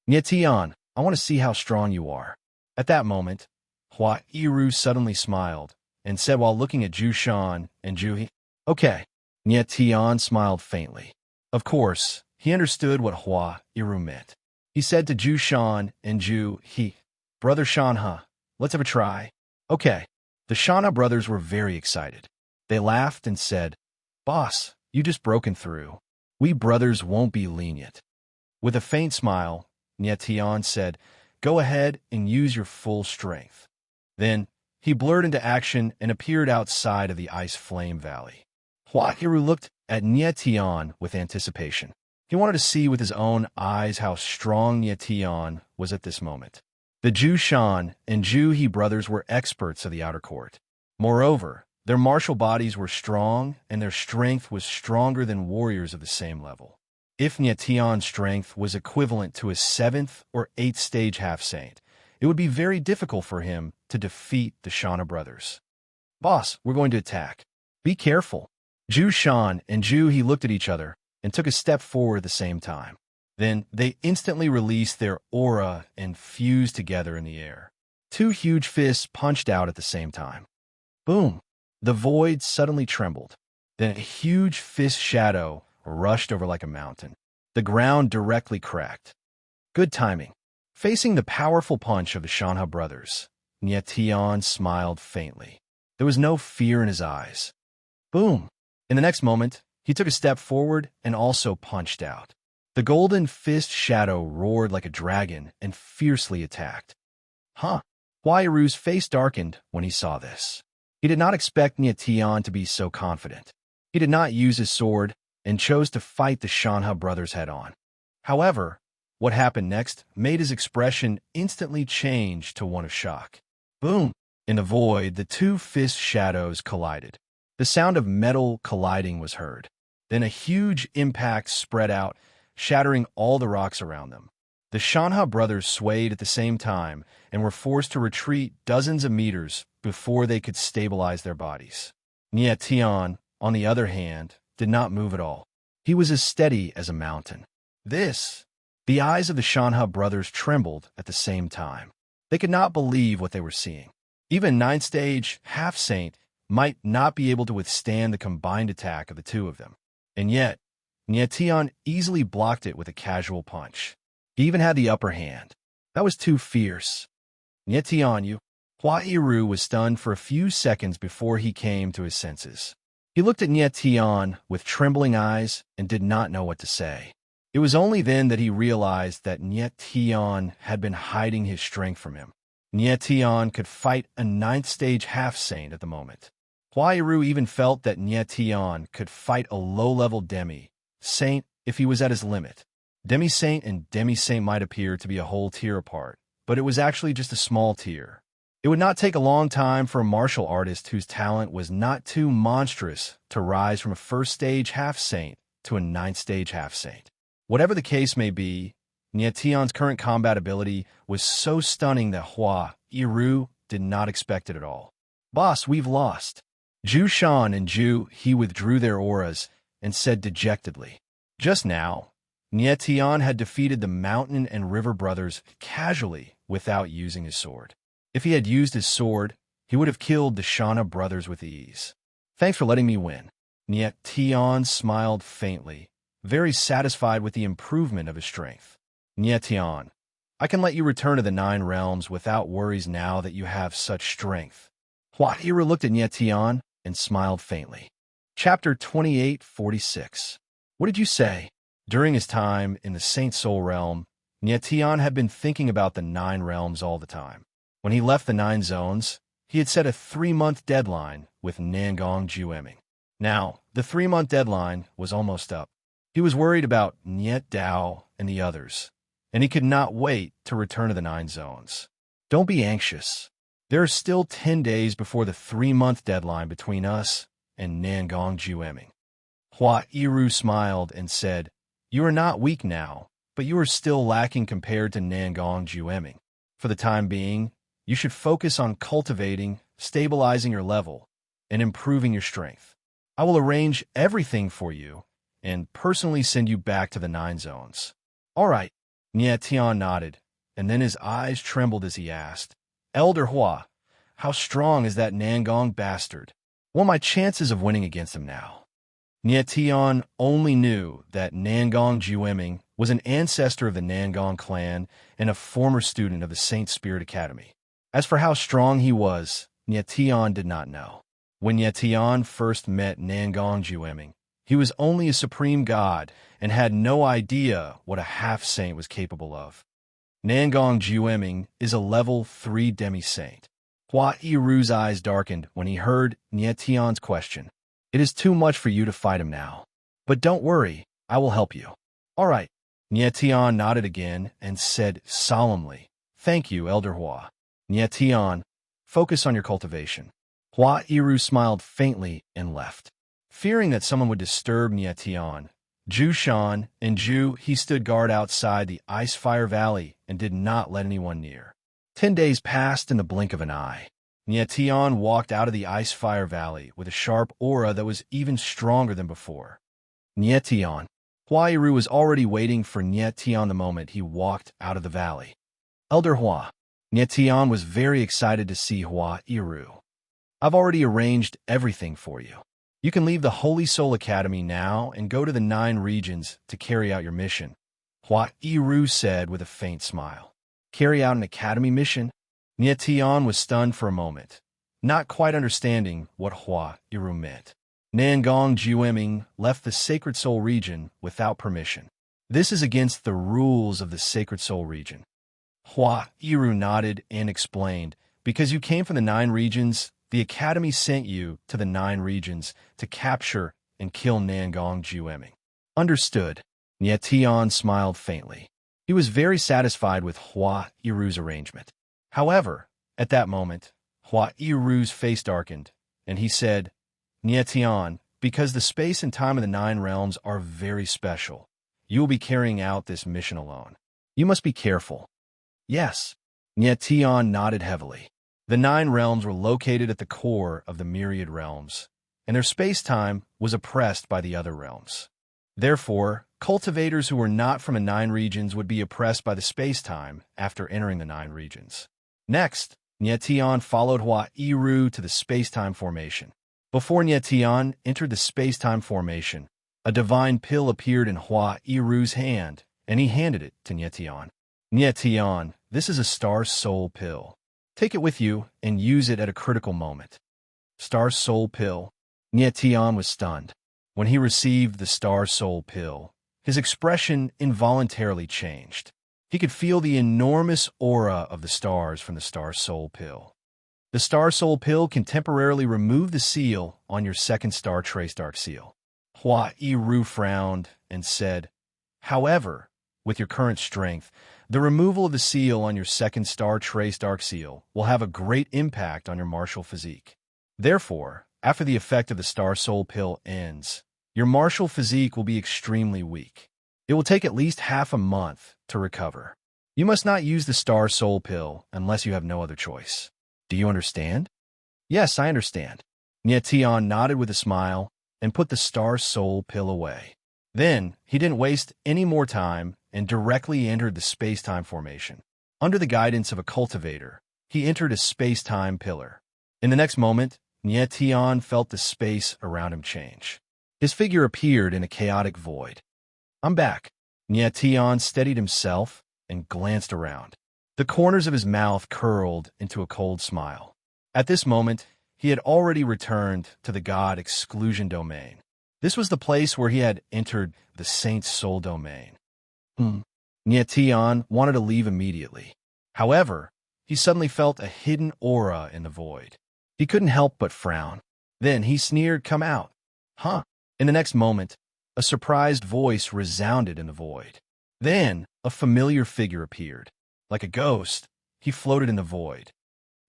Nyetian, I want to see how strong you are. At that moment, Hua Iru suddenly smiled and said while looking at Ju Shan and Ju He, Okay. Nyetian smiled faintly. Of course, he understood what Hua Iru meant. He said to Ju Shan and Ju He, Brother Shanha, let's have a try. Okay. The Shanha brothers were very excited. They laughed and said, Boss, you just broken through. We brothers won't be lenient. With a faint smile, Nyetian said, Go ahead and use your full strength. Then, he blurred into action and appeared outside of the Ice Flame Valley. Hua Iru looked at Nyetian with anticipation. He wanted to see with his own eyes how strong Nyetian was at this moment. The Ju Shan and Ju He brothers were experts of the outer court. Moreover, their martial bodies were strong and their strength was stronger than warriors of the same level. If Nyetian's strength was equivalent to a 7th or 8th stage half-saint, it would be very difficult for him to defeat the Shanha brothers. Boss, we're going to attack. Be careful. Ju Shan and Ju He looked at each other and took a step forward at the same time. Then they instantly released their aura and fused together in the air. 2 huge fists punched out at the same time. Boom! The void suddenly trembled. Then a huge fist shadow rushed over like a mountain. The ground directly cracked. Good timing. Facing the powerful punch of the Shanha brothers, Nyetian smiled faintly. There was no fear in his eyes. Boom! In the next moment, he took a step forward and also punched out. The golden fist shadow roared like a dragon and fiercely attacked. Hua Iru's face darkened when he saw this. He did not expect Nyetian to be so confident. He did not use his sword and chose to fight the Shanha brothers head-on. However, what happened next made his expression instantly change to one of shock. Boom! In the void, the 2 fist shadows collided. The sound of metal colliding was heard. Then a huge impact spread out, shattering all the rocks around them. The Shanha brothers swayed at the same time and were forced to retreat dozens of meters before they could stabilize their bodies. Nyetian, on the other hand, did not move at all. He was as steady as a mountain. The eyes of the Shanha brothers trembled at the same time. They could not believe what they were seeing. Even 9th stage half-saint might not be able to withstand the combined attack of the 2 of them. And yet, Nyetian easily blocked it with a casual punch. He even had the upper hand. That was too fierce. Nyetian, Hua Iru was stunned for a few seconds before he came to his senses. He looked at Nyetian with trembling eyes and did not know what to say. It was only then that he realized that Nyetian had been hiding his strength from him. Nyetian could fight a 9th stage half-saint at the moment. Hua Iru even felt that Nyetian could fight a low-level demi-saint if he was at his limit. Demi-saint and demi-saint might appear to be a whole tier apart, but it was actually just a small tier. It would not take a long time for a martial artist whose talent was not too monstrous to rise from a first-stage half-saint to a ninth-stage half-saint. Whatever the case may be, Nietian's current combat ability was so stunning that Hua Yiru did not expect it at all. "Boss, we've lost." Zhu Shan and Zhu He withdrew their auras and said dejectedly. Just now, Nietian had defeated the Mountain and River brothers casually without using his sword. If he had used his sword, he would have killed the Shana brothers with ease. "Thanks for letting me win." Nietian smiled faintly, very satisfied with the improvement of his strength. "Nietian, I can let you return to the 9 realms without worries now that you have such strength." Hua Yiru looked at Nietian and smiled faintly. Chapter 2846. What did you say? During his time in the Saint Soul realm, Nietian had been thinking about the 9 realms all the time. When he left the 9 zones, he had set a 3-month deadline with Nangong Jueming. Now, the 3-month deadline was almost up. He was worried about Niet Dao and the others, and he could not wait to return to the 9 zones. "Don't be anxious. There are still 10 days before the 3-month deadline between us and Nangong Jueming." Hua Yiru smiled and said, "You are not weak now, but you are still lacking compared to Nangong Jueming. For the time being, you should focus on cultivating, stabilizing your level, and improving your strength. I will arrange everything for you and personally send you back to the 9 zones." "All right." Nietian nodded, and then his eyes trembled as he asked, "Elder Hua, how strong is that Nangong bastard? What are my chances of winning against him now?" Nietian only knew that Nangong Jueming was an ancestor of the Nangong clan and a former student of the Saint Spirit Academy. As for how strong he was, Nietian did not know. When Nietian first met Nangong Jueming, he was only a supreme god and had no idea what a half-saint was capable of. Nangong Jueming is a level 3 demi-saint. Hua Yiru's eyes darkened when he heard Nietian's question. "It is too much for you to fight him now. But don't worry, I will help you." "All right." Nietian nodded again and said solemnly, "Thank you, Elder Hua." "Nietian, focus on your cultivation." Hua Yiru smiled faintly and left. Fearing that someone would disturb Nietian, Zhu Shan and Zhu He stood guard outside the Ice-Fire Valley and did not let anyone near. 10 days passed in the blink of an eye. Nietian walked out of the Ice-Fire Valley with a sharp aura that was even stronger than before. "Nietian." Hua Yiru was already waiting for Nietian the moment he walked out of the valley. "Elder Hua." Nietian was very excited to see Hua Yiru. "I've already arranged everything for you. You can leave the Holy Soul Academy now and go to the 9 regions to carry out your mission," Hua Yiru said with a faint smile. "Carry out an academy mission?" Nietian was stunned for a moment, not quite understanding what Hua Yiru meant. Nangong Jueming left the Sacred Soul region without permission. This is against the rules of the Sacred Soul region. Hua Yiru nodded and explained, "Because you came from the 9 regions, the Academy sent you to the 9 regions to capture and kill Nangong Jueming." "Understood." Nietian smiled faintly. He was very satisfied with Hua Yiru's arrangement. However, at that moment, Hua Yiru's face darkened, and he said, "Nietian, because the space and time of the 9 realms are very special, you will be carrying out this mission alone. You must be careful." "Yes." Nietian nodded heavily. The 9 realms were located at the core of the myriad realms, and their space-time was oppressed by the other realms. Therefore, cultivators who were not from the 9 regions would be oppressed by the space-time after entering the 9 regions. Next, Nietian followed Hua Yiru to the space-time formation. Before Nietian entered the space-time formation, a divine pill appeared in Hua Yiru's hand, and he handed it to Nietian. "Nietian, this is a Star Soul pill. Take it with you and use it at a critical moment." Star Soul pill? Nietian was stunned. When he received the Star Soul pill, his expression involuntarily changed. He could feel the enormous aura of the stars from the Star Soul pill. The Star Soul pill can temporarily remove the seal on your 2nd Star Trace Dark seal. Hua Yiru frowned and said, "However, with your current strength, the removal of the seal on your second star trace dark seal will have a great impact on your martial physique. Therefore, after the effect of the Star Soul pill ends, your martial physique will be extremely weak. It will take at least half a month to recover. You must not use the Star Soul pill unless you have no other choice. Do you understand? Yes, I understand. Tian nodded with a smile and put the Star Soul pill away. Then, he didn't waste any more time and directly entered the space-time formation. Under the guidance of a cultivator, he entered a space-time pillar. In the next moment, Tian felt the space around him change. His figure appeared in a chaotic void. I'm back. Tian steadied himself and glanced around. The corners of his mouth curled into a cold smile. At this moment, he had already returned to the God exclusion domain. This was the place where he had entered the Saint's soul domain. Tian wanted to leave immediately. However, he suddenly felt a hidden aura in the void. He couldn't help but frown. Then he sneered, "Come out." Huh? In the next moment, a surprised voice resounded in the void. Then, a familiar figure appeared. Like a ghost, he floated in the void.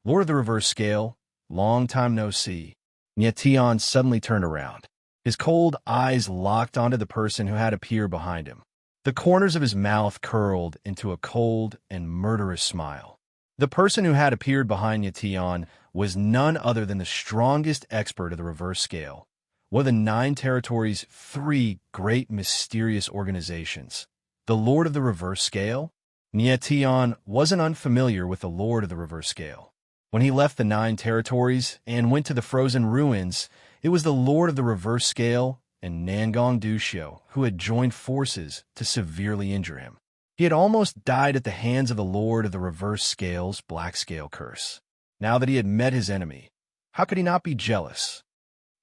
Lord of the Reverse Scale, long time no see. Tian suddenly turned around. His cold eyes locked onto the person who had appeared behind him. The corners of his mouth curled into a cold and murderous smile. The person who had appeared behind Tian was none other than the strongest expert of the Reverse Scale, one of the 9 territories' 3 great mysterious organizations. The Lord of the Reverse Scale? Tian wasn't unfamiliar with the Lord of the Reverse Scale. When he left the 9 territories and went to the frozen ruins, it was the Lord of the Reverse Scale and Nangong Dushio who had joined forces to severely injure him. He had almost died at the hands of the Lord of the Reverse Scale's Black Scale Curse. Now that he had met his enemy, how could he not be jealous?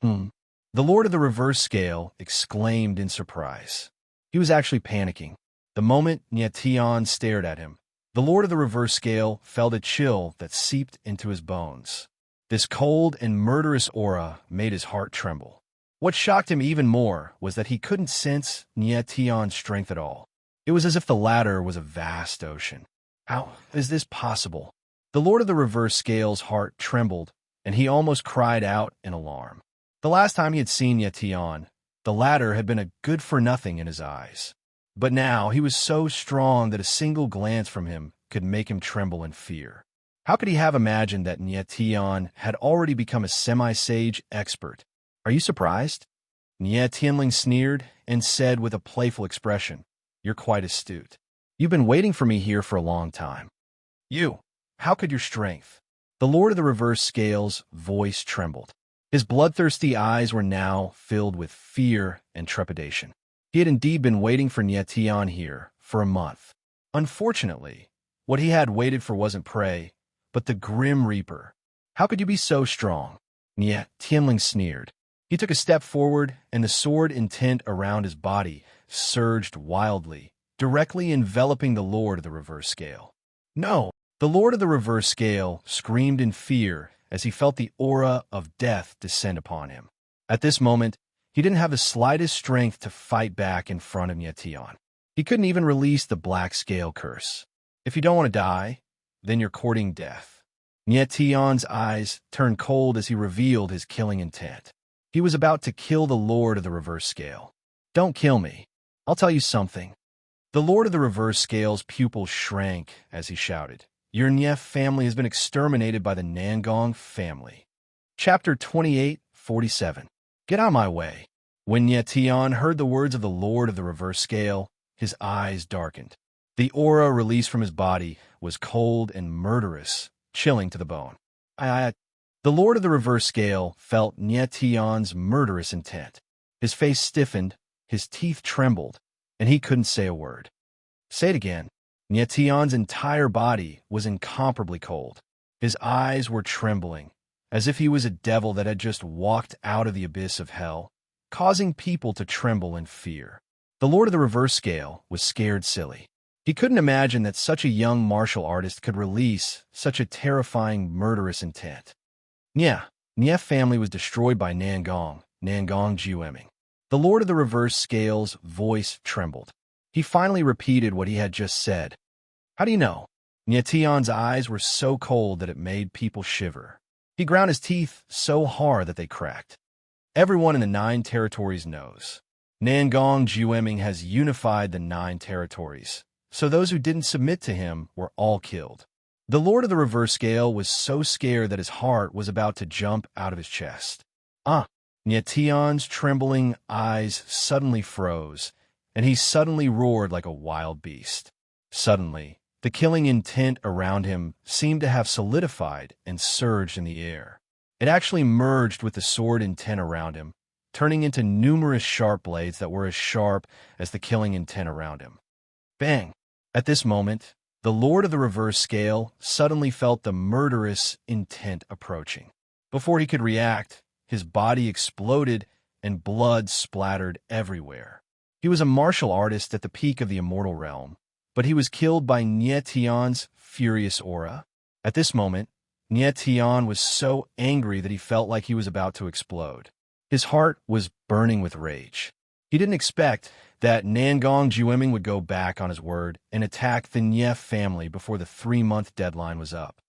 The Lord of the Reverse Scale exclaimed in surprise. He was actually panicking. The moment Tian stared at him, the Lord of the Reverse Scale felt a chill that seeped into his bones. This cold and murderous aura made his heart tremble. What shocked him even more was that he couldn't sense Tian's strength at all. It was as if the latter was a vast ocean. How is this possible? The Lord of the Reverse Scale's heart trembled, and he almost cried out in alarm. The last time he had seen Tian, the latter had been a good-for-nothing in his eyes. But now he was so strong that a single glance from him could make him tremble in fear. How could he have imagined that Tian had already become a semi-sage expert? Are you surprised? Tianling sneered and said with a playful expression, "You're quite astute. You've been waiting for me here for a long time." "You, how could your strength?" The Lord of the Reverse Scale's voice trembled. His bloodthirsty eyes were now filled with fear and trepidation. He had indeed been waiting for Tian here for a month. Unfortunately, what he had waited for wasn't prey, but the Grim Reaper. How could you be so strong? Tianling sneered. He took a step forward, and the sword intent around his body surged wildly, directly enveloping the Lord of the Reverse Scale. No! The Lord of the Reverse Scale screamed in fear as he felt the aura of death descend upon him. At this moment, he didn't have the slightest strength to fight back in front of Tian. He couldn't even release the Black Scale Curse. If you don't want to die, then you're courting death. Tian's eyes turned cold as he revealed his killing intent. He was about to kill the Lord of the Reverse Scale. "Don't kill me. I'll tell you something." The Lord of the Reverse Scale's pupils shrank as he shouted, "Your Nief family has been exterminated by the Nangong family." Chapter 28:47. Get out of my way. When Tian heard the words of the Lord of the Reverse Scale, his eyes darkened. The aura released from his body was cold and murderous, chilling to the bone. The Lord of the Reverse Scale felt Tian's murderous intent. His face stiffened, his teeth trembled, and he couldn't say a word. Say it again. Tian's entire body was incomparably cold. His eyes were trembling, as if he was a devil that had just walked out of the abyss of hell, causing people to tremble in fear. The Lord of the Reverse Scale was scared silly. He couldn't imagine that such a young martial artist could release such a terrifying, murderous intent. Nief family was destroyed by Nangong Jiueming. The Lord of the Reverse Scale's voice trembled. He finally repeated what he had just said. How do you know? Nietion's eyes were so cold that it made people shiver. He ground his teeth so hard that they cracked. Everyone in the 9 territories knows. Nangong Jueming has unified the 9 territories, so those who didn't submit to him were all killed. The Lord of the Reverse Scale was so scared that his heart was about to jump out of his chest. Nietion's trembling eyes suddenly froze, and he suddenly roared like a wild beast. Suddenly, the killing intent around him seemed to have solidified and surged in the air. It actually merged with the sword intent around him, turning into numerous sharp blades that were as sharp as the killing intent around him. Bang! At this moment, the Lord of the Reverse Scale suddenly felt the murderous intent approaching. Before he could react, his body exploded and blood splattered everywhere. He was a martial artist at the peak of the immortal realm, but he was killed by Nietion's furious aura. At this moment, Nietion was so angry that he felt like he was about to explode. His heart was burning with rage. He didn't expect that Nangong Jueming would go back on his word and attack the Nye family before the 3-month deadline was up.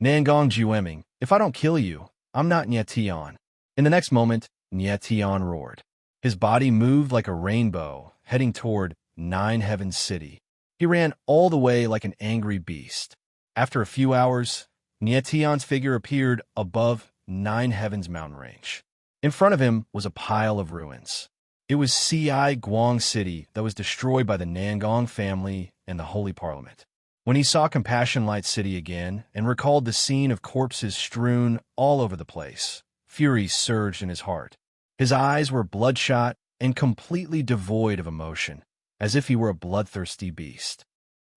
Nangong Jueming, if I don't kill you, I'm not Nietion. In the next moment, Nietion roared. His body moved like a rainbow, heading toward 9 Heavens City. He ran all the way like an angry beast. After a few hours, Nietion's figure appeared above 9 Heavens mountain range. In front of him was a pile of ruins. It was Ci Guang City that was destroyed by the Nangong family and the Holy Parliament. When he saw Compassion Light City again and recalled the scene of corpses strewn all over the place, fury surged in his heart. His eyes were bloodshot and completely devoid of emotion, as if he were a bloodthirsty beast.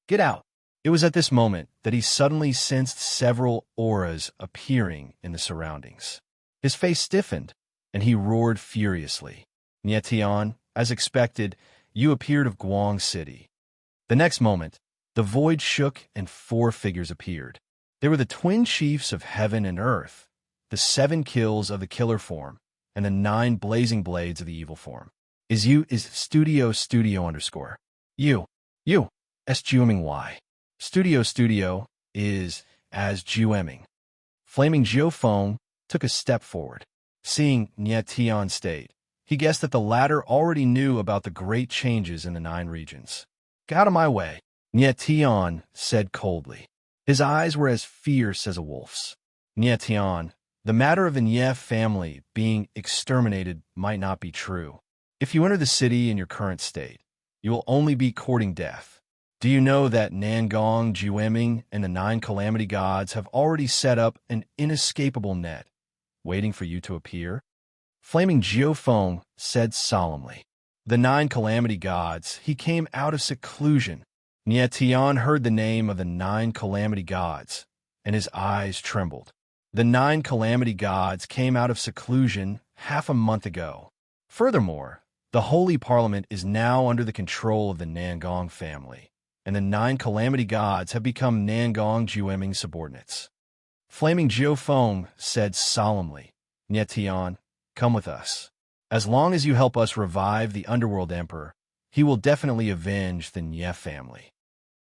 Get out! It was at this moment that he suddenly sensed several auras appearing in the surroundings. His face stiffened, and he roared furiously. Nietion, as expected, you appeared of Guang City. The next moment, the void shook and 4 figures appeared. They were the twin chiefs of heaven and earth, the 7 kills of the killer form, and the 9 blazing blades of the evil form. You is studio _ You S Jueming Y. Studio is as Jueming. Flaming Jiufeng took a step forward. Seeing Nietion's state, he guessed that the latter already knew about the great changes in the 9 regions. Get out of my way, Nietion said coldly. His eyes were as fierce as a wolf's. Nietion, the matter of the Nye family being exterminated might not be true. If you enter the city in your current state, you will only be courting death. Do you know that Nangong Jueming and the 9 Calamity Gods have already set up an inescapable net, waiting for you to appear? Flaming Jiufeng said solemnly. The 9 Calamity Gods, he came out of seclusion. Nietion heard the name of the 9 Calamity Gods, and his eyes trembled. The 9 Calamity Gods came out of seclusion half a month ago. Furthermore, the Holy Parliament is now under the control of the Nangong family, and the 9 Calamity Gods have become Nangong Jueming's subordinates. Flaming Jiufeng said solemnly, Nietion, come with us. As long as you help us revive the Underworld Emperor, he will definitely avenge the Nye family.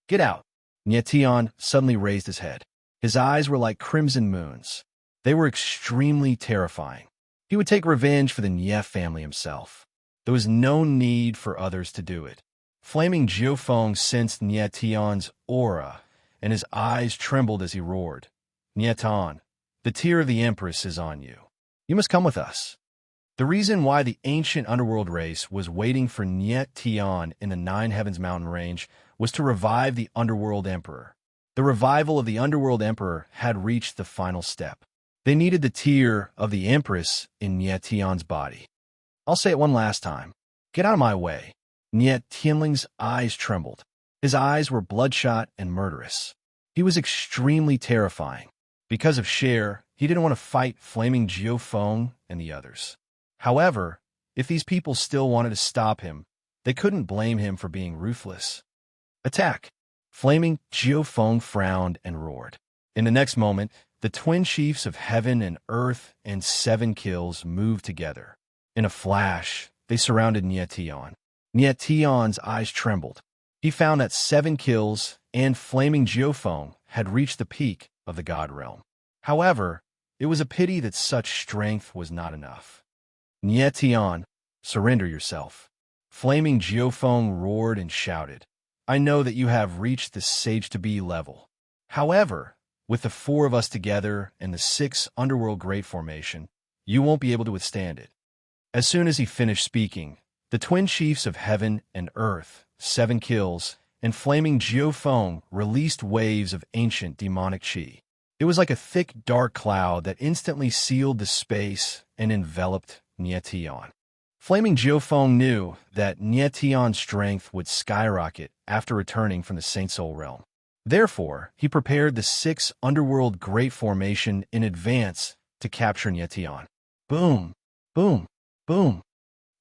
Get out! Nietion suddenly raised his head. His eyes were like crimson moons. They were extremely terrifying. He would take revenge for the Nye family himself. There was no need for others to do it. Flaming Jiufeng sensed Nietion's aura, and his eyes trembled as he roared. Nietion, the tear of the Empress is on you. You must come with us. The reason why the ancient underworld race was waiting for Nietion in the 9 Heavens mountain range was to revive the Underworld Emperor. The revival of the Underworld Emperor had reached the final step. They needed the tear of the Empress in Nietion's body. I'll say it one last time. Get out of my way. Nietion's eyes trembled. His eyes were bloodshot and murderous. He was extremely terrifying. Because of Cher, he didn't want to fight Flaming Jiufeng and the others. However, if these people still wanted to stop him, they couldn't blame him for being ruthless. Attack! Flaming Jiufeng frowned and roared. In the next moment, the twin chiefs of heaven and earth and 7 kills moved together. In a flash, they surrounded Nietion. Nietion's eyes trembled. He found that 7 kills and flaming geofeng had reached the peak of the god realm. However, it was a pity that such strength was not enough. Nie Tian, surrender yourself. Flaming geofeng roared and shouted, I know that you have reached the sage-to-be level. However, with the 4 of us together and the 6 underworld great formation, you won't be able to withstand it. As soon as he finished speaking, the twin chiefs of heaven and earth, 7 kills, and flaming geofeng released waves of ancient demonic chi. It was like a thick, dark cloud that instantly sealed the space and enveloped Nie Tian. Flaming geofeng knew that Nie Tian's strength would skyrocket after returning from the Saint Soul realm. Therefore, he prepared the 6 underworld great formation in advance to capture Nie Tian. Boom, boom, boom.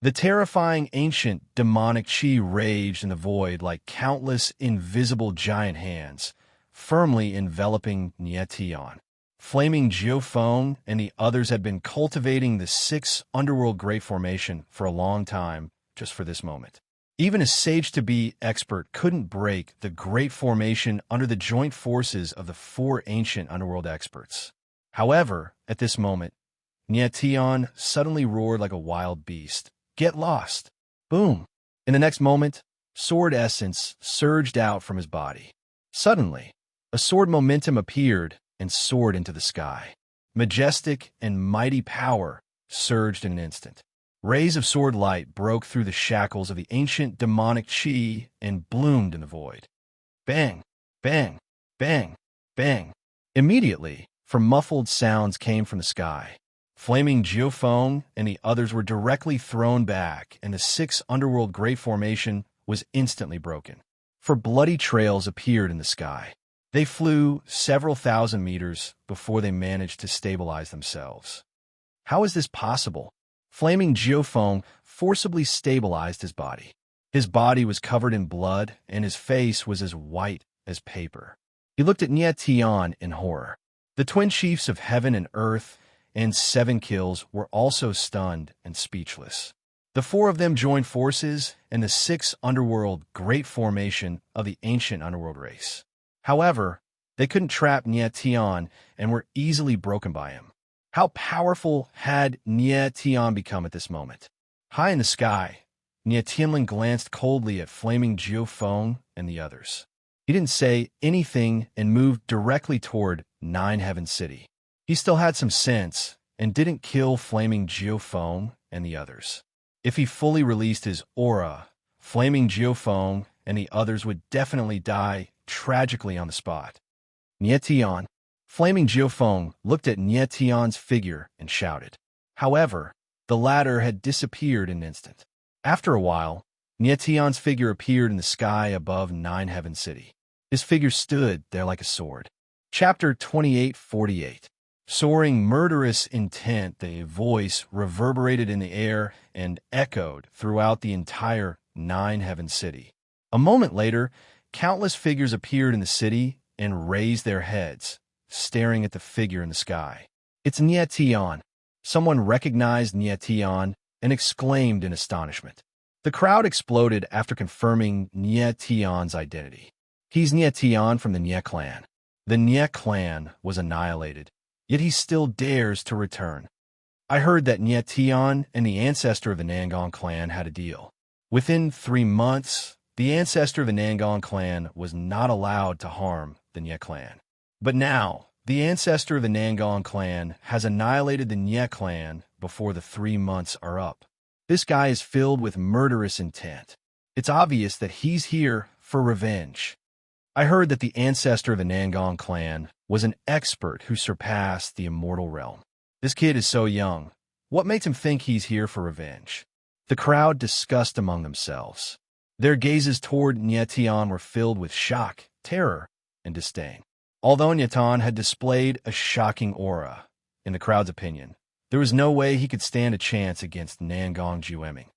The terrifying ancient demonic chi raged in the void like countless invisible giant hands, firmly enveloping Nie Tian. Flaming geofeng and the others had been cultivating the 6 underworld great formation for a long time, just for this moment. Even a sage-to-be expert couldn't break the great formation under the joint forces of the 4 ancient underworld experts. However, at this moment, Nie Tian suddenly roared like a wild beast. Get lost! Boom! In the next moment, sword essence surged out from his body. Suddenly, a sword momentum appeared and soared into the sky. Majestic and mighty power surged in an instant. Rays of sword light broke through the shackles of the ancient demonic chi and bloomed in the void. Bang! Bang! Bang! Bang! Immediately, muffled sounds came from the sky. Flaming geofeng and the others were directly thrown back, and the 6 underworld great formation was instantly broken. For bloody trails appeared in the sky. They flew several thousand meters before they managed to stabilize themselves. How is this possible? Flaming geofeng forcibly stabilized his body. His body was covered in blood, and his face was as white as paper. He looked at Nie Tian in horror. The twin chiefs of heaven and earth and 7 kills were also stunned and speechless. The 4 of them joined forces in the 6 underworld great formation of the ancient underworld race. However, they couldn't trap Nie Tian and were easily broken by him. How powerful had Nie Tian become at this moment? High in the sky, Nie Tianlin glanced coldly at flaming geofeng and the others. He didn't say anything and moved directly toward Nine Heaven City. He still had some sense and didn't kill flaming geofeng and the others. If he fully released his aura, flaming geofeng and the others would definitely die tragically on the spot. Nie Tian, flaming geofeng looked at Nie Tian's figure and shouted. However, the latter had disappeared in an instant. After a while, Nie Tian's figure appeared in the sky above Nine Heaven City. His figure stood there like a sword. Chapter 2848. Soaring murderous intent, the voice reverberated in the air and echoed throughout the entire Nine Heaven City. A moment later, countless figures appeared in the city and raised their heads, staring at the figure in the sky. It's Nie Tian. Someone recognized Nie Tian and exclaimed in astonishment. The crowd exploded after confirming Nie Tian's identity. He's Nie Tian from the Nie clan. The Nie clan was annihilated, yet he still dares to return. I heard that Nie Tian and the ancestor of the Nangong clan had a deal. Within 3 months, the ancestor of the Nangong clan was not allowed to harm the Nie clan. But now, the ancestor of the Nangong clan has annihilated the Nie clan before the 3 months are up. This guy is filled with murderous intent. It's obvious that he's here for revenge. I heard that the ancestor of the Nangong clan was an expert who surpassed the immortal realm. This kid is so young. What makes him think he's here for revenge? The crowd discussed among themselves. Their gazes toward Nie Tian were filled with shock, terror, and disdain. Although Nie Tian had displayed a shocking aura, in the crowd's opinion, there was no way he could stand a chance against Nangong Jueming.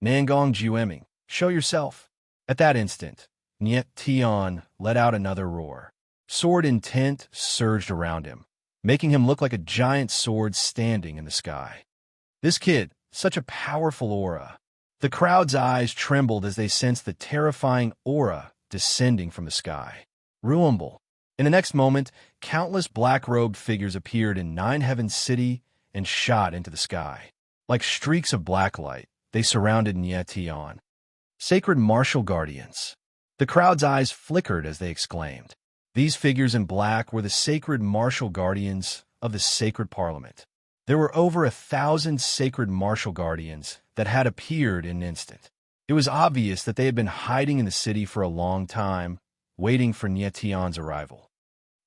Nangong Jueming, show yourself. At that instant, Nie Tian let out another roar. Sword intent surged around him, making him look like a giant sword standing in the sky. This kid, such a powerful aura. The crowd's eyes trembled as they sensed the terrifying aura descending from the sky. Rumble. In the next moment, countless black-robed figures appeared in Nine Heaven's city and shot into the sky. Like streaks of black light, they surrounded Nietion. Sacred martial guardians. The crowd's eyes flickered as they exclaimed. These figures in black were the sacred martial guardians of the sacred parliament. There were over 1,000 sacred martial guardians that had appeared in an instant. It was obvious that they had been hiding in the city for a long time, waiting for Nietion's arrival.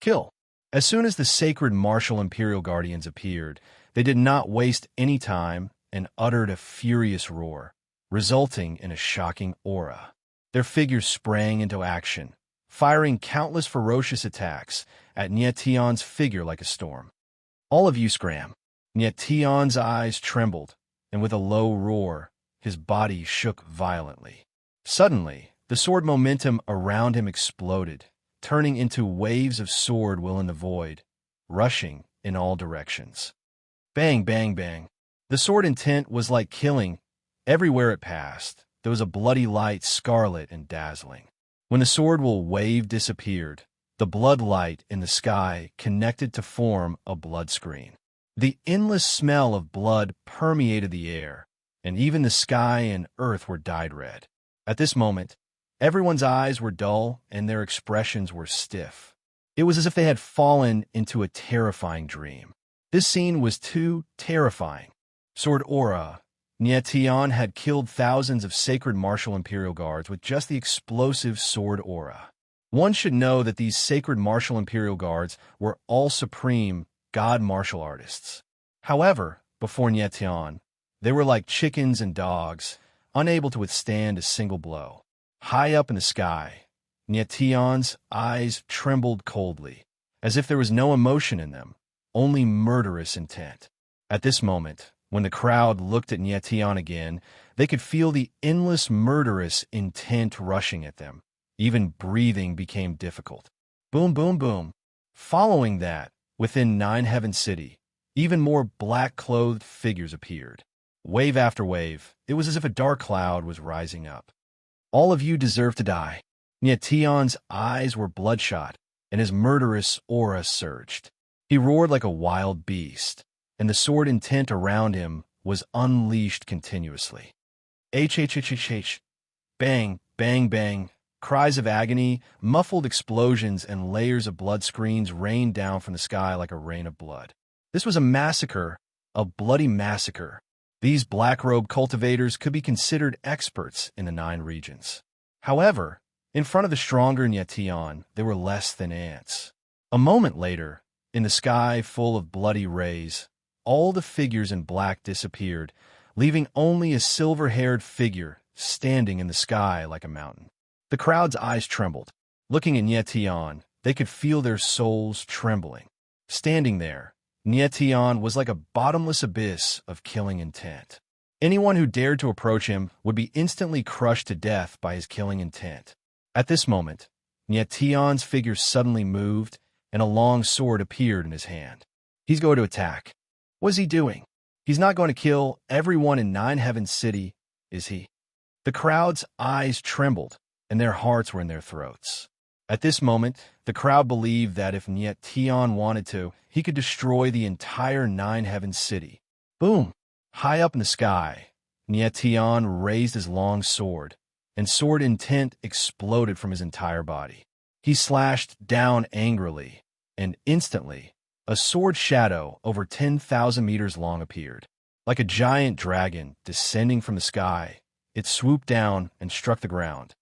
Kill. As soon as the sacred martial imperial guardians appeared, they did not waste any time and uttered a furious roar, resulting in a shocking aura. Their figures sprang into action, firing countless ferocious attacks at Nietion's figure like a storm. All of you scram. Nietion's eyes trembled, and with a low roar, his body shook violently. Suddenly, the sword momentum around him exploded, turning into waves of sword will in the void, rushing in all directions. Bang, bang, bang. The sword intent was like killing. Everywhere it passed, there was a bloody light, scarlet and dazzling. When the sword will wave disappeared, the blood light in the sky connected to form a blood screen. The endless smell of blood permeated the air, and even the sky and earth were dyed red. At this moment, everyone's eyes were dull and their expressions were stiff. It was as if they had fallen into a terrifying dream. This scene was too terrifying. Sword aura. Nietion had killed thousands of sacred martial imperial guards with just the explosive sword aura. One should know that these sacred martial imperial guards were all supreme god martial artists. However, before Nietion, they were like chickens and dogs, unable to withstand a single blow. High up in the sky, Nietion's eyes trembled coldly, as if there was no emotion in them, only murderous intent. At this moment, when the crowd looked at Nietion again, they could feel the endless murderous intent rushing at them. Even breathing became difficult. Boom, boom, boom. Following that, within Nine Heaven City, even more black-clothed figures appeared. Wave after wave, it was as if a dark cloud was rising up. All of you deserve to die. Nietion's eyes were bloodshot, and his murderous aura surged. He roared like a wild beast, and the sword intent around him was unleashed continuously. H. Bang, bang, bang. Cries of agony, muffled explosions, and layers of blood screens rained down from the sky like a rain of blood. This was a massacre, a bloody massacre. These black-robe cultivators could be considered experts in the 9 regions. However, in front of the stronger Nietion, they were less than ants. A moment later, in the sky full of bloody rays, all the figures in black disappeared, leaving only a silver-haired figure standing in the sky like a mountain. The crowd's eyes trembled. Looking at Nietion, they could feel their souls trembling. Standing there, Nietion was like a bottomless abyss of killing intent. Anyone who dared to approach him would be instantly crushed to death by his killing intent. At this moment, Nietion's figure suddenly moved, and a long sword appeared in his hand. He's going to attack. What is he doing? He's not going to kill everyone in Nine Heaven City, is he? The crowd's eyes trembled, and their hearts were in their throats. At this moment, the crowd believed that if Nietion wanted to, he could destroy the entire Nine Heaven City. Boom! High up in the sky, Nietion raised his long sword, and sword intent exploded from his entire body. He slashed down angrily, and instantly, a sword shadow over 10,000 meters long appeared. Like a giant dragon descending from the sky, it swooped down and struck the ground.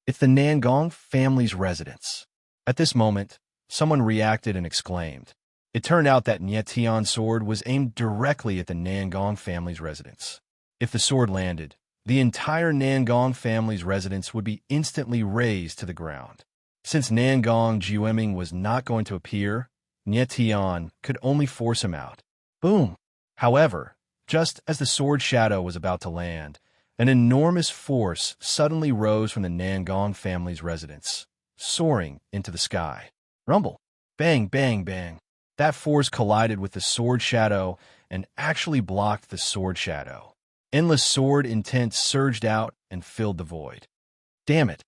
It's the Nangong family's residence. At this moment, someone reacted and exclaimed. It turned out that Nietion's sword was aimed directly at the Nangong family's residence. If the sword landed, the entire Nangong family's residence would be instantly razed to the ground. Since Nangong Jiuming was not going to appear, Nietion could only force him out. Boom! However, just as the sword shadow was about to land, an enormous force suddenly rose from the Nangong family's residence, soaring into the sky. Rumble! Bang, bang, bang. That force collided with the sword shadow and actually blocked the sword shadow. Endless sword intent surged out and filled the void. Damn it!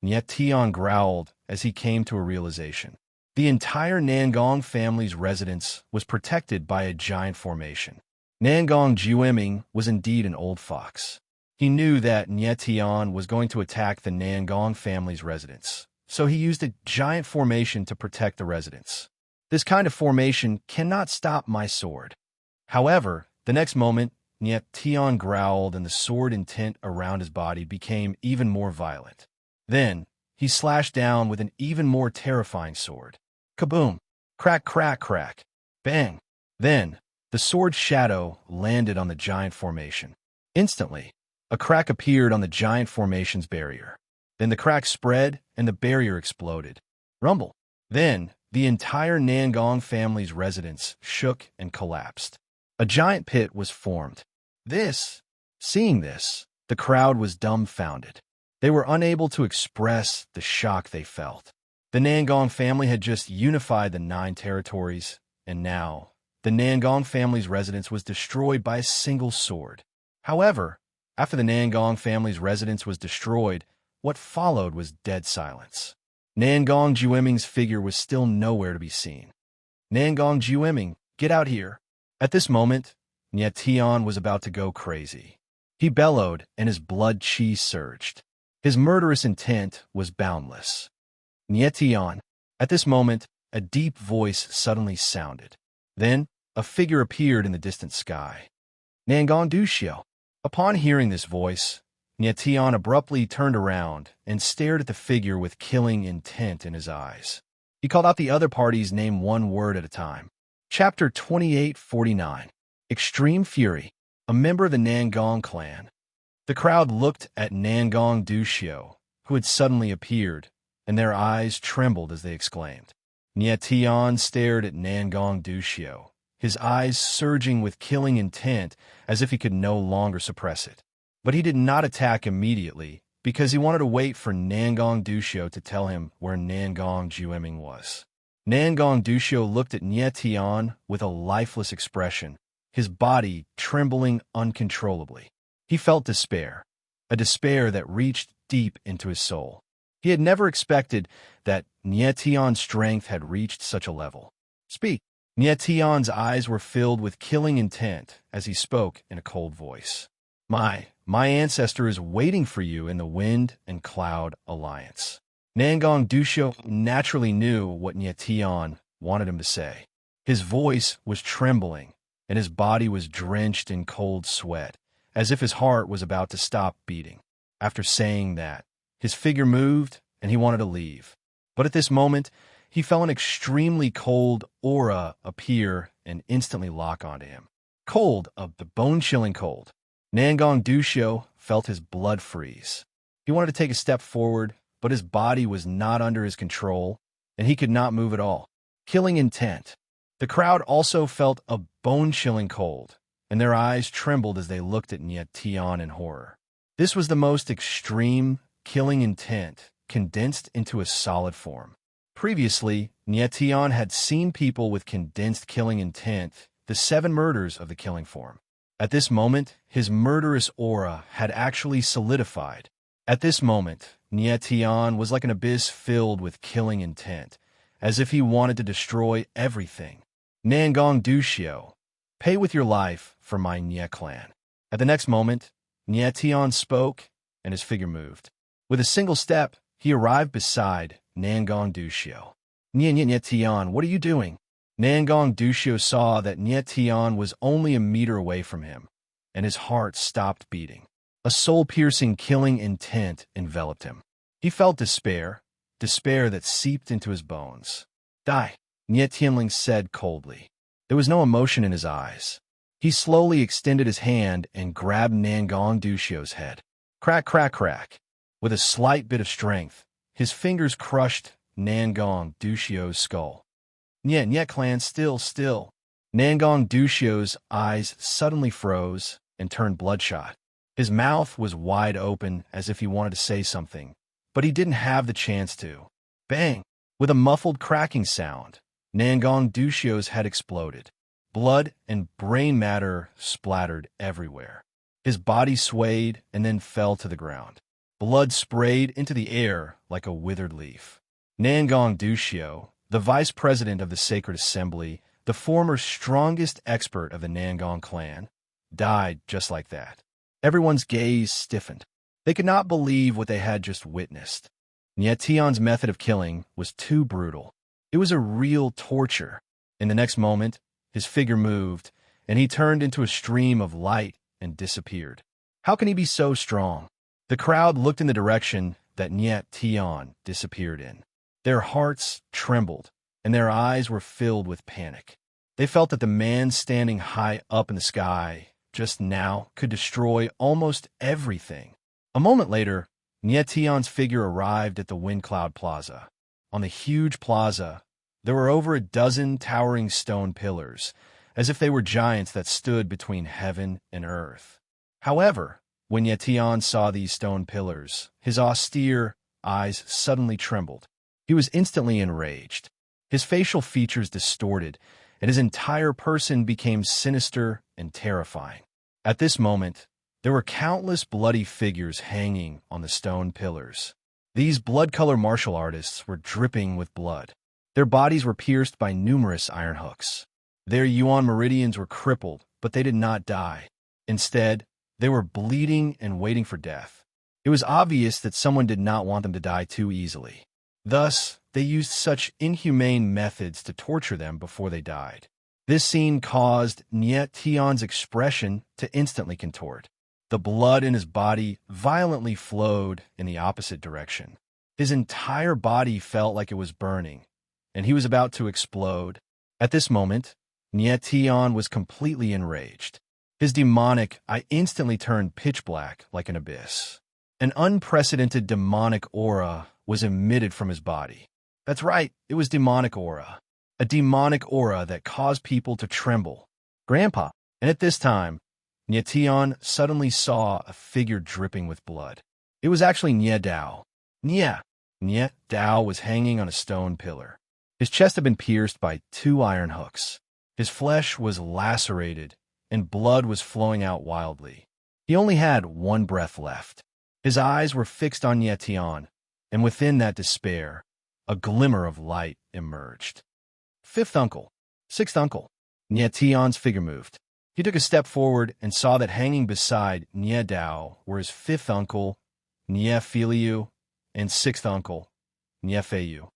Yet Tian growled as he came to a realization. The entire Nangong family's residence was protected by a giant formation. Nangong Jueming was indeed an old fox. He knew that Tian was going to attack the Nangong family's residence, so he used a giant formation to protect the residence. This kind of formation cannot stop my sword. However, the next moment, Tian growled and the sword intent around his body became even more violent. Then, he slashed down with an even more terrifying sword. Kaboom! Crack, crack, crack. Bang! Then, the sword's shadow landed on the giant formation. Instantly, a crack appeared on the giant formation's barrier. Then the crack spread and the barrier exploded. Rumble! Then, the entire Nangong family's residence shook and collapsed. A giant pit was formed. Seeing this, the crowd was dumbfounded. They were unable to express the shock they felt. The Nangong family had just unified the 9 territories, and now, the Nangong family's residence was destroyed by a single sword. However, after the Nangong family's residence was destroyed, what followed was dead silence. Nangong Jueming's figure was still nowhere to be seen. Nangong Jueming, get out here. At this moment, Tian was about to go crazy. He bellowed and his blood chi surged. His murderous intent was boundless. Tian. At this moment, a deep voice suddenly sounded. Then, a figure appeared in the distant sky. Nangong Duxiu. Upon hearing this voice, Tian abruptly turned around and stared at the figure with killing intent in his eyes. He called out the other party's name one word at a time. Chapter 2849. Extreme Fury. A member of the Nangong clan. The crowd looked at Nangong Duxiu, who had suddenly appeared, and their eyes trembled as they exclaimed. Tian stared at Nangong Duxiu, his eyes surging with killing intent as if he could no longer suppress it. But he did not attack immediately because he wanted to wait for Nangong Duxiu to tell him where Nangong Jueming was. Nangong Duxiu looked at Tian with a lifeless expression, his body trembling uncontrollably. He felt despair, a despair that reached deep into his soul. He had never expected that Tian's strength had reached such a level. Speak! Tian's eyes were filled with killing intent as he spoke in a cold voice. My ancestor is waiting for you in the Wind and Cloud Alliance. Nangong Duxiu naturally knew what Tian wanted him to say. His voice was trembling, and his body was drenched in cold sweat, as if his heart was about to stop beating. After saying that, his figure moved, and he wanted to leave. But at this moment, he felt an extremely cold aura appear and instantly lock onto him. Cold of the bone-chilling cold. Nangong Duxiu felt his blood freeze. He wanted to take a step forward, but his body was not under his control, and he could not move at all. Killing intent. The crowd also felt a bone-chilling cold, and their eyes trembled as they looked at Tian in horror. This was the most extreme, killing intent condensed into a solid form. Previously, Tian had seen people with condensed killing intent, the 7 murders of the killing form. At this moment, his murderous aura had actually solidified. At this moment, Tian was like an abyss filled with killing intent, as if he wanted to destroy everything. Nangong Duxiu, pay with your life for my Nye clan. At the next moment, Tian spoke, and his figure moved. With a single step, he arrived beside Nangong Duxiu. Tian, what are you doing? Nangong Duxiu saw that Tian was only a meter away from him, and his heart stopped beating. A soul-piercing killing intent enveloped him. He felt despair that seeped into his bones. Die, Tianling said coldly. There was no emotion in his eyes. He slowly extended his hand and grabbed Nangong Duxiu's head. Crack, crack, crack. With a slight bit of strength, his fingers crushed Nangong Duxiu's skull. Nye clan, still. Nangong Duxiu's eyes suddenly froze and turned bloodshot. His mouth was wide open as if he wanted to say something, but he didn't have the chance to. Bang! With a muffled cracking sound, Nangong Duxiu's head exploded. Blood and brain matter splattered everywhere. His body swayed and then fell to the ground. Blood sprayed into the air like a withered leaf. Nangong Dushio, the vice president of the Sacred Assembly, the former strongest expert of the Nangong clan, died just like that. Everyone's gaze stiffened. They could not believe what they had just witnessed. Nietion's method of killing was too brutal. It was a real torture. In the next moment, his figure moved, and he turned into a stream of light and disappeared. How can he be so strong? The crowd looked in the direction that Nietion disappeared in. Their hearts trembled, and their eyes were filled with panic. They felt that the man standing high up in the sky just now could destroy almost everything. A moment later, Nietion's figure arrived at the Wind Cloud Plaza. On the huge plaza, there were over a dozen towering stone pillars, as if they were giants that stood between heaven and earth. However, when Nietion saw these stone pillars, his austere eyes suddenly trembled. He was instantly enraged. His facial features distorted, and his entire person became sinister and terrifying. At this moment, there were countless bloody figures hanging on the stone pillars. These blood-color martial artists were dripping with blood. Their bodies were pierced by numerous iron hooks. Their yuan meridians were crippled, but they did not die. Instead, they were bleeding and waiting for death. It was obvious that someone did not want them to die too easily. Thus, they used such inhumane methods to torture them before they died. This scene caused Nietion's expression to instantly contort. The blood in his body violently flowed in the opposite direction. His entire body felt like it was burning, and he was about to explode. At this moment, Nietion was completely enraged. His demonic eye instantly turned pitch black like an abyss. An unprecedented demonic aura was emitted from his body. That's right, it was demonic aura. A demonic aura that caused people to tremble. Grandpa. And at this time, Nietion suddenly saw a figure dripping with blood. It was actually Nie Dao. Nie Dao was hanging on a stone pillar. His chest had been pierced by 2 iron hooks. His flesh was lacerated, and blood was flowing out wildly. He only had 1 breath left. His eyes were fixed on Nietion, and within that despair, a glimmer of light emerged. 5th uncle, 6th uncle. Nietion's figure moved. He took a step forward and saw that hanging beside Nie Dao were his 5th uncle, Nie Filiu, and 6th uncle, Nie Feiyu.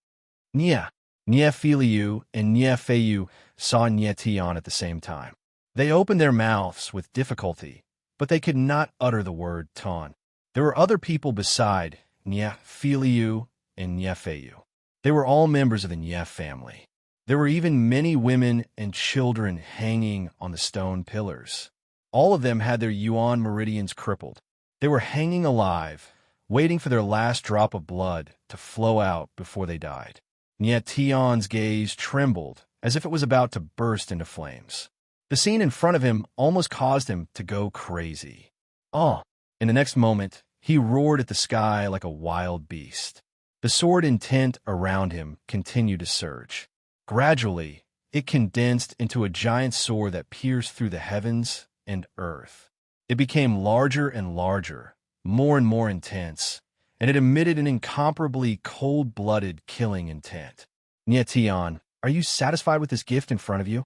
Nie Filiu and Nie Feiyu saw Nietion at the same time. They opened their mouths with difficulty, but they could not utter the word Ton. There were other people beside Nie Filiu and Nie Feiyu. They were all members of the Nie family. There were even many women and children hanging on the stone pillars. All of them had their yuan meridians crippled. They were hanging alive, waiting for their last drop of blood to flow out before they died. Nietion's gaze trembled as if it was about to burst into flames. The scene in front of him almost caused him to go crazy. In the next moment, he roared at the sky like a wild beast. The sword intent around him continued to surge. Gradually, it condensed into a giant sword that pierced through the heavens and earth. It became larger and larger, more and more intense, and it emitted an incomparably cold-blooded killing intent. Nietion, are you satisfied with this gift in front of you?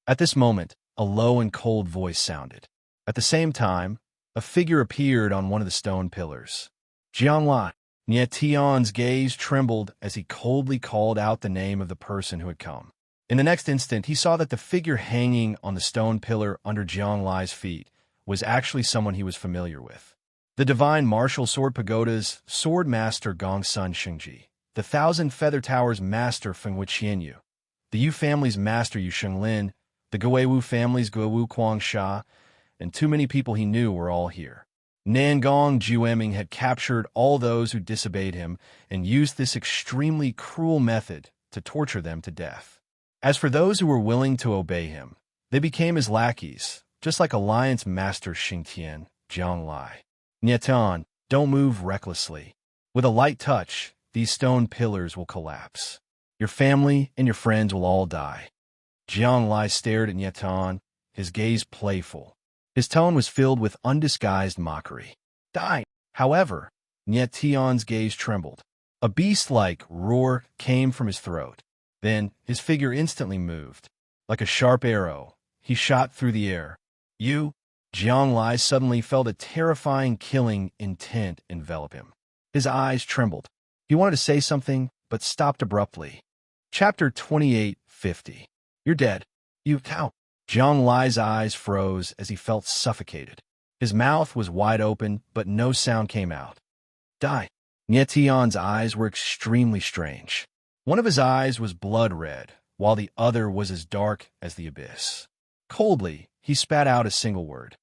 At this moment, a low and cold voice sounded. At the same time, a figure appeared on one of the stone pillars. Jianglai. Nietion's gaze trembled as he coldly called out the name of the person who had come. In the next instant, he saw that the figure hanging on the stone pillar under Jianglai's feet was actually someone he was familiar with. The divine martial sword pagoda's sword master Gongsun Shengji, the Thousand Feather Tower's master Fengwu Qianyu, the Yu family's master Yu Shenglin, the Guiwu family's Guiwu Guangsha, and too many people he knew were all here. Nangong Jueming had captured all those who disobeyed him and used this extremely cruel method to torture them to death. As for those who were willing to obey him, they became his lackeys, just like Alliance Master Xingtian, Jianglai. Nietion, don't move recklessly. With a light touch, these stone pillars will collapse. Your family and your friends will all die. Jianglai stared at Nietion, his gaze playful. His tone was filled with undisguised mockery. Die. However, Niet Tion's gaze trembled. A beast-like roar came from his throat. Then his figure instantly moved. Like a sharp arrow, he shot through the air. You? Jiang Lai suddenly felt a terrifying killing intent envelop him. His eyes trembled. He wanted to say something, but stopped abruptly. Chapter 28:50. You're dead. You cow. Jiang Lai's eyes froze as he felt suffocated. His mouth was wide open, but no sound came out. Die. Niet Tion's eyes were extremely strange. One of his eyes was blood red, while the other was as dark as the abyss. Coldly, he spat out a single word.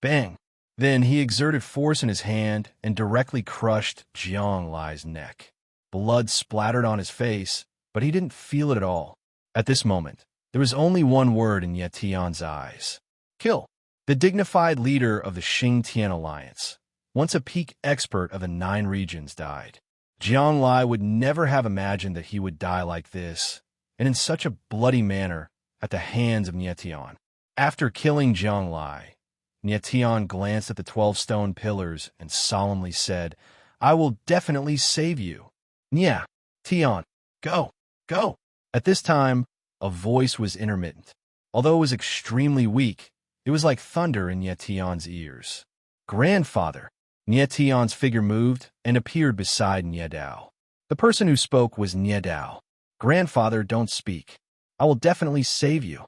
Bang! Then he exerted force in his hand and directly crushed Jiang Lai's neck. Blood splattered on his face, but he didn't feel it at all. At this moment, there was only one word in Niet Tion's eyes. Kill. The dignified leader of the Xingtian Alliance, once a peak expert of the 9 regions, died. Jiang Lai would never have imagined that he would die like this, and in such a bloody manner, at the hands of Niet Tion. After killing Jiang Lai, Niet Tion glanced at the 12 stone pillars and solemnly said, I will definitely save you. Niet Tion, go, go. At this time, a voice was intermittent. Although it was extremely weak, it was like thunder in Niet Tion's ears. Grandfather. Niet Tion's figure moved and appeared beside Nie Dao. The person who spoke was Nie Dao. Grandfather, don't speak. I will definitely save you.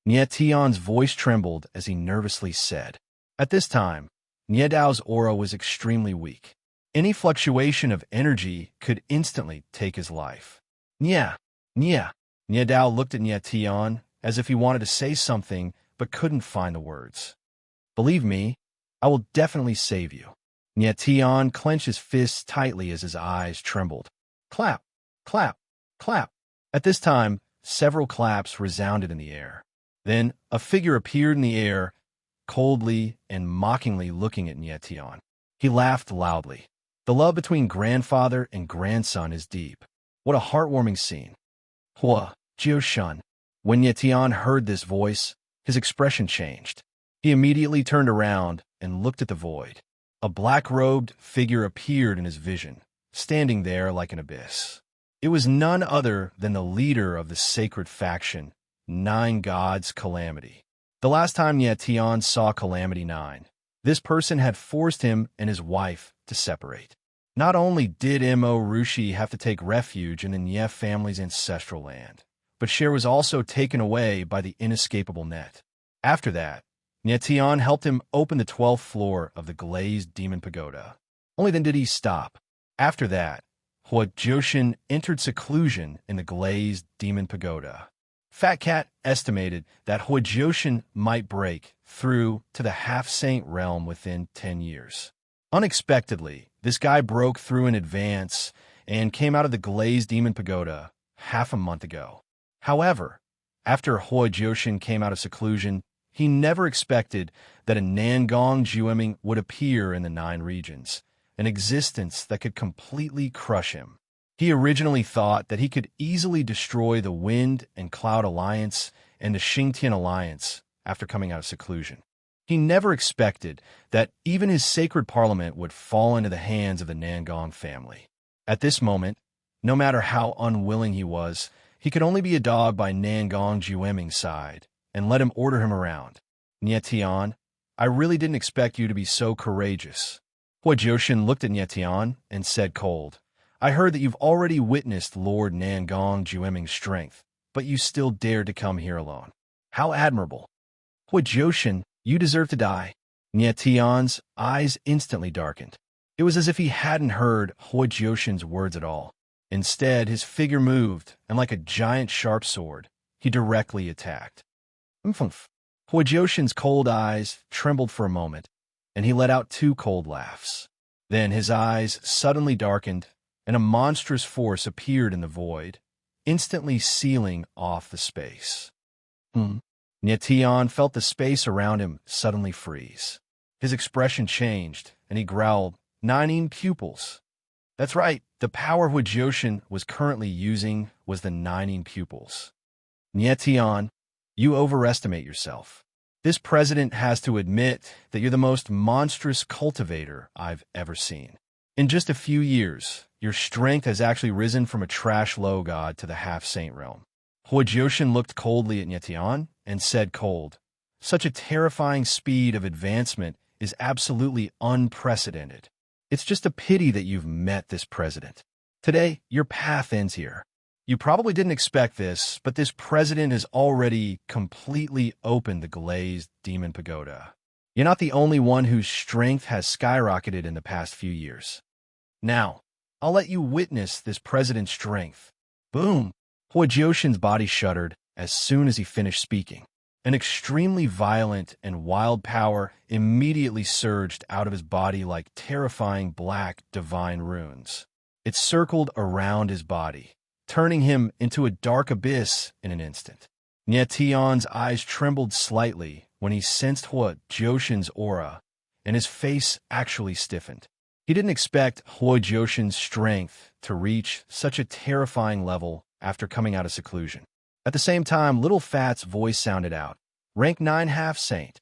Niet Tion's voice trembled as he nervously said. At this time, Nie Dao's aura was extremely weak. Any fluctuation of energy could instantly take his life. Nie Dao looked at Niet Tion as if he wanted to say something but couldn't find the words. Believe me, I will definitely save you. Niet Tion clenched his fists tightly as his eyes trembled. Clap, clap, clap. At this time, several claps resounded in the air. Then a figure appeared in the air, coldly and mockingly looking at Niet Tion. He laughed loudly. The love between grandfather and grandson is deep. What a heartwarming scene. Hua, Jiushun. When Niet Tion heard this voice, his expression changed. He immediately turned around and looked at the void. A black-robed figure appeared in his vision, standing there like an abyss. It was none other than the leader of the sacred faction, 9 Gods Calamity. The last time Niet Tion saw Calamity 9, this person had forced him and his wife to separate. Not only did Mo Rushi have to take refuge in the Nie family's ancestral land, but Cher was also taken away by the inescapable net. After that, Niet Tion helped him open the 12th floor of the glazed demon pagoda. Only then did he stop. After that, Hua Jiushin entered seclusion in the glazed demon pagoda. Fat Cat estimated that Hua Jiushin might break through to the half-saint realm within 10 years. Unexpectedly, this guy broke through in advance and came out of the glazed demon pagoda half a month ago. However, after Hua Jiushin came out of seclusion, he never expected that a Nangong Jueming would appear in the 9 regions, an existence that could completely crush him. He originally thought that he could easily destroy the Wind and Cloud Alliance and the Xingtian Alliance after coming out of seclusion. He never expected that even his sacred parliament would fall into the hands of the Nangong family. At this moment, no matter how unwilling he was, he could only be a dog by Nangong Jueming's side, and let him order him around. Niet Tion, I really didn't expect you to be so courageous. Hua Jiushin looked at Niet Tion and said cold, I heard that you've already witnessed Lord Nangong Jueming's strength, but you still dared to come here alone. How admirable. Hua Jiushin, you deserve to die. Niet Tion's eyes instantly darkened. It was as if he hadn't heard Hua Jiushin's words at all. Instead, his figure moved, and like a giant sharp sword, he directly attacked. Humph. Hua Jiushin's cold eyes trembled for a moment, and he let out 2 cold laughs. Then his eyes suddenly darkened, and a monstrous force appeared in the void, instantly sealing off the space. Niet Tion felt the space around him suddenly freeze. His expression changed, and he growled, 9 pupils. That's right, the power Hua Jiushin was currently using was the 9 pupils. Niet Tion, you overestimate yourself. This president has to admit that you're the most monstrous cultivator I've ever seen. In just a few years, your strength has actually risen from a trash low god to the half-saint realm. Huajioshin looked coldly at Nyetian and said cold, "Such a terrifying speed of advancement is absolutely unprecedented. It's just a pity that you've met this president. Today, your path ends here. You probably didn't expect this, but this president has already completely opened the glazed demon pagoda. You're not the only one whose strength has skyrocketed in the past few years. Now, I'll let you witness this president's strength." Boom! Huajioshin's body shuddered as soon as he finished speaking. An extremely violent and wild power immediately surged out of his body like terrifying black divine runes. It circled around his body, turning him into a dark abyss in an instant. Nyetian's eyes trembled slightly when he sensed Huajioshin's aura, and his face actually stiffened. He didn't expect Huajioshin's strength to reach such a terrifying level after coming out of seclusion. At the same time, Little Fat's voice sounded out. Rank 9 half-saint.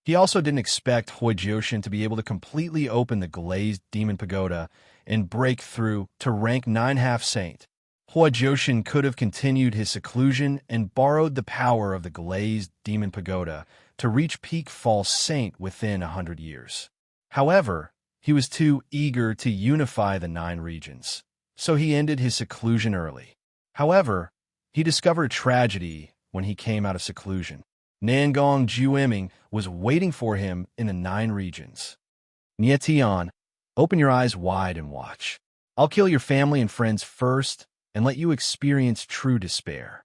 He also didn't expect Huajioshin to be able to completely open the glazed demon pagoda and break through to rank 9 half-saint. Huajioshin could have continued his seclusion and borrowed the power of the glazed demon pagoda to reach peak false saint within 100 years. However, he was too eager to unify the 9 regions, so he ended his seclusion early. However, he discovered tragedy when he came out of seclusion. Nangong Jueming was waiting for him in the 9 regions. Nyetian, open your eyes wide and watch. I'll kill your family and friends first and let you experience true despair.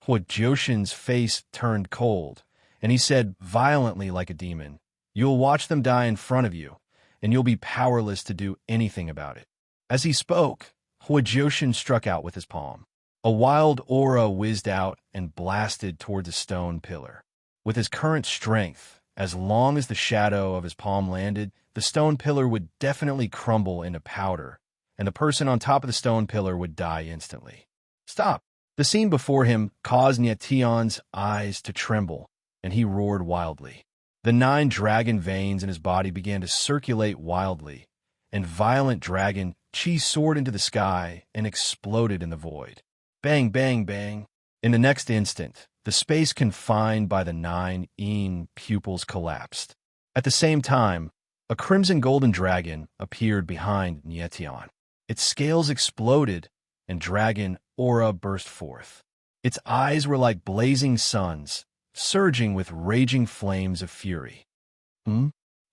Huajioshin's face turned cold, and he said violently like a demon, "You'll watch them die in front of you, and you'll be powerless to do anything about it." As he spoke, Huajioshin struck out with his palm. A wild aura whizzed out and blasted toward the stone pillar. With his current strength, as long as the shadow of his palm landed, the stone pillar would definitely crumble into powder, and the person on top of the stone pillar would die instantly. Stop! The scene before him caused Nyetian's eyes to tremble, and he roared wildly. The 9 dragon veins in his body began to circulate wildly, and violent dragon chi soared into the sky and exploded in the void. Bang, bang, bang. In the next instant, the space confined by the 9 pupils collapsed. At the same time, a crimson golden dragon appeared behind Nyetian. Its scales exploded, and dragon aura burst forth. Its eyes were like blazing suns, surging with raging flames of fury.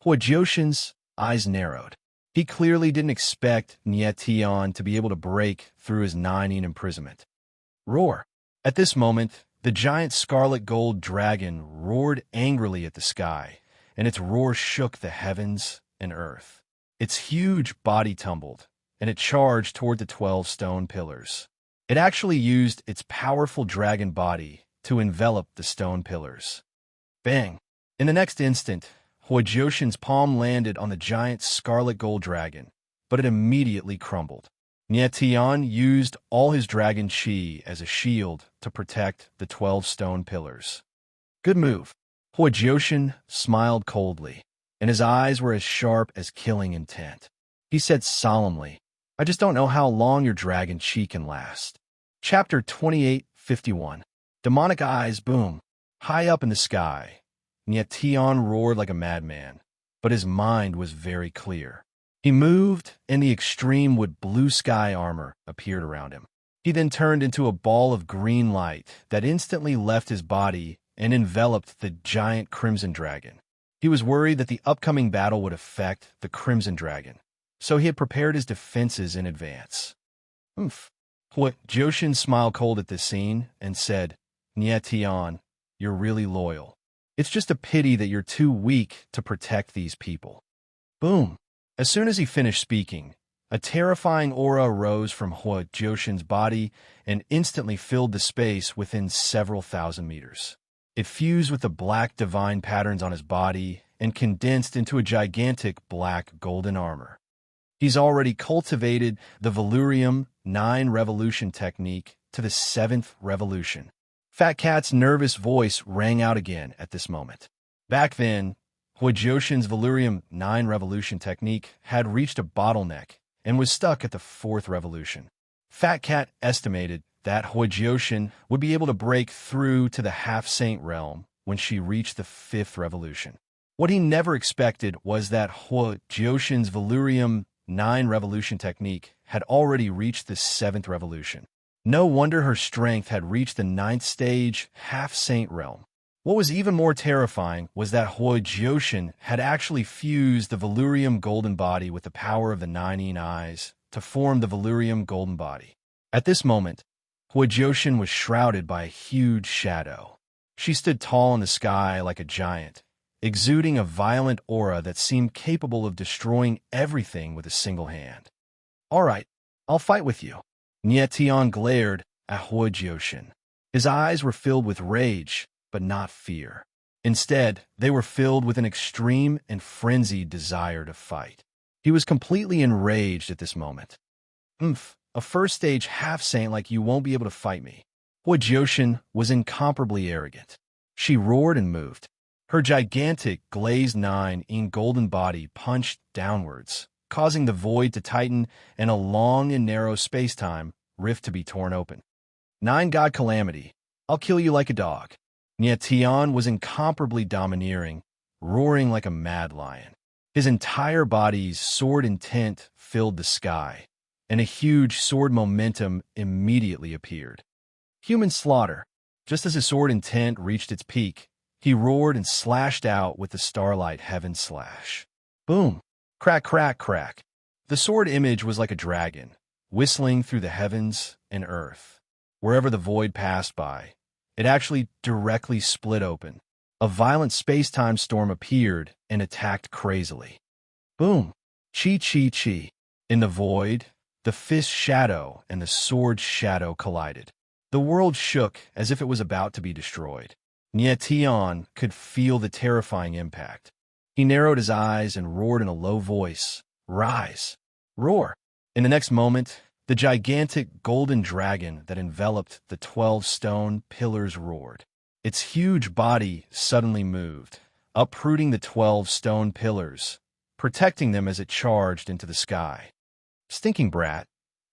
Huajioshin's eyes narrowed. He clearly didn't expect Nyetian to be able to break through his 9 imprisonment. Roar! At this moment, the giant scarlet gold dragon roared angrily at the sky, and its roar shook the heavens and earth. Its huge body tumbled, and it charged toward the 12 stone pillars. It actually used its powerful dragon body to envelop the stone pillars. Bang! In the next instant, Huajioshin's palm landed on the giant scarlet gold dragon, but it immediately crumbled. Nyetian used all his dragon chi as a shield to protect the 12 stone pillars. Good move. Huajioshin smiled coldly, and his eyes were as sharp as killing intent. He said solemnly, "I just don't know how long your dragon chi can last." Chapter 28:51. Demonic eyes boom. High up in the sky, Nyetian roared like a madman, but his mind was very clear. He moved, and the extreme wood blue sky armor appeared around him. He then turned into a ball of green light that instantly left his body and enveloped the giant crimson dragon. He was worried that the upcoming battle would affect the crimson dragon, so he had prepared his defenses in advance. Huajioshin smiled cold at this scene and said, "Nyetian, you're really loyal. It's just a pity that you're too weak to protect these people." Boom! As soon as he finished speaking, a terrifying aura rose from Huajioshin's body and instantly filled the space within several thousand meters. It fused with the black divine patterns on his body and condensed into a gigantic black golden armor. He's already cultivated the Velurium 9 revolution technique to the 7th revolution. Fat Cat's nervous voice rang out again at this moment. Back then, Huijiushin's Valurium 9 revolution technique had reached a bottleneck and was stuck at the 4th revolution. Fat Cat estimated that Huijiushin would be able to break through to the half-saint realm when she reached the 5th revolution. What he never expected was that Huijiushin's Valurium 9 revolution technique had already reached the 7th revolution. No wonder her strength had reached the 9th stage, half-saint realm. What was even more terrifying was that Huijiushin had actually fused the Valurium golden body with the power of the 9 eyes to form the Valurium golden body. At this moment, Huijiushin was shrouded by a huge shadow. She stood tall in the sky like a giant, exuding a violent aura that seemed capable of destroying everything with a single hand. "All right, I'll fight with you." Tian glared at Huijiushin. His eyes were filled with rage, but not fear. Instead, they were filled with an extreme and frenzied desire to fight. He was completely enraged at this moment. A first-stage half-saint like you won't be able to fight me." Huijiushin was incomparably arrogant. She roared and moved. Her gigantic, glazed 9 in golden body punched downwards, causing the void to tighten and a long and narrow space-time rift to be torn open. 9 God Calamity, I'll kill you like a dog." Tian was incomparably domineering, roaring like a mad lion. His entire body's sword intent filled the sky, and a huge sword momentum immediately appeared. Human slaughter. Just as his sword intent reached its peak, he roared and slashed out with the starlight heaven slash. Boom! Crack, crack, crack. The sword image was like a dragon, whistling through the heavens and earth. Wherever the void passed by, it actually directly split open. A violent space-time storm appeared and attacked crazily. Boom! Chi, chi, chi. In the void, the fist shadow and the sword shadow collided. The world shook as if it was about to be destroyed. Tian could feel the terrifying impact. He narrowed his eyes and roared in a low voice, "Rise! Roar!" In the next moment, the gigantic golden dragon that enveloped the 12 stone pillars roared. Its huge body suddenly moved, uprooting the 12 stone pillars, protecting them as it charged into the sky. "Stinking brat,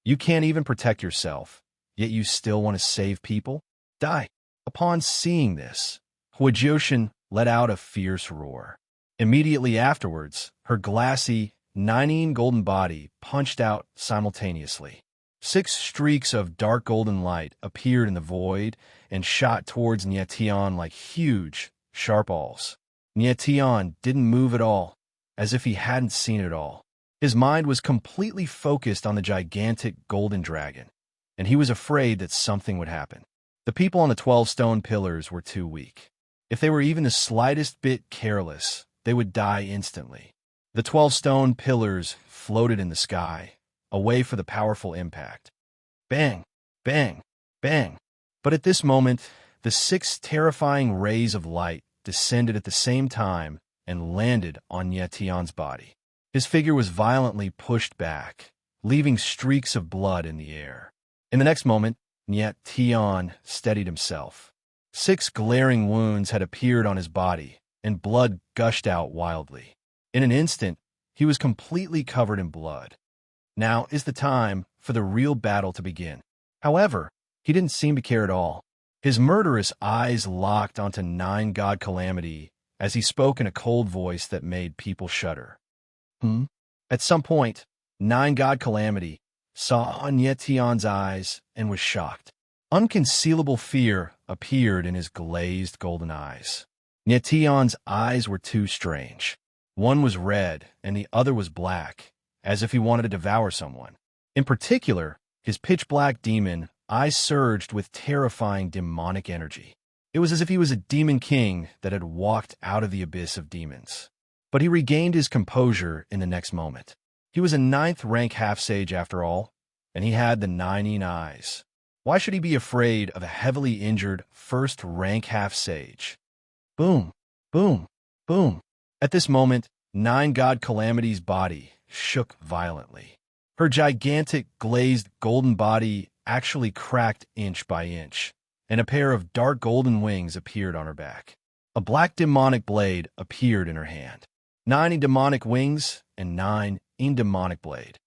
you can't even protect yourself, yet you still want to save people? Die!" Upon seeing this, Huijiushin let out a fierce roar. Immediately afterwards, her glassy, 9 golden body punched out simultaneously. 6 streaks of dark golden light appeared in the void and shot towards Tian like huge, sharp awls. Tian didn't move at all, as if he hadn't seen it all. His mind was completely focused on the gigantic golden dragon, and he was afraid that something would happen. The people on the 12 stone pillars were too weak. If they were even the slightest bit careless, they would die instantly. The 12 stone pillars floated in the sky, away for the powerful impact. Bang! Bang! Bang! But at this moment, the 6 terrifying rays of light descended at the same time and landed on Tian's body. His figure was violently pushed back, leaving streaks of blood in the air. In the next moment, Tian steadied himself. 6 glaring wounds had appeared on his body, and blood gushed out wildly. In an instant, he was completely covered in blood. Now is the time for the real battle to begin. However, he didn't seem to care at all. His murderous eyes locked onto 9 God Calamity as he spoke in a cold voice that made people shudder. At some point, 9 God Calamity saw Tian's eyes and was shocked. Unconcealable fear appeared in his glazed golden eyes. Tian's eyes were too strange. One was red and the other was black, as if he wanted to devour someone. In particular, his pitch-black demon eyes surged with terrifying demonic energy. It was as if he was a demon king that had walked out of the abyss of demons. But he regained his composure in the next moment. He was a 9th rank half-sage after all, and he had the 9 eyes. Why should he be afraid of a heavily injured 1st rank half-sage? Boom, boom, boom. At this moment, 9 God Calamity's body shook violently. Her gigantic, glazed golden body actually cracked inch by inch, and a pair of dark golden wings appeared on her back. A black demonic blade appeared in her hand. 9 demonic wings and 9 demonic blade.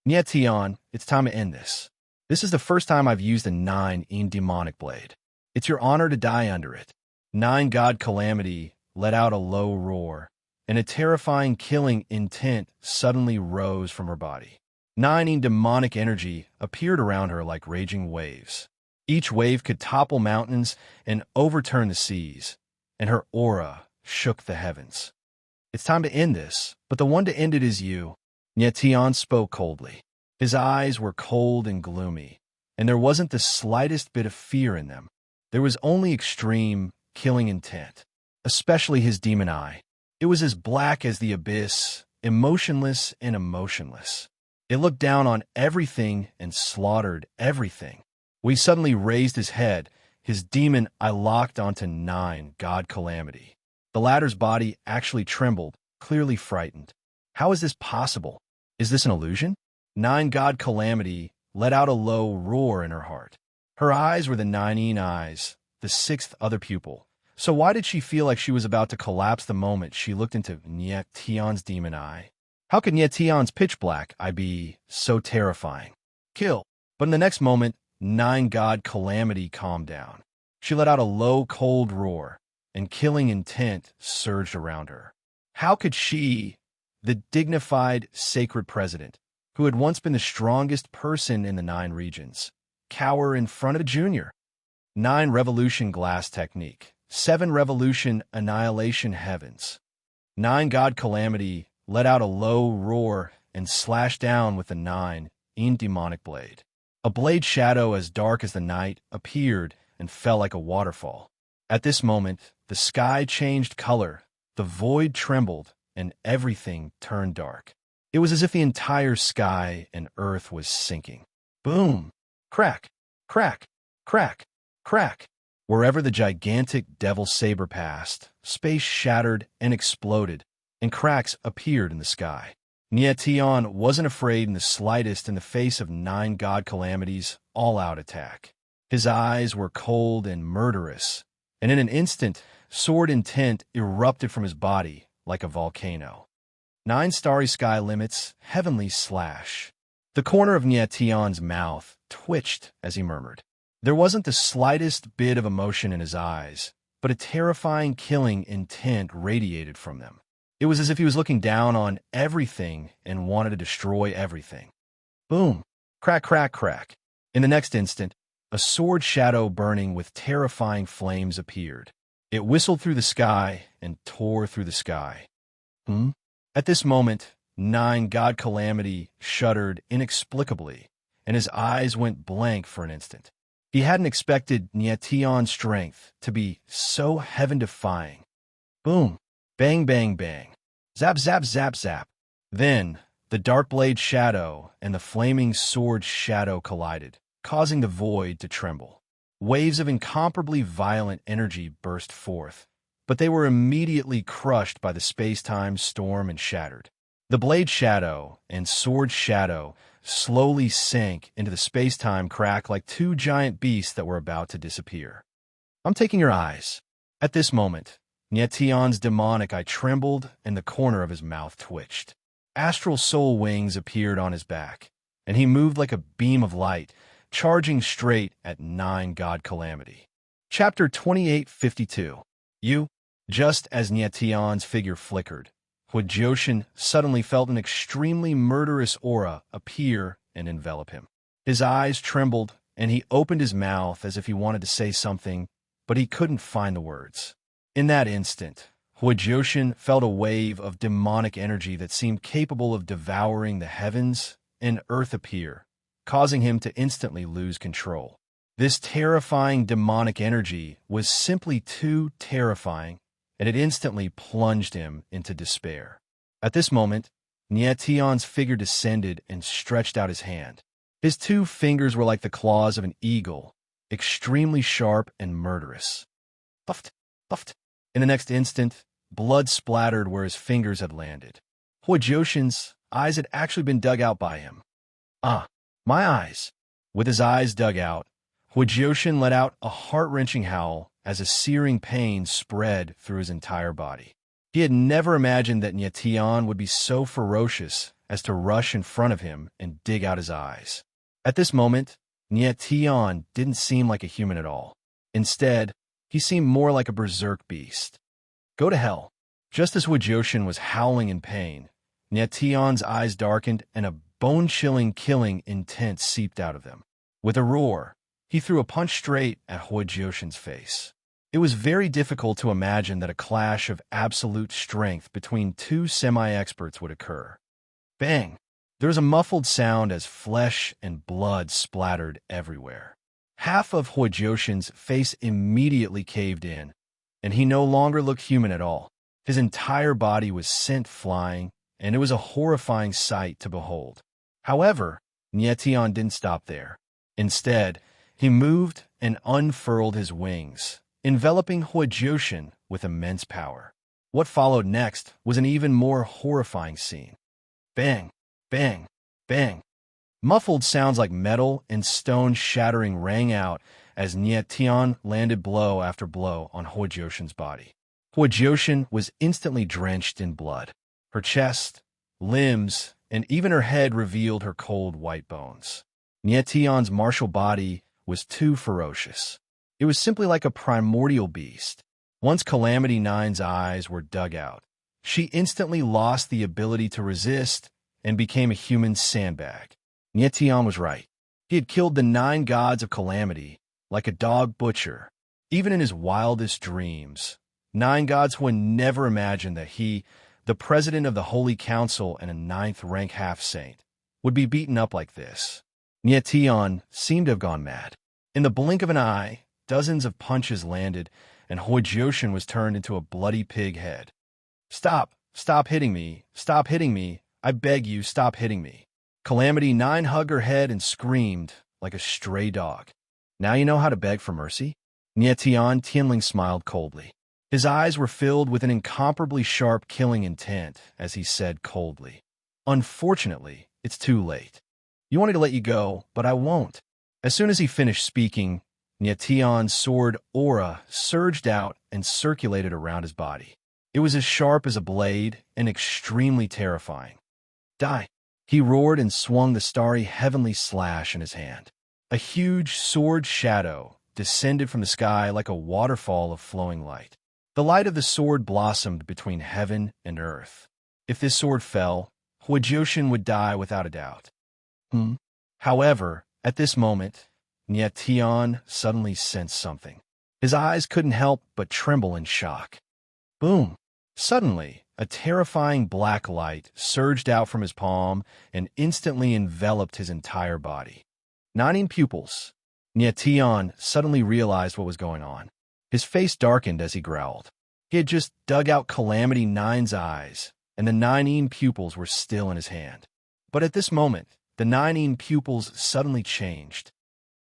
Tion, it's time to end this. This is the first time I've used a 9 demonic blade. It's your honor to die under it. 9 God Calamity let out a low roar, and a terrifying killing intent suddenly rose from her body. 9 demonic energy appeared around her like raging waves. Each wave could topple mountains and overturn the seas, and her aura shook the heavens. It's time to end this, but the one to end it is you. Tion spoke coldly. His eyes were cold and gloomy, and there wasn't the slightest bit of fear in them. There was only extreme, killing intent, especially his demon eye. It was as black as the abyss, emotionless and emotionless. It looked down on everything and slaughtered everything. He suddenly raised his head, his demon eye locked onto 9 God Calamity. The latter's body actually trembled, clearly frightened. How is this possible? Is this an illusion? 9 God Calamity let out a low roar in her heart. Her eyes were the 9 eyes, the 6th other pupil. So why did she feel like she was about to collapse the moment she looked into Tion's demon eye? How could Tion's pitch black eye be so terrifying? Kill. But in the next moment, 9 God Calamity calmed down. She let out a low, cold roar, and killing intent surged around her. How could she, the dignified, sacred president, who had once been the strongest person in the 9 regions, cower in front of a junior? 9 Revolution Glass Technique. 7 Revolution Annihilation Heavens. 9 God Calamity let out a low roar and slashed down with the 9 demonic blade. A blade shadow as dark as the night appeared and fell like a waterfall. At this moment, the sky changed color, the void trembled, and everything turned dark. It was as if the entire sky and earth was sinking. Boom! Crack! Crack! Crack! Crack! Wherever the gigantic devil saber passed, space shattered and exploded, and cracks appeared in the sky. Tion wasn't afraid in the slightest in the face of 9 God Calamity's all-out attack. His eyes were cold and murderous, and in an instant, sword intent erupted from his body like a volcano. 9 starry sky limits, heavenly slash. The corner of Tion's mouth twitched as he murmured. There wasn't the slightest bit of emotion in his eyes, but a terrifying killing intent radiated from them. It was as if he was looking down on everything and wanted to destroy everything. Boom! Crack, crack, crack. In the next instant, a sword shadow burning with terrifying flames appeared. It whistled through the sky and tore through the sky. At this moment, 9 God Calamity shuddered inexplicably, and his eyes went blank for an instant. He hadn't expected Tion's strength to be so heaven-defying. Boom! Bang, bang, bang. Zap, zap, zap, zap. Then, the dark blade shadow and the flaming sword shadow collided, causing the void to tremble. Waves of incomparably violent energy burst forth, but they were immediately crushed by the space-time storm and shattered. The blade shadow and sword shadow slowly sank into the space-time crack like 2 giant beasts that were about to disappear. I'm taking your eyes. At this moment, Tion's demonic eye trembled and the corner of his mouth twitched. Astral soul wings appeared on his back, and he moved like a beam of light, charging straight at 9 God Calamity. Chapter 2852. Just as Tion's figure flickered, Huijoshin suddenly felt an extremely murderous aura appear and envelop him. His eyes trembled, and he opened his mouth as if he wanted to say something, but he couldn't find the words. In that instant, Huijoshin felt a wave of demonic energy that seemed capable of devouring the heavens and earth appear, causing him to instantly lose control. This terrifying demonic energy was simply too terrifying, and it instantly plunged him into despair. At this moment, Tion's figure descended and stretched out his hand. His 2 fingers were like the claws of an eagle, extremely sharp and murderous. Puffed, puffed. In the next instant, blood splattered where his fingers had landed. Huijoshin's eyes had actually been dug out by him. Ah, my eyes! With his eyes dug out, Huijiushin let out a heart-wrenching howl as a searing pain spread through his entire body. He had never imagined that Nietian would be so ferocious as to rush in front of him and dig out his eyes. At this moment, Nietian didn't seem like a human at all. Instead, he seemed more like a berserk beast. Go to hell. Just as Huijiushin was howling in pain, Nietian's eyes darkened and a bone-chilling killing intent seeped out of them. With a roar, he threw a punch straight at Huijiushin's face. It was very difficult to imagine that a clash of absolute strength between two semi-experts would occur. Bang! There was a muffled sound as flesh and blood splattered everywhere. Half of Huijiushin's face immediately caved in, and he no longer looked human at all. His entire body was sent flying, and it was a horrifying sight to behold. However, Nietian didn't stop there. Instead, he moved and unfurled his wings, enveloping Huijiushin with immense power. What followed next was an even more horrifying scene. Bang! Bang! Bang! Muffled sounds like metal and stone shattering rang out as Nietian landed blow after blow on Huijiushin's body. Huijiushin was instantly drenched in blood. Her chest, limbs, and even her head revealed her cold white bones. Nietian's martial body was too ferocious. It was simply like a primordial beast. Once Calamity Nine's eyes were dug out, she instantly lost the ability to resist and became a human sandbag. Nietian was right. He had killed the 9 gods of Calamity like a dog butcher. Even in his wildest dreams, 9 gods would never imagine that he, the president of the Holy Council and a 9th rank half-saint, would be beaten up like this. Nietian seemed to have gone mad. In the blink of an eye, dozens of punches landed, and Huijiushin was turned into a bloody pig head. Stop! Stop hitting me! Stop hitting me! I beg you, stop hitting me! Calamity 9 hugged her head and screamed like a stray dog. Now you know how to beg for mercy? Nietian smiled coldly. His eyes were filled with an incomparably sharp killing intent as he said coldly, Unfortunately, it's too late. You wanted to let you go, but I won't. As soon as he finished speaking, Nietian's sword aura surged out and circulated around his body. It was as sharp as a blade and extremely terrifying. Die! He roared and swung the starry heavenly slash in his hand. A huge sword shadow descended from the sky like a waterfall of flowing light. The light of the sword blossomed between heaven and earth. If this sword fell, Huijiushin would die without a doubt. However, at this moment, Nietian suddenly sensed something. His eyes couldn't help but tremble in shock. Boom! Suddenly, a terrifying black light surged out from his palm and instantly enveloped his entire body. 9 pupils. Nietian suddenly realized what was going on. His face darkened as he growled. He had just dug out Calamity 9's eyes, and the 9 pupils were still in his hand. But at this moment, the 9 pupils suddenly changed.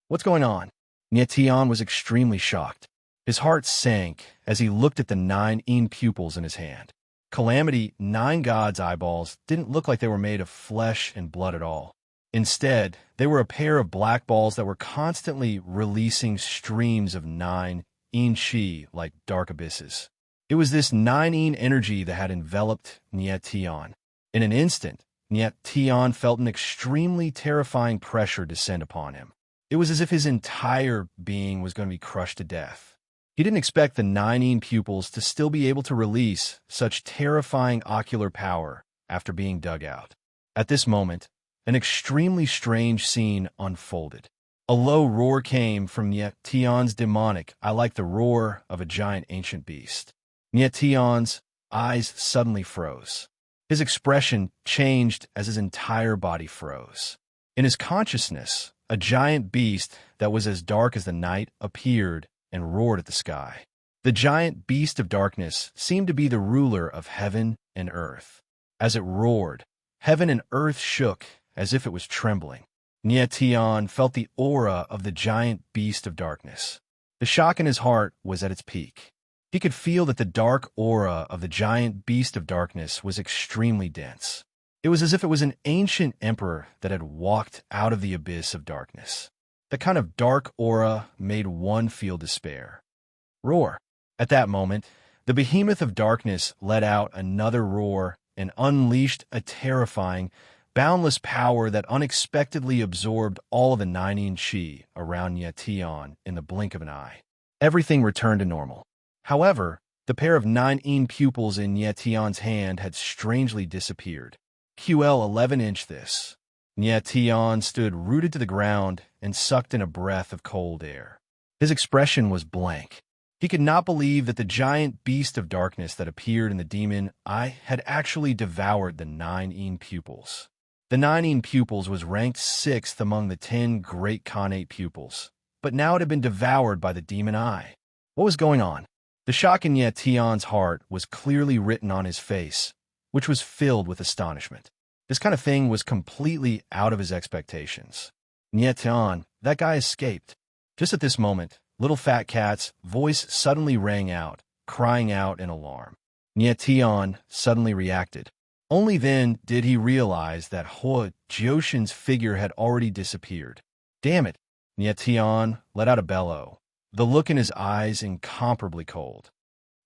What's going on? Nietian was extremely shocked. His heart sank as he looked at the 9 pupils in his hand. Calamity 9 God's eyeballs didn't look like they were made of flesh and blood at all. Instead, they were a pair of black balls that were constantly releasing streams of 9 chi like dark abysses. It was this 9 energy that had enveloped Nietian. In an instant, Nietian felt an extremely terrifying pressure descend upon him. It was as if his entire being was going to be crushed to death. He didn't expect the 9 pupils to still be able to release such terrifying ocular power after being dug out. At this moment, an extremely strange scene unfolded. A low roar came from Nietian's demonic, like the roar of a giant ancient beast. Nietian's eyes suddenly froze. His expression changed as his entire body froze. In his consciousness, a giant beast that was as dark as the night appeared and roared at the sky. The giant beast of darkness seemed to be the ruler of heaven and earth. As it roared, heaven and earth shook as if it was trembling. Nietian felt the aura of the giant beast of darkness. The shock in his heart was at its peak. He could feel that the dark aura of the giant beast of darkness was extremely dense. It was as if it was an ancient emperor that had walked out of the abyss of darkness. The kind of dark aura made one feel despair. Roar. At that moment, the behemoth of darkness let out another roar and unleashed a terrifying, boundless power that unexpectedly absorbed all of the Nineteen chi around Yetion in the blink of an eye. Everything returned to normal. However, the pair of 9 pupils in Yetion's hand had strangely disappeared. QL 11-inch this. Yetion stood rooted to the ground and sucked in a breath of cold air. His expression was blank. He could not believe that the giant beast of darkness that appeared in the demon eye had actually devoured the 9 pupils. The 9 pupils was ranked 6th among the 10 great Khanate pupils, but now it had been devoured by the demon eye. What was going on? The shock in Yetion's heart was clearly written on his face, which was filled with astonishment. This kind of thing was completely out of his expectations. Yetion, that guy escaped. Just at this moment, Little Fat Cat's voice suddenly rang out, crying out in alarm. Yetion suddenly reacted. Only then did he realize that Hua Jioshin's figure had already disappeared. Damn it! Yetion let out a bellow, the look in his eyes incomparably cold.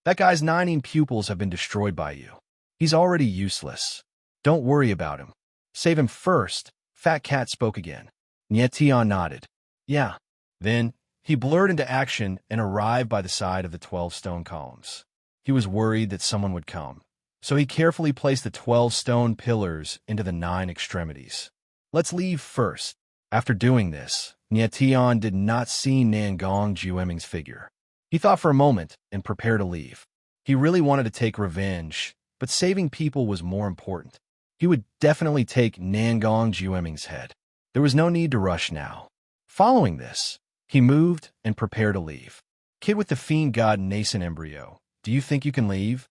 That guy's 9 pupils have been destroyed by you. He's already useless. Don't worry about him. Save him first. Fat Cat spoke again. Yetion nodded. Yeah. Then he blurred into action and arrived by the side of the 12 stone columns. He was worried that someone would come, so he carefully placed the 12 stone pillars into the 9 extremities. Let's leave first. After doing this, Yetion did not see Nangong Jueming's figure. He thought for a moment and prepared to leave. He really wanted to take revenge, but saving people was more important. He would definitely take Nangong Jueming's head. There was no need to rush now. Following this, he moved and prepared to leave. Kid with the fiend god nascent embryo, do you think you can leave?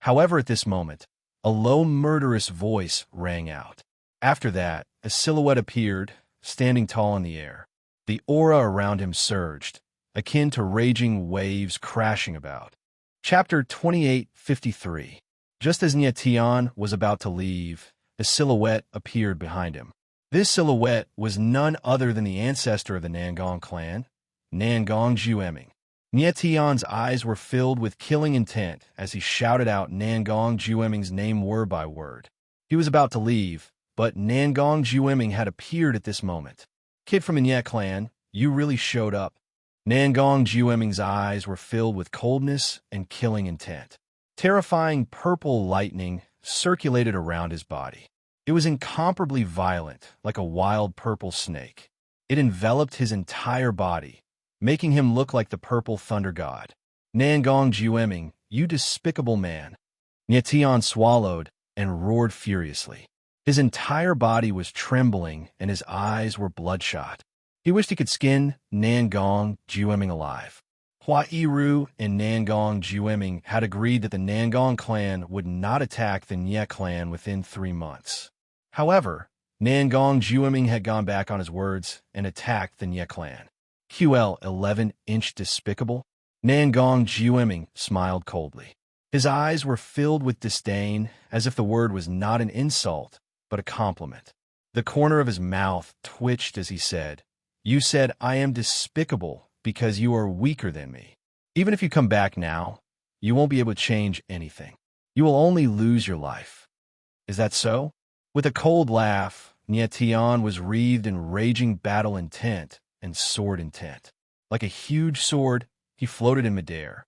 However, at this moment, a low murderous voice rang out. After that, a silhouette appeared, standing tall in the air. The aura around him surged, akin to raging waves crashing about. Chapter 2853. Just as Yetion was about to leave, a silhouette appeared behind him. This silhouette was none other than the ancestor of the Nangong clan, Nangong Jueming. Yetion's eyes were filled with killing intent as he shouted out Nangong Jueming's name word by word. He was about to leave, but Nangong Jueming had appeared at this moment. Kid from the Nye clan, you really showed up. Nangong Jueming's eyes were filled with coldness and killing intent. Terrifying purple lightning circulated around his body. It was incomparably violent, like a wild purple snake. It enveloped his entire body, making him look like the purple thunder god. Nangong Jueming, you despicable man. Yetion swallowed and roared furiously. His entire body was trembling and his eyes were bloodshot. He wished he could skin Nangong Jueming alive. Hua Yiru and Nangong Jueming had agreed that the Nangong clan would not attack the Nye clan within 3 months. However, Nangong Jueming had gone back on his words and attacked the Nye clan. QL 11-inch despicable? Nangong Jueming smiled coldly. His eyes were filled with disdain, as if the word was not an insult, but a compliment. The corner of his mouth twitched as he said, You said I am despicable because you are weaker than me. Even if you come back now, you won't be able to change anything. You will only lose your life. Is that so? With a cold laugh, Yetion was wreathed in raging battle intent and sword intent. Like a huge sword, he floated in midair.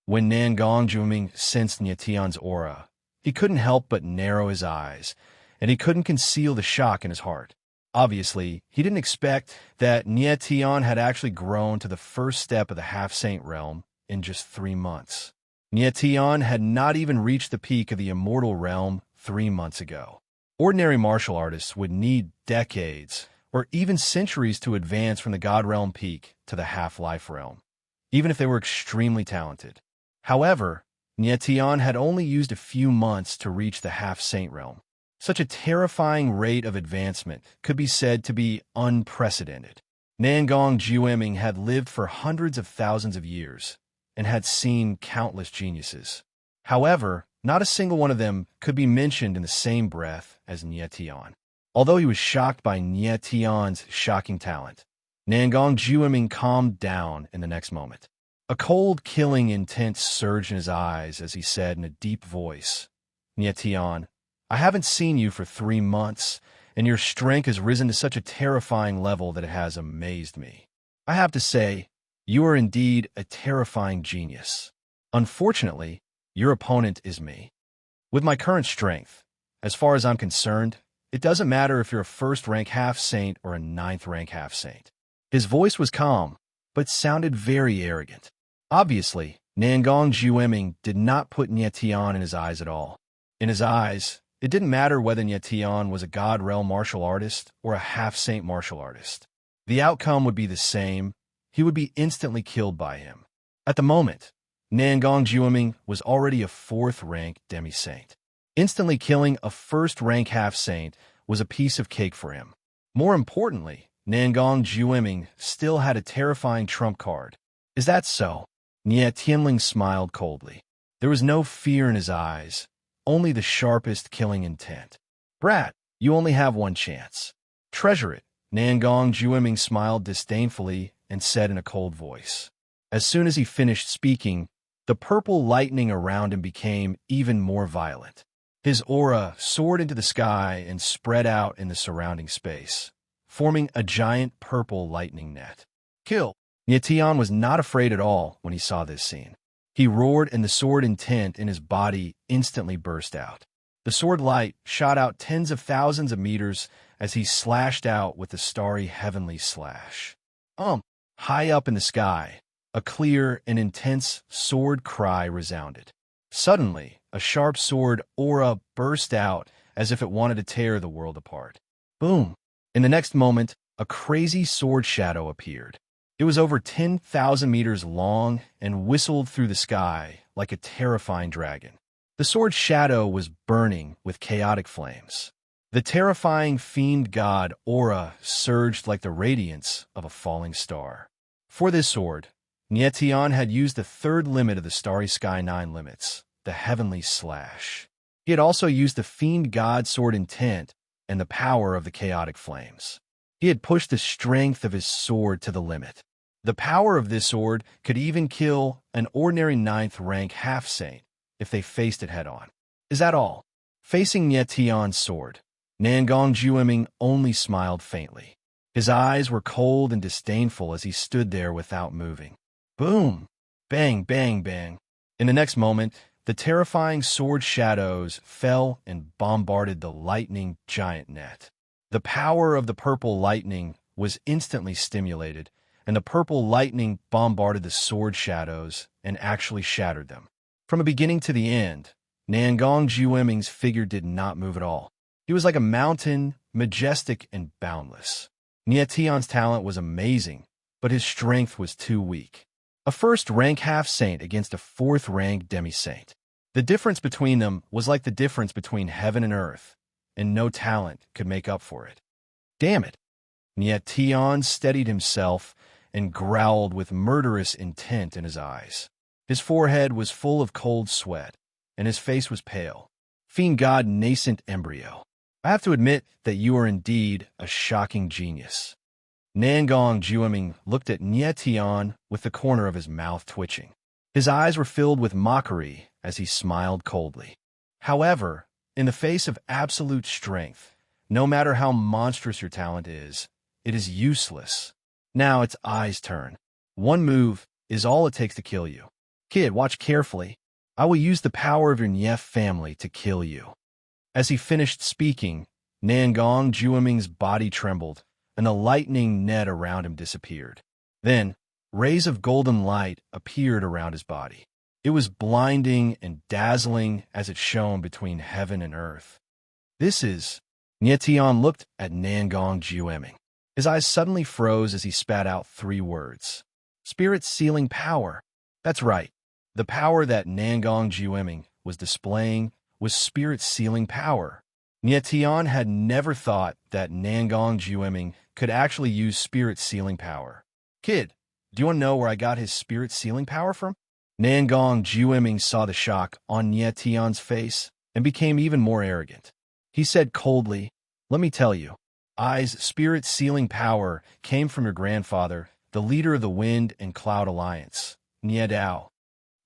When Nangong Jueming sensed Yetion's aura, he couldn't help but narrow his eyes, and he couldn't conceal the shock in his heart. Obviously, he didn't expect that Yetion had actually grown to the first step of the half-saint realm in just 3 months. Yetion had not even reached the peak of the immortal realm 3 months ago. Ordinary martial artists would need decades or even centuries to advance from the God realm peak to the half-life realm, even if they were extremely talented. However, Yetion had only used a few months to reach the half-saint realm. Such a terrifying rate of advancement could be said to be unprecedented. Nangong Jueming had lived for hundreds of thousands of years and had seen countless geniuses. However, not a single one of them could be mentioned in the same breath as Yetion. Although he was shocked by Nie Tian's shocking talent, Nangong Jueming calmed down in the next moment. A cold, killing intent surged in his eyes as he said in a deep voice, Nie Tian, I haven't seen you for 3 months, and your strength has risen to such a terrifying level that it has amazed me. I have to say, you are indeed a terrifying genius. Unfortunately, your opponent is me. With my current strength, as far as I'm concerned, it doesn't matter if you're a first-rank half-saint or a 9th-rank half-saint. His voice was calm, but sounded very arrogant. Obviously, Nangong Jueming did not put Nie Tian in his eyes at all. In his eyes, it didn't matter whether Nie Tian was a God Realm martial artist or a half-saint martial artist. The outcome would be the same. He would be instantly killed by him. At the moment, Nangong Jueming was already a 4th-rank demi-saint. Instantly killing a 1st-rank half-saint was a piece of cake for him. More importantly, Nangong Jueming still had a terrifying trump card. Is that so? Nie Tianling smiled coldly. There was no fear in his eyes, only the sharpest killing intent. Brat, you only have one chance. Treasure it. Nangong Jueming smiled disdainfully and said in a cold voice. As soon as he finished speaking, the purple lightning around him became even more violent. His aura soared into the sky and spread out in the surrounding space, forming a giant purple lightning net. Kill! Nie Tian was not afraid at all when he saw this scene. He roared and the sword intent in his body instantly burst out. The sword light shot out tens of thousands of meters as he slashed out with the starry heavenly slash. High up in the sky, a clear and intense sword cry resounded. Suddenly, a sharp sword aura burst out as if it wanted to tear the world apart. Boom! In the next moment, a crazy sword shadow appeared. It was over 10,000 meters long and whistled through the sky like a terrifying dragon. The sword shadow was burning with chaotic flames. The terrifying fiend god aura surged like the radiance of a falling star. For this sword, Nie Tian had used the 3rd limit of the Starry Sky 9 limits, the Heavenly Slash. He had also used the fiend god sword intent and the power of the chaotic flames. He had pushed the strength of his sword to the limit. The power of this sword could even kill an ordinary 9th-rank half-saint if they faced it head-on. Is that all? Facing Nie Tian's sword, Nangong Jueming only smiled faintly. His eyes were cold and disdainful as he stood there without moving. Boom! Bang, bang, bang. In the next moment, the terrifying sword shadows fell and bombarded the lightning giant net. The power of the purple lightning was instantly stimulated, and the purple lightning bombarded the sword shadows and actually shattered them. From the beginning to the end, Nangong Jueming's figure did not move at all. He was like a mountain, majestic and boundless. Nie Tian's talent was amazing, but his strength was too weak. A 1st-rank half-saint against a 4th-rank demi-saint. The difference between them was like the difference between heaven and earth, and no talent could make up for it. Damn it! Nie Tian steadied himself and growled with murderous intent in his eyes. His forehead was full of cold sweat, and his face was pale. Fiend god nascent embryo. I have to admit that you are indeed a shocking genius. Nangong Jueming looked at Nie Tian with the corner of his mouth twitching. His eyes were filled with mockery as he smiled coldly. However, in the face of absolute strength, no matter how monstrous your talent is, it is useless. Now it's I's turn. One move is all it takes to kill you. Kid, watch carefully. I will use the power of your Nief family to kill you. As he finished speaking, Nangong Jueming's body trembled, and the lightning net around him disappeared. Then, rays of golden light appeared around his body. It was blinding and dazzling as it shone between heaven and earth. This is... Nie Tian looked at Nangong Jueming. His eyes suddenly froze as he spat out 3 words. Spirit sealing power. That's right. The power that Nangong Jueming was displaying was spirit sealing power. Nie Tian had never thought that Nangong Jueming could actually use spirit sealing power. Kid, do you want to know where I got his spirit sealing power from? Nangong Jueming saw the shock on Nie Tian's face and became even more arrogant. He said coldly, Let me tell you, Ai's spirit-sealing power came from your grandfather, the leader of the Wind and Cloud Alliance, Nie Dao.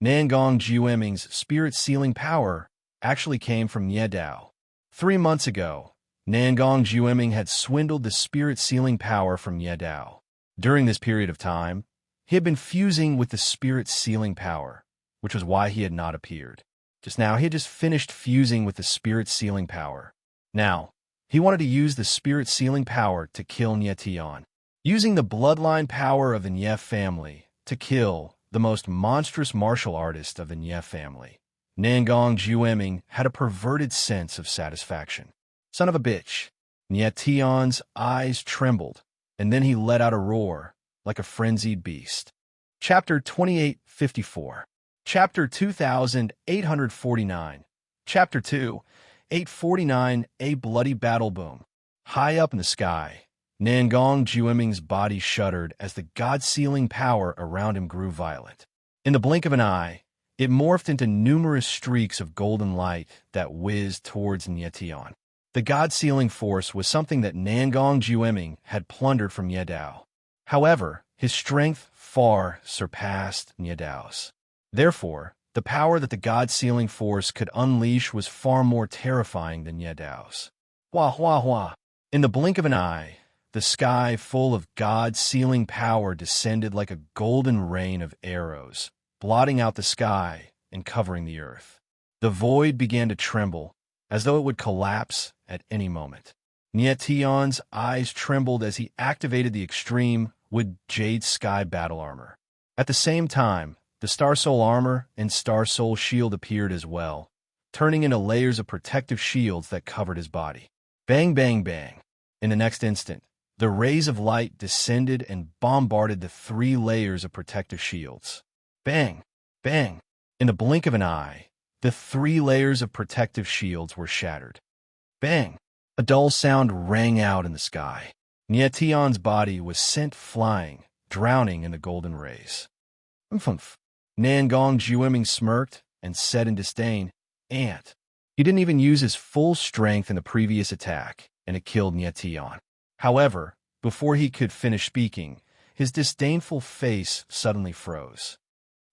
Nangong Jiueming's spirit-sealing power actually came from Nie Dao. 3 months ago, Nangong Jiueming had swindled the spirit-sealing power from Nie Dao. During this period of time, he had been fusing with the spirit-sealing power, which was why he had not appeared. Just now, he had just finished fusing with the spirit-sealing power. Now, he wanted to use the spirit-sealing power to kill Nie Tian. Using the bloodline power of the Nie family to kill the most monstrous martial artist of the Nie family, Nangong Jiueming had a perverted sense of satisfaction. Son of a bitch. Nie Tian's eyes trembled, and then he let out a roar, like a frenzied beast. Chapter 2854. Chapter 2849. Chapter 2, 849. A bloody battle boom. High up in the sky, Nangong Jiueming's body shuddered as the god-sealing power around him grew violent. In the blink of an eye, it morphed into numerous streaks of golden light that whizzed towards Nie Tian. The god-sealing force was something that Nangong Jiueming had plundered from Nie Dao. However, his strength far surpassed Nie Dao's. Therefore, the power that the god-sealing force could unleash was far more terrifying than Nie Dao's. Hua hua hua. In the blink of an eye, the sky full of god-sealing power descended like a golden rain of arrows, blotting out the sky and covering the earth. The void began to tremble, as though it would collapse at any moment. Nie Tian's eyes trembled as he activated the extreme Wood Jade Sky battle armor. At the same time, the Star Soul armor and Star Soul shield appeared as well, turning into layers of protective shields that covered his body. Bang, bang, bang. In the next instant, the rays of light descended and bombarded the 3 layers of protective shields. Bang, bang. In the blink of an eye, the 3 layers of protective shields were shattered. Bang. A dull sound rang out in the sky. Nie Tian's body was sent flying, drowning in the golden rays. Umph. Nangong Jiueming smirked and said in disdain, "Ant." He didn't even use his full strength in the previous attack, and it killed Nie Tian. However, before he could finish speaking, his disdainful face suddenly froze.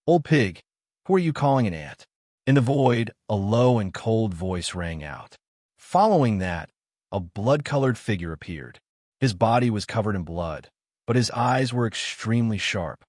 "Old pig, who are you calling an ant?" In the void, a low and cold voice rang out. Following that, a blood-colored figure appeared. His body was covered in blood, but his eyes were extremely sharp.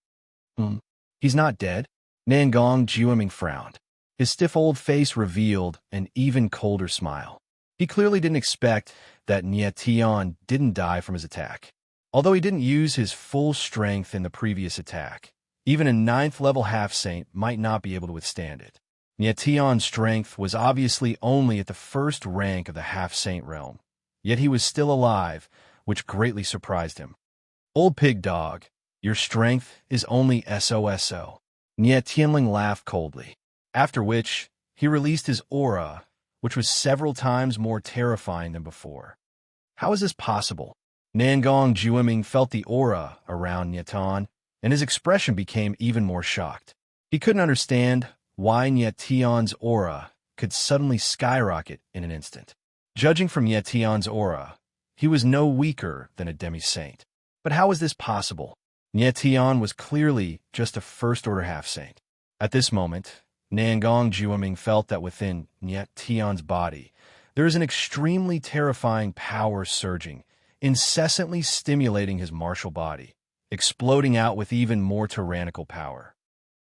He's not dead? Nangong Jiueming frowned. His stiff old face revealed an even colder smile. He clearly didn't expect that Nie Tian didn't die from his attack. Although he didn't use his full strength in the previous attack, even a 9th-level half-saint might not be able to withstand it. Nie Tian's strength was obviously only at the first rank of the half-saint realm, yet he was still alive, which greatly surprised him. "Old pig dog, your strength is only SOSO." Nie Tianling laughed coldly, after which he released his aura, which was several times more terrifying than before. How is this possible? Nangong Jiueming felt the aura around Nie Tian, and his expression became even more shocked. He couldn't understand why Nie Tian's aura could suddenly skyrocket in an instant. Judging from Nie Tian's aura, he was no weaker than a demi-saint. But how is this possible? Nie Tian was clearly just a first-order half-saint. At this moment, Nangong Jiueming felt that within Nie Tian's body, there is an extremely terrifying power surging, incessantly stimulating his martial body, exploding out with even more tyrannical power.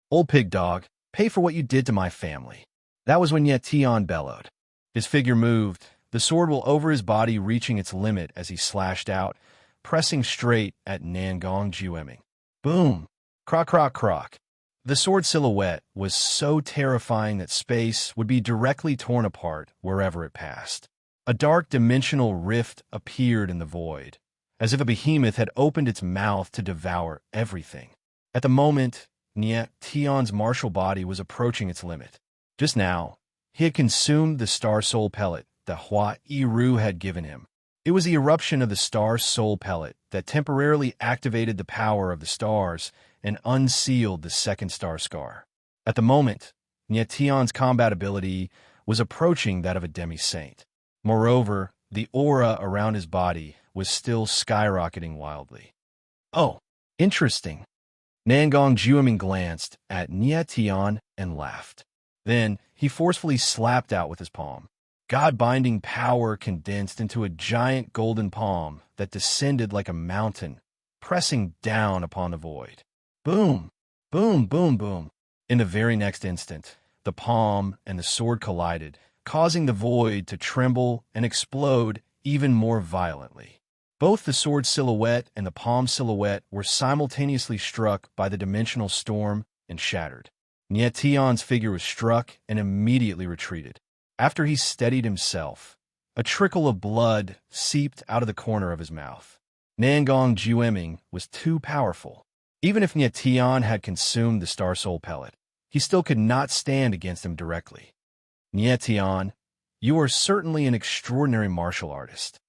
"Old pig dog, pay for what you did to my family." That was when Nie Tian bellowed. His figure moved, the sword will over his body reaching its limit as he slashed out, pressing straight at Nangong Jiueming. Boom! Croc, croc, croc. The sword silhouette was so terrifying that space would be directly torn apart wherever it passed. A dark dimensional rift appeared in the void, as if a behemoth had opened its mouth to devour everything. At the moment, Nie Tian's martial body was approaching its limit. Just now, he had consumed the Star Soul pellet that Hua Yiru had given him. It was the eruption of the Star Soul pellet that temporarily activated the power of the stars and unsealed the second star scar. At the moment, Nie Tian's combat ability was approaching that of a demi-saint. Moreover, the aura around his body was still skyrocketing wildly. Oh, interesting. Nangong Jueming glanced at Nie Tian and laughed. Then he forcefully slapped out with his palm. God-binding power condensed into a giant golden palm that descended like a mountain, pressing down upon the void. Boom! Boom, boom, boom. In the very next instant, the palm and the sword collided, causing the void to tremble and explode even more violently. Both the sword silhouette and the palm silhouette were simultaneously struck by the dimensional storm and shattered. Nie Tian's figure was struck and immediately retreated. After he steadied himself, a trickle of blood seeped out of the corner of his mouth. Nangong Jueming was too powerful. Even if Nie Tian had consumed the Star Soul pellet, he still could not stand against him directly. Nie Tian, you are certainly an extraordinary martial artist.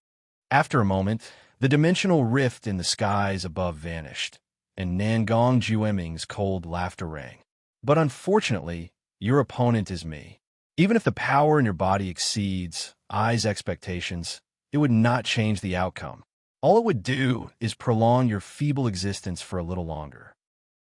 After a moment, the dimensional rift in the skies above vanished, and Nangong Jueming's cold laughter rang. But unfortunately, your opponent is me. Even if the power in your body exceeds I's expectations, it would not change the outcome. All it would do is prolong your feeble existence for a little longer.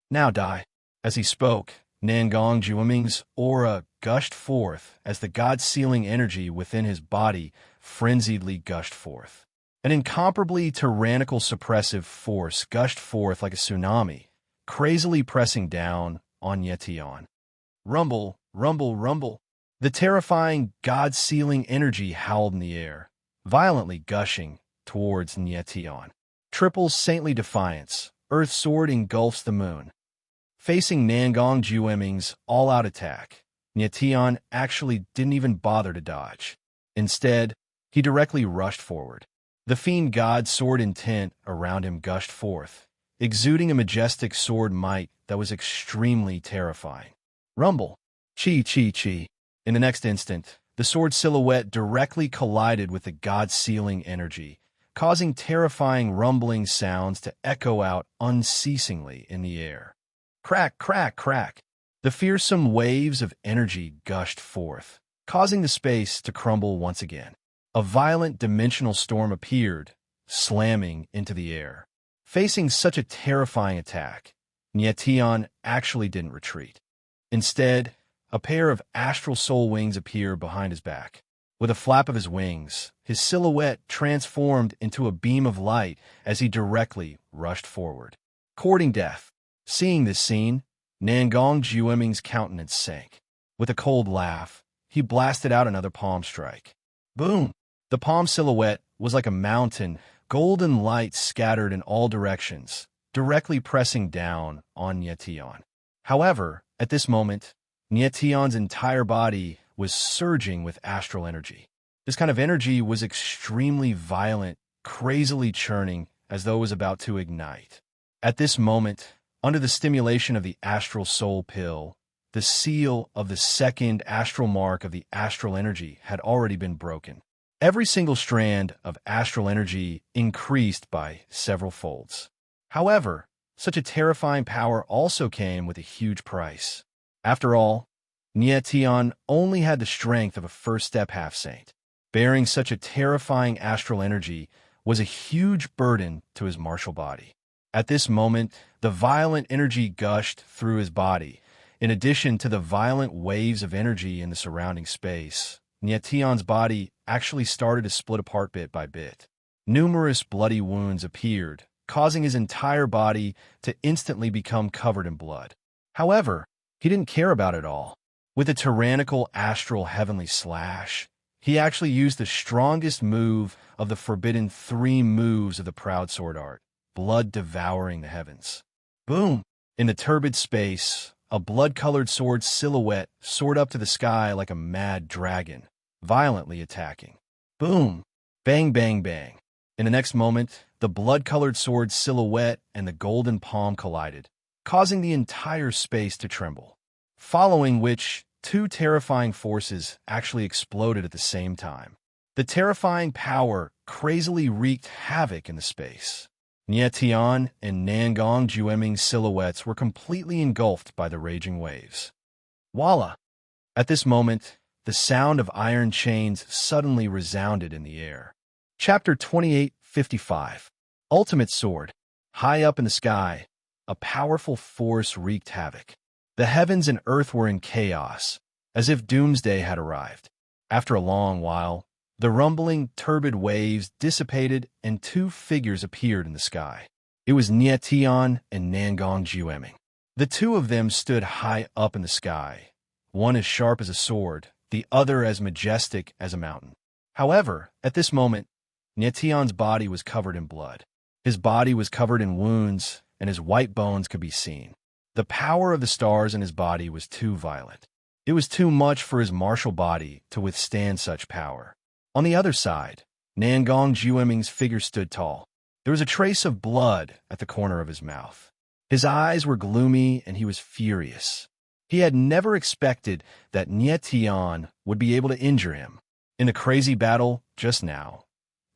Now die. As he spoke, Nangong Jueming's aura gushed forth as the god-sealing energy within his body frenziedly gushed forth. An incomparably tyrannical suppressive force gushed forth like a tsunami, crazily pressing down on Nie Tian. Rumble, rumble, rumble. The terrifying, god-sealing energy howled in the air, violently gushing towards Nie Tian. Triple saintly defiance, Earth Sword engulfs the moon. Facing Nangong Jueming's all-out attack, Nie Tian actually didn't even bother to dodge. Instead, he directly rushed forward. The fiend god sword intent around him gushed forth, exuding a majestic sword might that was extremely terrifying. Rumble. Chi, chi, chi. In the next instant, the sword silhouette directly collided with the god-sealing energy, causing terrifying rumbling sounds to echo out unceasingly in the air. Crack, crack, crack. The fearsome waves of energy gushed forth, causing the space to crumble once again. A violent dimensional storm appeared, slamming into the air. Facing such a terrifying attack, Nie Tian actually didn't retreat. Instead, a pair of astral soul wings appeared behind his back. With a flap of his wings, his silhouette transformed into a beam of light as he directly rushed forward. Courting death. Seeing this scene, Nangong Jueming's countenance sank. With a cold laugh, he blasted out another palm strike. Boom! The palm silhouette was like a mountain, golden light scattered in all directions, directly pressing down on Nie Tian. However, at this moment, Nie Tian's entire body was surging with astral energy. This kind of energy was extremely violent, crazily churning, as though it was about to ignite. At this moment, under the stimulation of the astral soul pill, the seal of the second astral mark of the astral energy had already been broken. Every single strand of astral energy increased by several folds. However, such a terrifying power also came with a huge price. After all, Nie Tian only had the strength of a first-step half-saint. Bearing such a terrifying astral energy was a huge burden to his martial body. At this moment, the violent energy gushed through his body. In addition to the violent waves of energy in the surrounding space, Nie Tian's body actually started to split apart bit by bit. Numerous bloody wounds appeared, causing his entire body to instantly become covered in blood. However, he didn't care about it all. With a tyrannical astral heavenly slash, he actually used the strongest move of the forbidden 3 moves of the proud sword art, blood devouring the heavens. Boom! In the turbid space, a blood-colored sword silhouette soared up to the sky like a mad dragon, violently attacking. Boom! Bang, bang, bang. In the next moment, the blood-colored sword silhouette and the golden palm collided, causing the entire space to tremble. Following which, 2 terrifying forces actually exploded at the same time. The terrifying power crazily wreaked havoc in the space. Nie Tian and Nangong Jueming's silhouettes were completely engulfed by the raging waves. Voila! At this moment, the sound of iron chains suddenly resounded in the air. Chapter 2855. Ultimate Sword. High up in the sky, a powerful force wreaked havoc. The heavens and earth were in chaos, as if doomsday had arrived. After a long while, the rumbling, turbid waves dissipated and two figures appeared in the sky. It was Nietian and Nangong Jueming. The two of them stood high up in the sky, one as sharp as a sword, the other as majestic as a mountain. However, at this moment, Nietian's body was covered in blood. His body was covered in wounds, and his white bones could be seen. The power of the stars in his body was too violent. It was too much for his martial body to withstand such power. On the other side, Nangong Jueming's figure stood tall. There was a trace of blood at the corner of his mouth. His eyes were gloomy, and he was furious. He had never expected that Nietian would be able to injure him. In the crazy battle just now,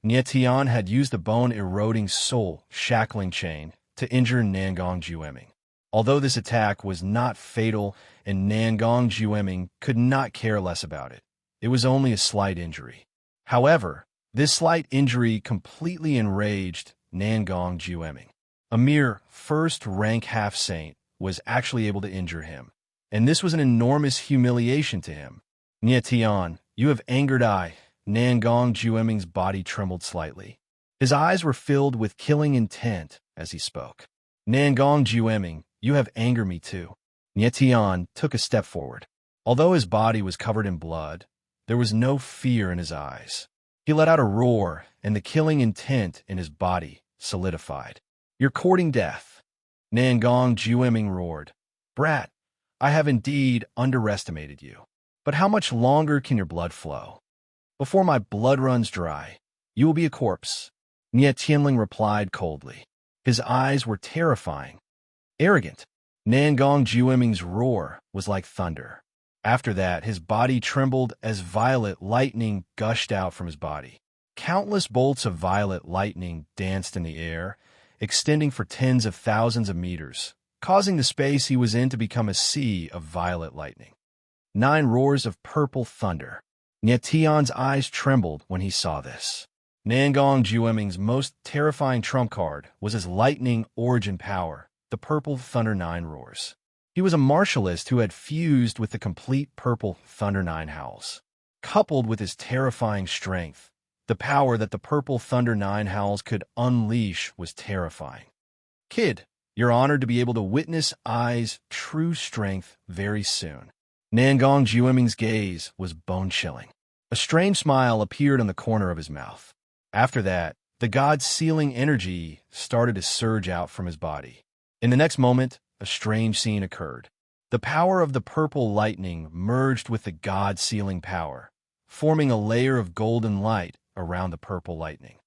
Nietian had used the bone-eroding soul-shackling chain to injure Nangong Jueming. Although this attack was not fatal and Nangong Jueming could not care less about it, it was only a slight injury. However, this slight injury completely enraged Nangong Jueming. A mere first-rank half-saint was actually able to injure him, and this was an enormous humiliation to him. Nietian, you have angered I. Nangong Jueming's body trembled slightly. His eyes were filled with killing intent as he spoke. Nangong Jueming, you have angered me too. Nietian took a step forward. Although his body was covered in blood, there was no fear in his eyes. He let out a roar, and the killing intent in his body solidified. You're courting death. Nangong Jueming roared. Brat, I have indeed underestimated you. But how much longer can your blood flow? Before my blood runs dry, you will be a corpse. Nie Tianling replied coldly. His eyes were terrifying. Arrogant. Nangong Jueming's roar was like thunder. After that, his body trembled as violet lightning gushed out from his body. Countless bolts of violet lightning danced in the air, extending for tens of thousands of meters, causing the space he was in to become a sea of violet lightning. 9 roars of purple thunder. Nietian's eyes trembled when he saw this. Nangong Jueming's most terrifying trump card was his lightning origin power, the purple thunder 9 roars. He was a martialist who had fused with the complete purple thunder 9 howls. Coupled with his terrifying strength, the power that the purple thunder 9 howls could unleash was terrifying. Kid, you're honored to be able to witness I's true strength very soon. Nangong Jueming's gaze was bone-chilling. A strange smile appeared on the corner of his mouth. After that, the god's sealing energy started to surge out from his body. In the next moment, a strange scene occurred. The power of the purple lightning merged with the god's sealing power, forming a layer of golden light around the purple lightning.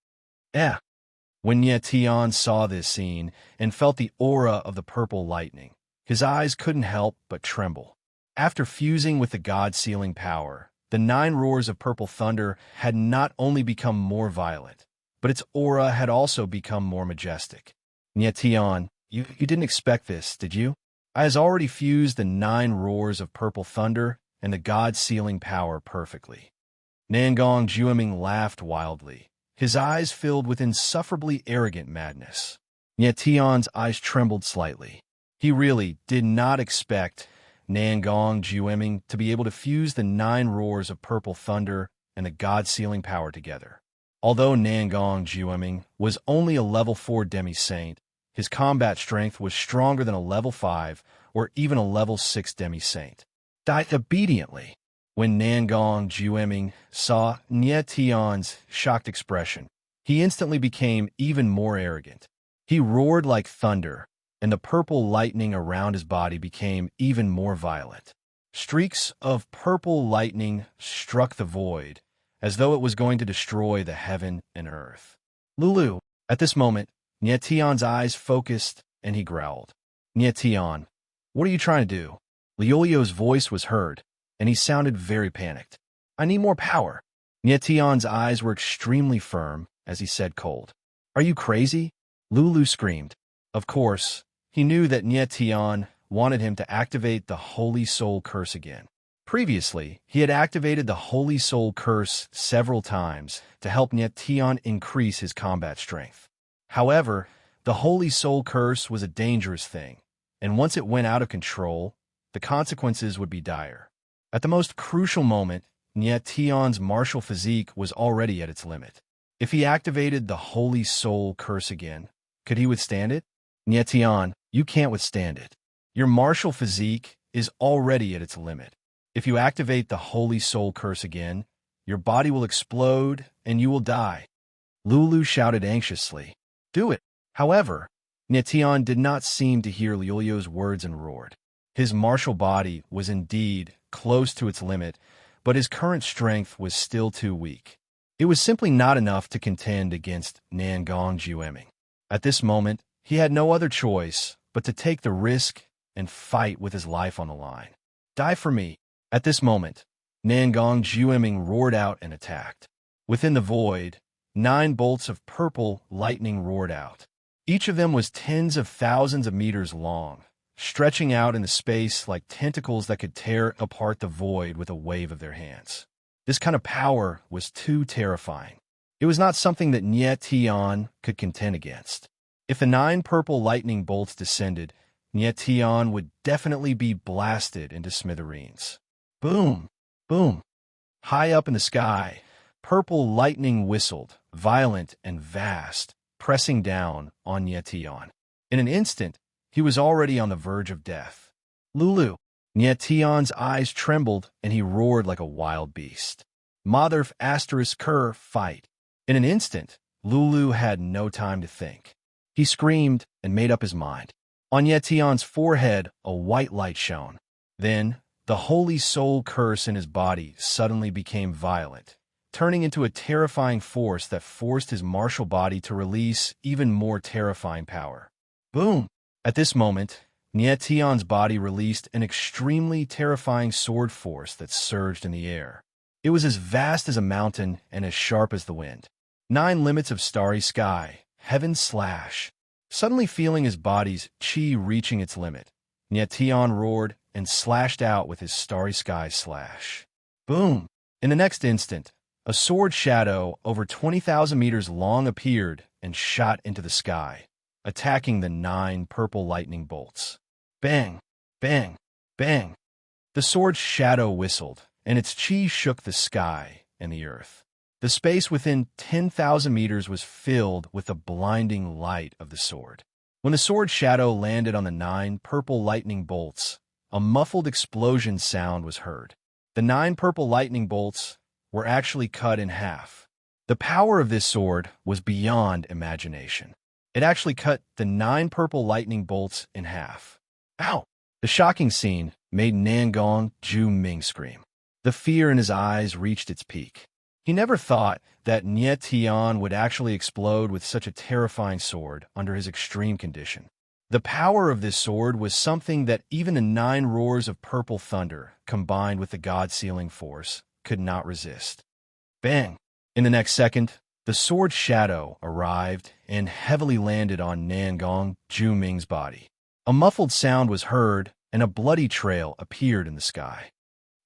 When Nye Tian saw this scene and felt the aura of the purple lightning, his eyes couldn't help but tremble. After fusing with the god's sealing power, the 9 roars of purple thunder had not only become more violent, but its aura had also become more majestic. Nye Tian, you didn't expect this, did you? I has already fused the 9 roars of purple thunder and the god's sealing power perfectly. Nangong Jueming laughed wildly, his eyes filled with insufferably arrogant madness. Nye Tian's eyes trembled slightly. He really did not expect Nangong Jueming to be able to fuse the 9 roars of purple thunder and the god's sealing power together. Although Nangong Jueming was only a level 4 demi-saint, his combat strength was stronger than a level 5 or even a level 6 demi-saint. Died obediently. When Nangong Jueming saw Nye Tian's shocked expression, he instantly became even more arrogant. He roared like thunder, and the purple lightning around his body became even more violent. Streaks of purple lightning struck the void, as though it was going to destroy the heaven and earth. Lulu, at this moment, Nye Tian's eyes focused, and he growled. Nye Tian, what are you trying to do? Liolio's voice was heard, and he sounded very panicked. I need more power. Nye Tian's eyes were extremely firm as he said cold. Are you crazy? Lulu screamed. Of course, he knew that Nye Tian wanted him to activate the Holy Soul Curse again. Previously, he had activated the Holy Soul Curse several times to help Niet Tion increase his combat strength. However, the Holy Soul Curse was a dangerous thing, and once it went out of control, the consequences would be dire. At the most crucial moment, Niet Tion's martial physique was already at its limit. If he activated the Holy Soul Curse again, could he withstand it? Niet Tion, you can't withstand it. Your martial physique is already at its limit. If you activate the Holy Soul Curse again, your body will explode and you will die. Lulu shouted anxiously. Do it. However, Niet Tion did not seem to hear Liolio's words and roared. His martial body was indeed close to its limit, but his current strength was still too weak. It was simply not enough to contend against Nangong Jueming. At this moment, he had no other choice but to take the risk and fight with his life on the line. Die for me. At this moment, Nangong Jueming roared out and attacked. Within the void, 9 bolts of purple lightning roared out. Each of them was tens of thousands of meters long, stretching out in the space like tentacles that could tear apart the void with a wave of their hands. This kind of power was too terrifying. It was not something that Niet Tion could contend against. If the 9 purple lightning bolts descended, Niet Tion would definitely be blasted into smithereens. Boom! Boom! High up in the sky, purple lightning whistled, violent and vast, pressing down on Niet Tion. In an instant, he was already on the verge of death. Lulu! Niet Tion's eyes trembled and he roared like a wild beast. Motherf asterisk cur fight. In an instant, Lulu had no time to think. He screamed and made up his mind. On Niet Tion's forehead, a white light shone. Then, the Holy Soul Curse in his body suddenly became violent, turning into a terrifying force that forced his martial body to release even more terrifying power. Boom! At this moment, Niet Tion's body released an extremely terrifying sword force that surged in the air. It was as vast as a mountain and as sharp as the wind. 9 limits of starry sky, heaven slash. Suddenly feeling his body's chi reaching its limit, Niet Tion roared and slashed out with his starry sky slash. Boom! In the next instant, a sword shadow over 20,000 meters long appeared and shot into the sky, attacking the 9 purple lightning bolts. Bang! Bang! Bang! The sword's shadow whistled, and its chi shook the sky and the earth. The space within 10,000 meters was filled with the blinding light of the sword. When the sword shadow landed on the 9 purple lightning bolts, a muffled explosion sound was heard. The 9 purple lightning bolts were actually cut in half. The power of this sword was beyond imagination. It actually cut the 9 purple lightning bolts in half. Ow! The shocking scene made Nangong Jueming scream. The fear in his eyes reached its peak. He never thought that Niet Tion would actually explode with such a terrifying sword under his extreme condition. The power of this sword was something that even the 9 roars of purple thunder, combined with the god-sealing force, could not resist. Bang! In the next second, the sword shadow arrived and heavily landed on Nangong Jueming's body. A muffled sound was heard, and a bloody trail appeared in the sky.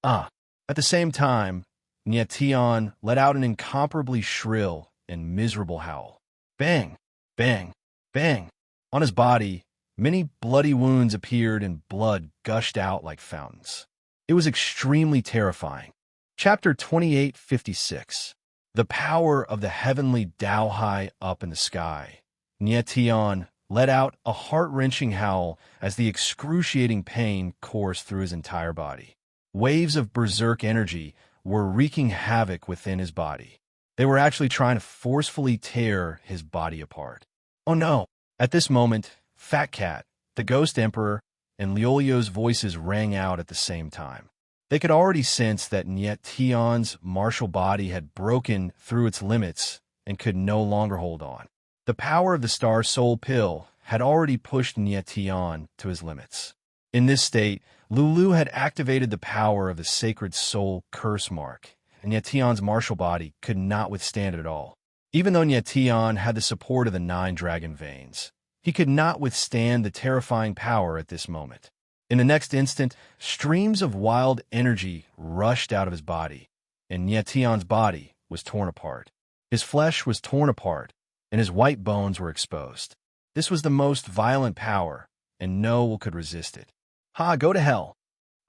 At the same time, Niet Tion let out an incomparably shrill and miserable howl. Bang! Bang! Bang! On his body, many bloody wounds appeared and blood gushed out like fountains. It was extremely terrifying. Chapter 2856. The power of the heavenly Tao high up in the sky. Niet Tion let out a heart-wrenching howl as the excruciating pain coursed through his entire body. Waves of berserk energy were wreaking havoc within his body. They were actually trying to forcefully tear his body apart. Oh no! At this moment, Fat Cat, the Ghost Emperor, and Liolio's voices rang out at the same time. They could already sense that Niet Tion's martial body had broken through its limits and could no longer hold on. The power of the Star Soul Pill had already pushed Niet Tion to his limits. In this state, Lulu had activated the power of the Sacred Soul Curse Mark, and Niet Tion's martial body could not withstand it at all. Even though Niet Tion had the support of the 9 dragon veins, he could not withstand the terrifying power at this moment. In the next instant, streams of wild energy rushed out of his body, and Nietion's body was torn apart. His flesh was torn apart, and his white bones were exposed. This was the most violent power, and no one could resist it. Ha, go to hell!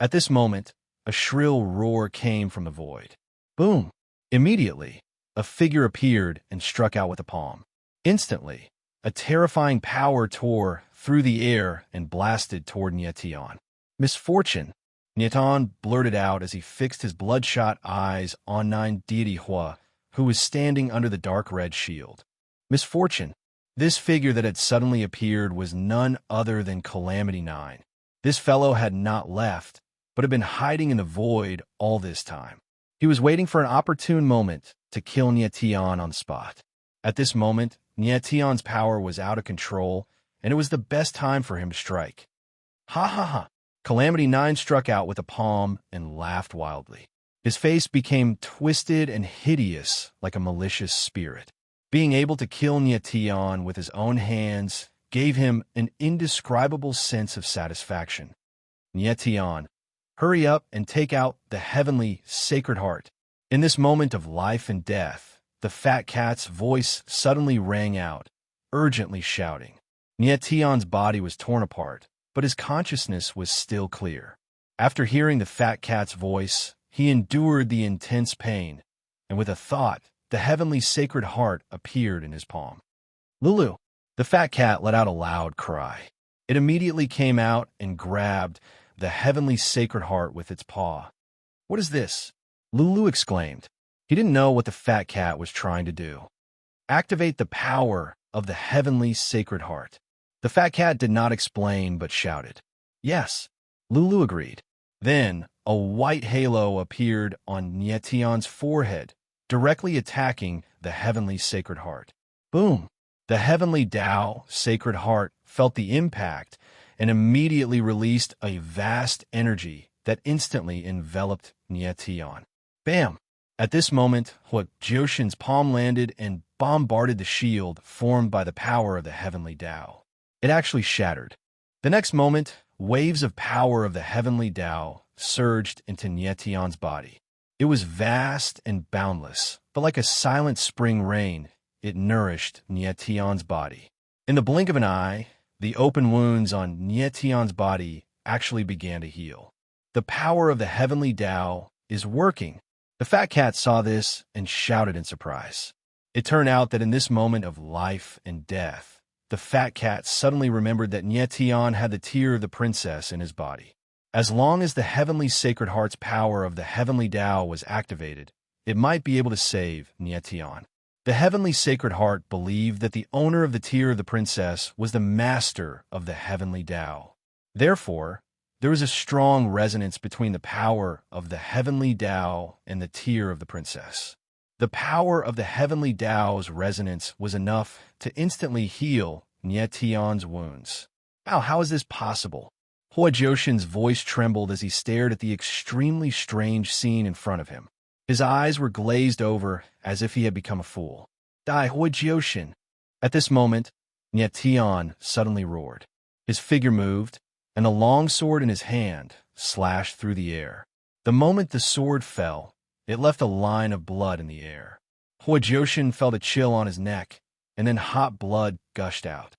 At this moment, a shrill roar came from the void. Boom! Immediately, a figure appeared and struck out with a palm. Instantly, a terrifying power tore through the air and blasted toward Nietion. Misfortune, Nietion blurted out as he fixed his bloodshot eyes on Nine Deity Hua, who was standing under the dark red shield. Misfortune. This figure that had suddenly appeared was none other than Calamity 9. This fellow had not left, but had been hiding in the void all this time. He was waiting for an opportune moment to kill Nietion on the spot. At this moment, Nietion's power was out of control, and it was the best time for him to strike. Ha ha ha! Calamity 9 struck out with a palm and laughed wildly. His face became twisted and hideous like a malicious spirit. Being able to kill Nietion with his own hands gave him an indescribable sense of satisfaction. Nietion, hurry up and take out the heavenly sacred heart. In this moment of life and death, the fat cat's voice suddenly rang out, urgently shouting. Nietion's body was torn apart, but his consciousness was still clear. After hearing the fat cat's voice, he endured the intense pain, and with a thought, the heavenly sacred heart appeared in his palm. Lulu! The fat cat let out a loud cry. It immediately came out and grabbed the heavenly sacred heart with its paw. What is this? Lulu exclaimed. He didn't know what the fat cat was trying to do. Activate the power of the heavenly sacred heart. The fat cat did not explain but shouted. Yes, Lulu agreed. Then a white halo appeared on Nietion's forehead, directly attacking the heavenly sacred heart. Boom! The heavenly Tao, sacred heart, felt the impact and immediately released a vast energy that instantly enveloped Nietion. Bam! At this moment, Huajiushin's palm landed and bombarded the shield formed by the power of the heavenly Tao. It actually shattered. The next moment, waves of power of the heavenly Tao surged into Nietion's body. It was vast and boundless, but like a silent spring rain, it nourished Nietion's body. In the blink of an eye, the open wounds on Nietion's body actually began to heal. The power of the heavenly Tao is working. The fat cat saw this and shouted in surprise. It turned out that in this moment of life and death, the fat cat suddenly remembered that Nietion had the tear of the princess in his body. As long as the heavenly sacred heart's power of the heavenly Tao was activated, it might be able to save Nietion. The heavenly sacred heart believed that the owner of the tear of the princess was the master of the heavenly Tao. Therefore, there was a strong resonance between the power of the heavenly Tao and the tear of the princess. The power of the heavenly Tao's resonance was enough to instantly heal Nietion's wounds. Wow, how is this possible? Huajiushin's voice trembled as he stared at the extremely strange scene in front of him. His eyes were glazed over as if he had become a fool. Die, Huajiushin! At this moment, Nietion suddenly roared. His figure moved, and a long sword in his hand slashed through the air. The moment the sword fell, it left a line of blood in the air. Huajiushin felt a chill on his neck, and then hot blood gushed out.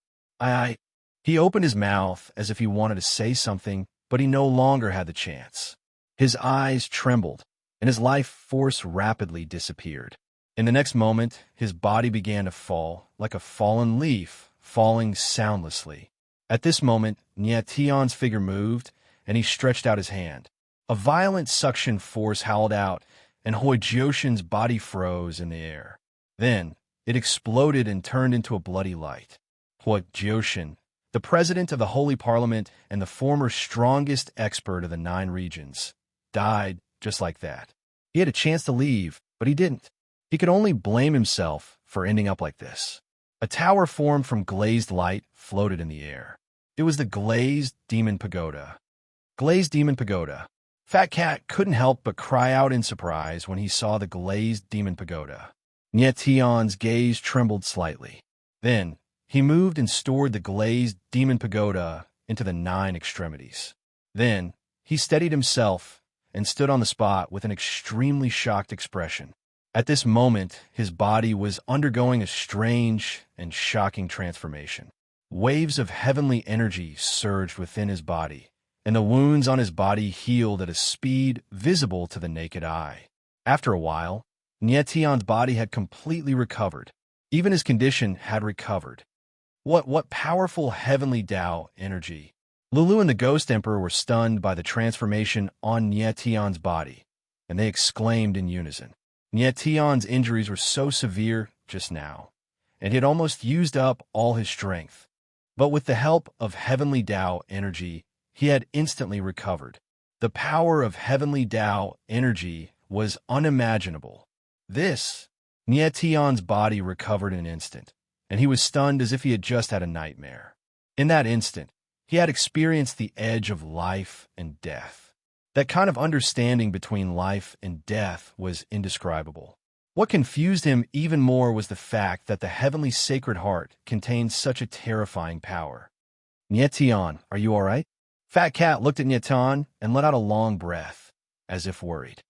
He opened his mouth as if he wanted to say something, but he no longer had the chance. His eyes trembled, and his life force rapidly disappeared. In the next moment, his body began to fall, like a fallen leaf, falling soundlessly. At this moment, Nietion's figure moved, and he stretched out his hand. A violent suction force howled out, and Huajiushin's body froze in the air. Then, it exploded and turned into a bloody light. Huajiushin, the president of the Holy Parliament and the former strongest expert of the 9 regions, died just like that. He had a chance to leave, but he didn't. He could only blame himself for ending up like this. A tower formed from glazed light floated in the air. It was the Glazed Demon Pagoda. Glazed Demon Pagoda. Fat Cat couldn't help but cry out in surprise when he saw the Glazed Demon Pagoda. Nietion's gaze trembled slightly. Then, he moved and stored the Glazed Demon Pagoda into the 9 extremities. Then, he steadied himself and stood on the spot with an extremely shocked expression. At this moment, his body was undergoing a strange and shocking transformation. Waves of heavenly energy surged within his body, and the wounds on his body healed at a speed visible to the naked eye. After a while, Nietian's body had completely recovered. Even his condition had recovered. What powerful heavenly Tao energy! Lulu and the Ghost Emperor were stunned by the transformation on Nietian's body, and they exclaimed in unison. Nietian's injuries were so severe just now, and he had almost used up all his strength. But with the help of heavenly Tao energy, he had instantly recovered. The power of heavenly Tao energy was unimaginable. Nietian's body recovered in an instant, and he was stunned as if he had just had a nightmare. In that instant, he had experienced the edge of life and death. That kind of understanding between life and death was indescribable. What confused him even more was the fact that the heavenly sacred heart contained such a terrifying power. Nietian, are you all right? Fat Cat looked at Nietian and let out a long breath, as if worried.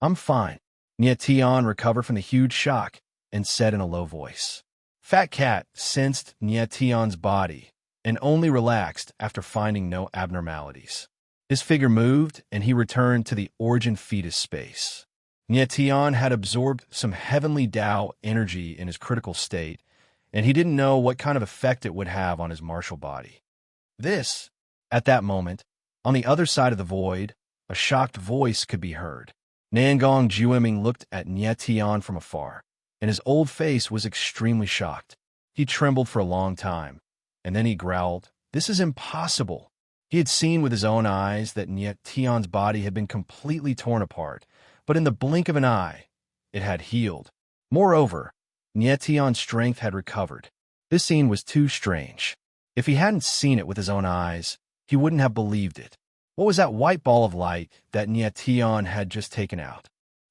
I'm fine. Nietian recovered from the huge shock and said in a low voice. Fat Cat sensed Nietian's body and only relaxed after finding no abnormalities. His figure moved, and he returned to the origin fetus space. Nietian had absorbed some heavenly Tao energy in his critical state, and he didn't know what kind of effect it would have on his martial body. At that moment, on the other side of the void, a shocked voice could be heard. Nangong Jueming looked at Nietian from afar, and his old face was extremely shocked. He trembled for a long time, and then he growled, "This is impossible." He had seen with his own eyes that Nietian's body had been completely torn apart, but in the blink of an eye, it had healed. Moreover, Nietian's strength had recovered. This scene was too strange. If he hadn't seen it with his own eyes, he wouldn't have believed it. What was that white ball of light that Nietian had just taken out?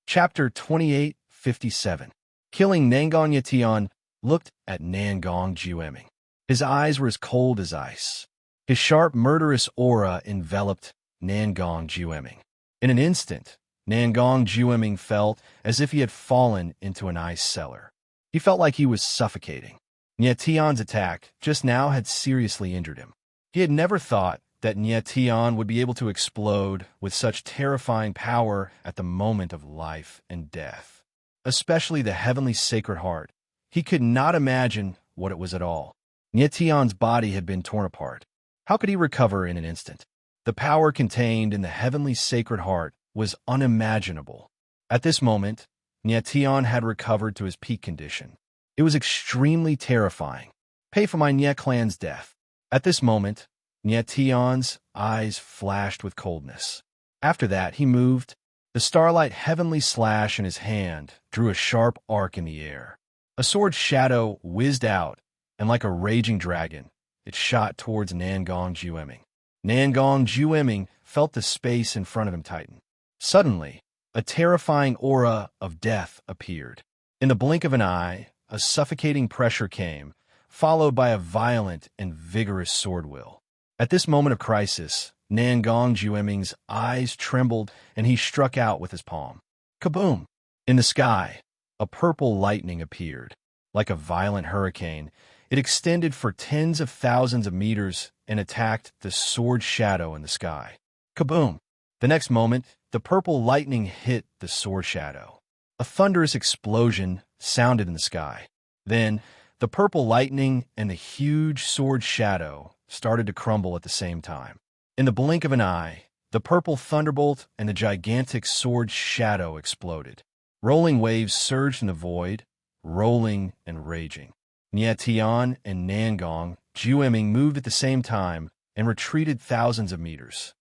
Chapter 28:57. Killing Nangong. Nietian looked at Nangong Jueming. His eyes were as cold as ice. His sharp, murderous aura enveloped Nangong Jueming. In an instant, Nangong Jueming felt as if he had fallen into an ice cellar. He felt like he was suffocating. Nietian's attack just now had seriously injured him. He had never thought that Nietian would be able to explode with such terrifying power at the moment of life and death. Especially the heavenly sacred heart. He could not imagine what it was at all. Nietian's body had been torn apart. How could he recover in an instant? The power contained in the heavenly sacred heart was unimaginable. At this moment, Nietian had recovered to his peak condition. It was extremely terrifying. Pay for my Nye clan's death. At this moment, Nietian's eyes flashed with coldness. After that, he moved. The starlight heavenly slash in his hand drew a sharp arc in the air. A sword shadow whizzed out, and like a raging dragon, it shot towards Nangong Jueming. Nangong Jueming felt the space in front of him tighten. Suddenly, a terrifying aura of death appeared. In the blink of an eye, a suffocating pressure came, followed by a violent and vigorous sword will. At this moment of crisis, Nangong Jueming's eyes trembled and he struck out with his palm. Kaboom! In the sky, a purple lightning appeared. Like a violent hurricane, it extended for tens of thousands of meters and attacked the sword shadow in the sky. Kaboom! The next moment, the purple lightning hit the sword shadow. A thunderous explosion sounded in the sky. Then, the purple lightning and the huge sword shadow started to crumble at the same time. In the blink of an eye, the purple thunderbolt and the gigantic sword shadow exploded. Rolling waves surged in the void, rolling and raging. Nietian and Nangong Jueming moved at the same time and retreated thousands of meters.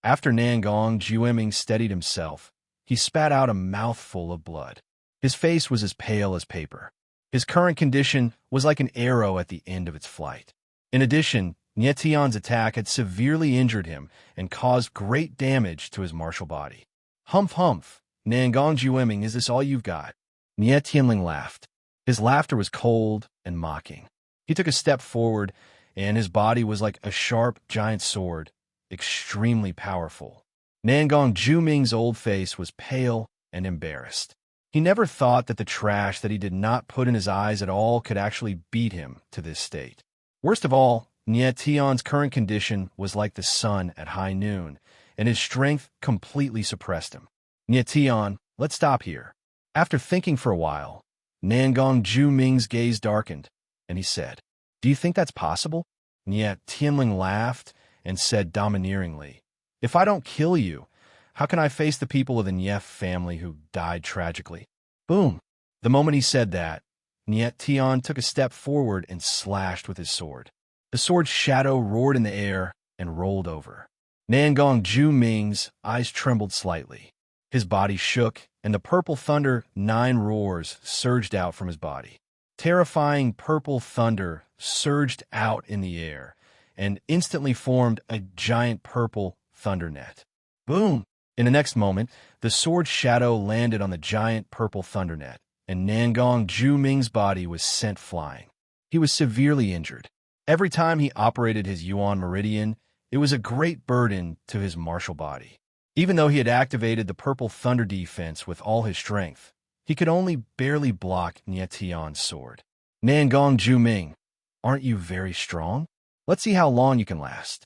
After Nangong Jueming steadied himself, he spat out a mouthful of blood. His face was as pale as paper. His current condition was like an arrow at the end of its flight. In addition, Nietian's attack had severely injured him and caused great damage to his martial body. Humph humph, Nangong Jueming, is this all you've got? Nietianling laughed. His laughter was cold and mocking. He took a step forward, and his body was like a sharp, giant sword, extremely powerful. Nangong Juming's old face was pale and embarrassed. He never thought that the trash that he did not put in his eyes at all could actually beat him to this state. Worst of all, Nie Tion's current condition was like the sun at high noon, and his strength completely suppressed him. Nie Tion, let's stop here. After thinking for a while, Nangong Juming's gaze darkened, and he said, "Do you think that's possible?" Nie Tianling laughed and said domineeringly, "If I don't kill you, how can I face the people of the Nie family who died tragically?" Boom! The moment he said that, Nie Tion took a step forward and slashed with his sword. The sword's shadow roared in the air and rolled over. Nangong Juming's eyes trembled slightly. His body shook, and the purple thunder 9 roars surged out from his body. Terrifying purple thunder surged out in the air and instantly formed a giant purple thunder net. Boom! In the next moment, the sword's shadow landed on the giant purple thunder net, and Nangong Juming's body was sent flying. He was severely injured. Every time he operated his Yuan Meridian, it was a great burden to his martial body. Even though he had activated the purple thunder defense with all his strength, he could only barely block Nie Tion's sword. Nangong Juming, aren't you very strong? Let's see how long you can last.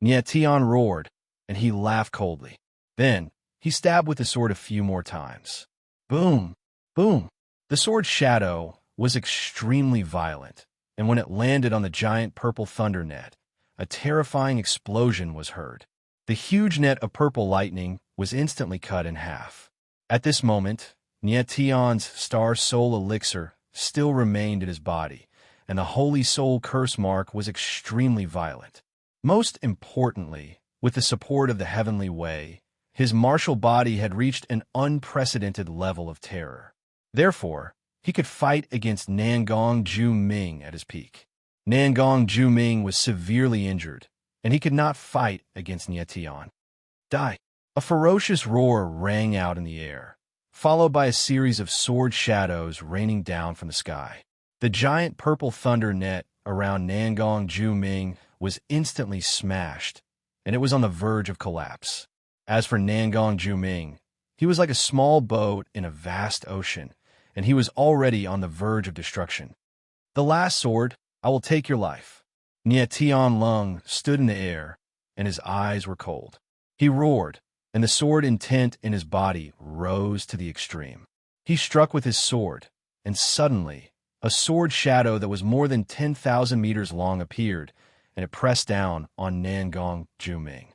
Nie Tion roared, and he laughed coldly. Then, he stabbed with the sword a few more times. Boom! Boom! The sword's shadow was extremely violent, and when it landed on the giant purple thunder net, a terrifying explosion was heard. The huge net of purple lightning was instantly cut in half. At this moment, Nie Tion's star soul elixir still remained in his body, and the holy soul curse mark was extremely violent. Most importantly, with the support of the heavenly way, his martial body had reached an unprecedented level of terror. Therefore, he could fight against Nangong Juming at his peak. Nangong Juming was severely injured, and he could not fight against Nie Tion. Die! A ferocious roar rang out in the air, followed by a series of sword shadows raining down from the sky. The giant purple thunder net around Nangong Juming was instantly smashed, and it was on the verge of collapse. As for Nangong Juming, he was like a small boat in a vast ocean, and he was already on the verge of destruction. The last sword, I will take your life. Nie Tion Lung stood in the air, and his eyes were cold. He roared, and the sword intent in his body rose to the extreme. He struck with his sword, and suddenly, a sword shadow that was more than 10,000 meters long appeared, and it pressed down on Nangong Juming.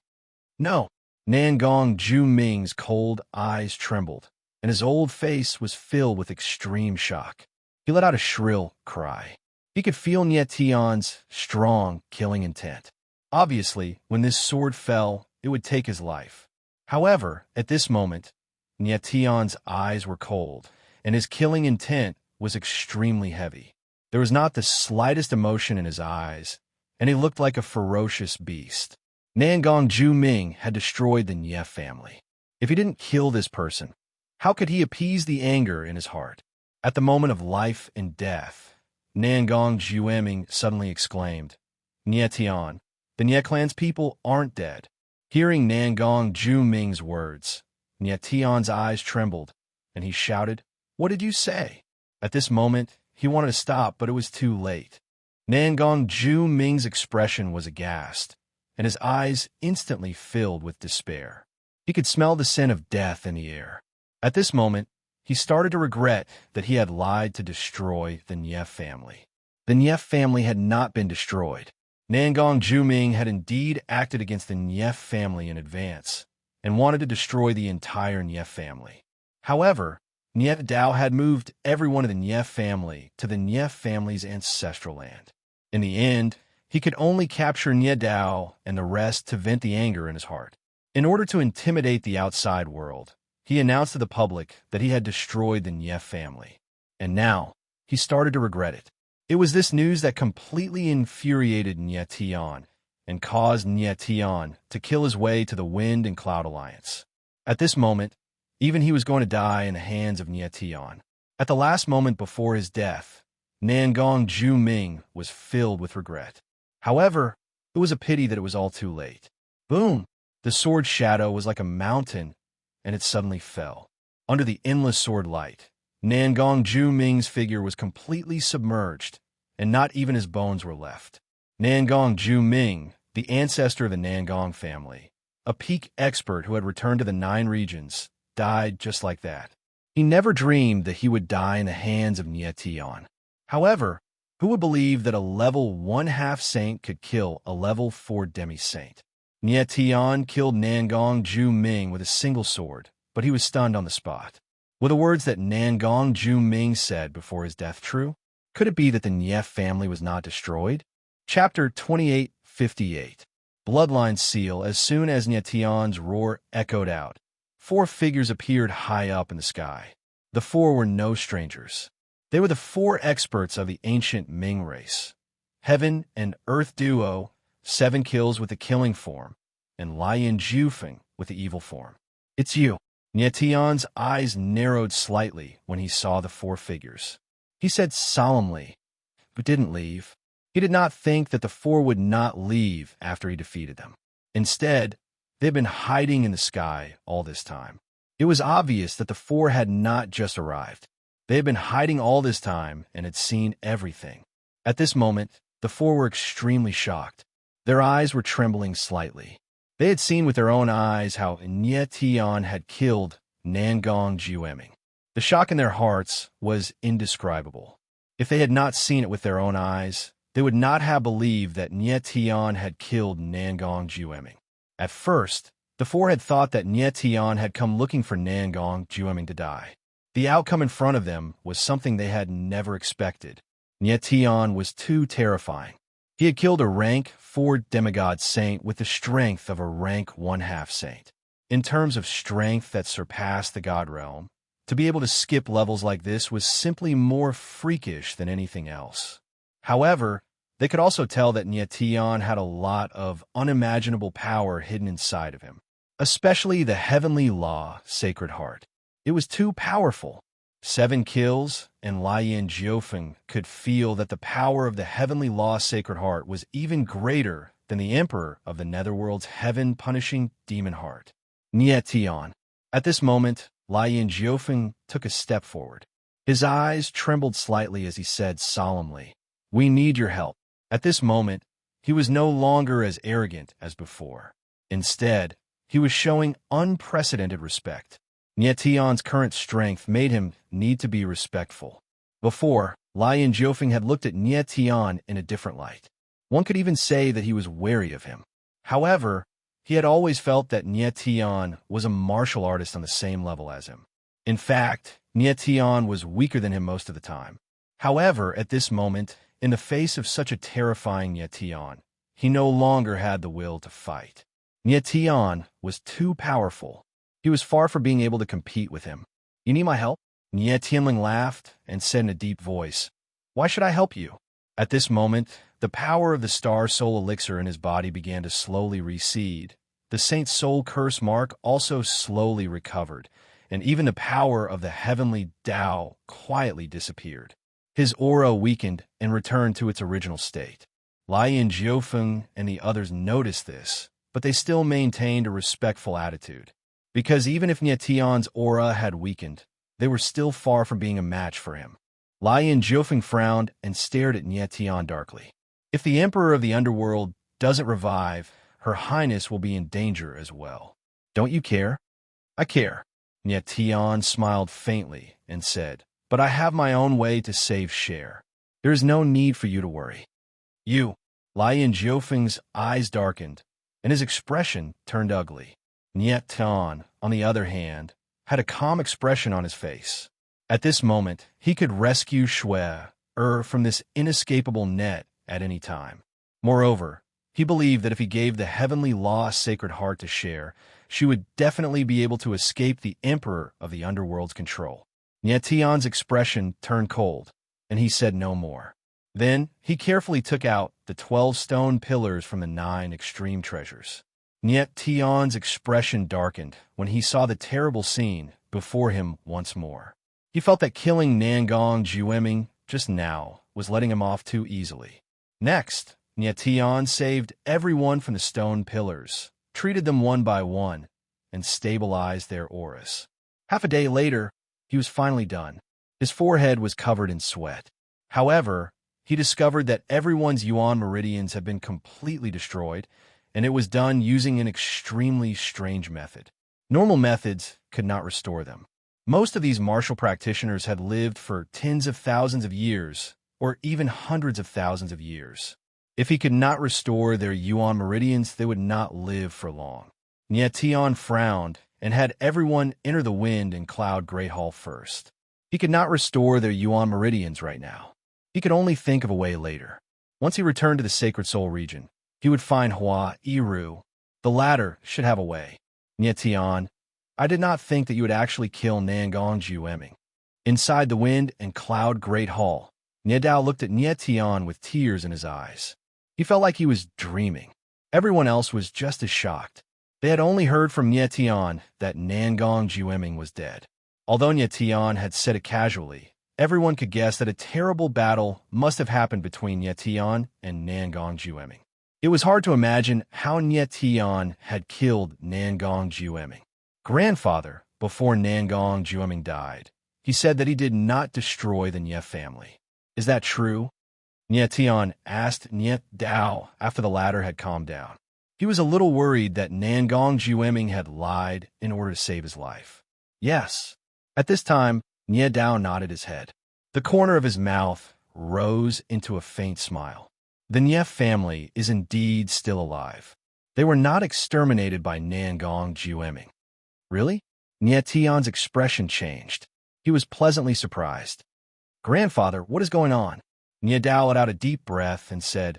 No! Nangong Juming's cold eyes trembled, and his old face was filled with extreme shock. He let out a shrill cry. He could feel Nie Tion's strong, killing intent. Obviously, when this sword fell, it would take his life. However, at this moment, Nie Tion's eyes were cold, and his killing intent was extremely heavy. There was not the slightest emotion in his eyes, and he looked like a ferocious beast. Nangong Juming had destroyed the Nie family. If he didn't kill this person, how could he appease the anger in his heart? At the moment of life and death, Nangong Juming suddenly exclaimed, Nie Tion, the Nie clan's people aren't dead. Hearing Nangong Juming's words, Nie Tion's eyes trembled, and he shouted, "What did you say?" At this moment, he wanted to stop, but it was too late. Nangong Juming's expression was aghast, and his eyes instantly filled with despair. He could smell the scent of death in the air. At this moment, he started to regret that he had lied to destroy the Nie family. The Nie family had not been destroyed. Nangong Juming had indeed acted against the Nie family in advance, and wanted to destroy the entire Nie family. However, Nie Dao had moved everyone of the Nie family to the Nie family's ancestral land. In the end, he could only capture Nie Dao and the rest to vent the anger in his heart. In order to intimidate the outside world, he announced to the public that he had destroyed the Nie family. And now, he started to regret it. It was this news that completely infuriated Nie Tion and caused Nie Tion to kill his way to the Wind and Cloud Alliance. At this moment, even he was going to die in the hands of Nie Tion. At the last moment before his death, Nangong Juming was filled with regret. However, it was a pity that it was all too late. Boom! The sword shadow was like a mountain, and it suddenly fell. Under the endless sword light, Nangong Ju Ming's figure was completely submerged, and not even his bones were left. Nangong Ju Ming, the ancestor of the Nangong family, a peak expert who had returned to the 9 regions, died just like that. He never dreamed that he would die in the hands of Nie Tian. However, who would believe that a level 1/2 saint could kill a level 4 demi-saint? Nie Tian killed Nangong Ju Ming with a single sword, but he was stunned on the spot. Were the words that Nangong Ju Ming said before his death true? Could it be that the Nie family was not destroyed? Chapter 2858. Bloodline Seal. As soon as Nie Tian's roar echoed out, 4 figures appeared high up in the sky. The 4 were no strangers. They were the 4 experts of the ancient Ming race. Heaven and Earth duo, 7 kills with the killing form, and Lian Jufeng with the evil form. It's you. Nie Tian's eyes narrowed slightly when he saw the 4 figures. He said solemnly, but didn't leave. He did not think that the 4 would not leave after he defeated them. Instead, they had been hiding in the sky all this time. It was obvious that the 4 had not just arrived. They had been hiding all this time and had seen everything. At this moment, the 4 were extremely shocked. Their eyes were trembling slightly. They had seen with their own eyes how Nie Tian had killed Nangong Jueming. The shock in their hearts was indescribable. If they had not seen it with their own eyes, they would not have believed that Nie Tian had killed Nangong Jueming. At first, the 4 had thought that Nie Tian had come looking for Nangong Jueming to die. The outcome in front of them was something they had never expected. Nie Tian was too terrifying. He had killed a rank 4 demigod saint with the strength of a rank 1/2 saint. In terms of strength that surpassed the god realm, to be able to skip levels like this was simply more freakish than anything else. However, they could also tell that Nie Tian had a lot of unimaginable power hidden inside of him, especially the heavenly law, Sacred Heart. It was too powerful. 7 kills, and Lian Jiofeng could feel that the power of the heavenly law, Sacred Heart, was even greater than the emperor of the Netherworld's heaven-punishing demon heart, Nie Tian. At this moment, Lian Jiofeng took a step forward. His eyes trembled slightly as he said solemnly, "We need your help." At this moment, he was no longer as arrogant as before. Instead, he was showing unprecedented respect. Nie Tian's current strength made him need to be respectful. Before, Lian Jiofeng had looked at Nie Tian in a different light. One could even say that he was wary of him. However, he had always felt that Nie Tian was a martial artist on the same level as him. In fact, Nie Tian was weaker than him most of the time. However, at this moment, in the face of such a terrifying Nie Tian, he no longer had the will to fight. Nie Tian was too powerful. He was far from being able to compete with him. "You need my help?" Nie Tianling laughed and said in a deep voice, "Why should I help you?" At this moment, the power of the star soul elixir in his body began to slowly recede. The saint's soul curse mark also slowly recovered, and even the power of the heavenly Tao quietly disappeared. His aura weakened and returned to its original state. Lian Jiofeng and the others noticed this, but they still maintained a respectful attitude. Because even if Nie Tian's aura had weakened, they were still far from being a match for him. Lian Jiofeng frowned and stared at Nie Tian darkly. "If the Emperor of the Underworld doesn't revive, Her Highness will be in danger as well. Don't you care?" "I care." Nie Tian smiled faintly and said, "But I have my own way to save Cher. There is no need for you to worry." "You." Lian Jiofeng's eyes darkened, and his expression turned ugly. Nie Tian, on the other hand, had a calm expression on his face. At this moment, he could rescue Shui from this inescapable net at any time. Moreover, he believed that if he gave the heavenly law Sacred Heart to Cher, she would definitely be able to escape the Emperor of the Underworld's control. Nie Tian's expression turned cold, and he said no more. Then, he carefully took out the 12 stone pillars from the 9 extreme treasures. Nie Tian's expression darkened when he saw the terrible scene before him once more. He felt that killing Nangong Jueming just now was letting him off too easily. Next, Nie Tian saved everyone from the stone pillars, treated them one by one, and stabilized their auras. Half a day later, he was finally done. His forehead was covered in sweat. However, he discovered that everyone's yuan meridians had been completely destroyed, and it was done using an extremely strange method. Normal methods could not restore them. Most of these martial practitioners had lived for tens of thousands of years, or even hundreds of thousands of years. If he could not restore their yuan meridians, they would not live for long. Nie Tian frowned and had everyone enter the Wind and Cloud Great Hall first. He could not restore their yuan meridians right now. He could only think of a way later. Once he returned to the Sacred Soul region, he would find Hua Yiru. The latter should have a way. Nie Tian, I did not think that you would actually kill Nangong Jueming. Inside the Wind and Cloud Great Hall, Nie Dao looked at Nie Tian with tears in his eyes. He felt like he was dreaming. Everyone else was just as shocked. They had only heard from Nie Tian that Nangong Jueming was dead. Although Nie Tian had said it casually, everyone could guess that a terrible battle must have happened between Nie Tian and Nangong Jueming. It was hard to imagine how Nie Tian had killed Nangong Jueming. Grandfather, before Nangong Jueming died, he said that he did not destroy the Nie family. Is that true? Nie Tian asked Nie Dao after the latter had calmed down. He was a little worried that Nangong Jueming had lied in order to save his life. Yes. At this time, Nie Dao nodded his head. The corner of his mouth rose into a faint smile. The Nie family is indeed still alive. They were not exterminated by Nangong Jueming. Really? Nie Tian's expression changed. He was pleasantly surprised. Grandfather, what is going on? Nie Dao let out a deep breath and said,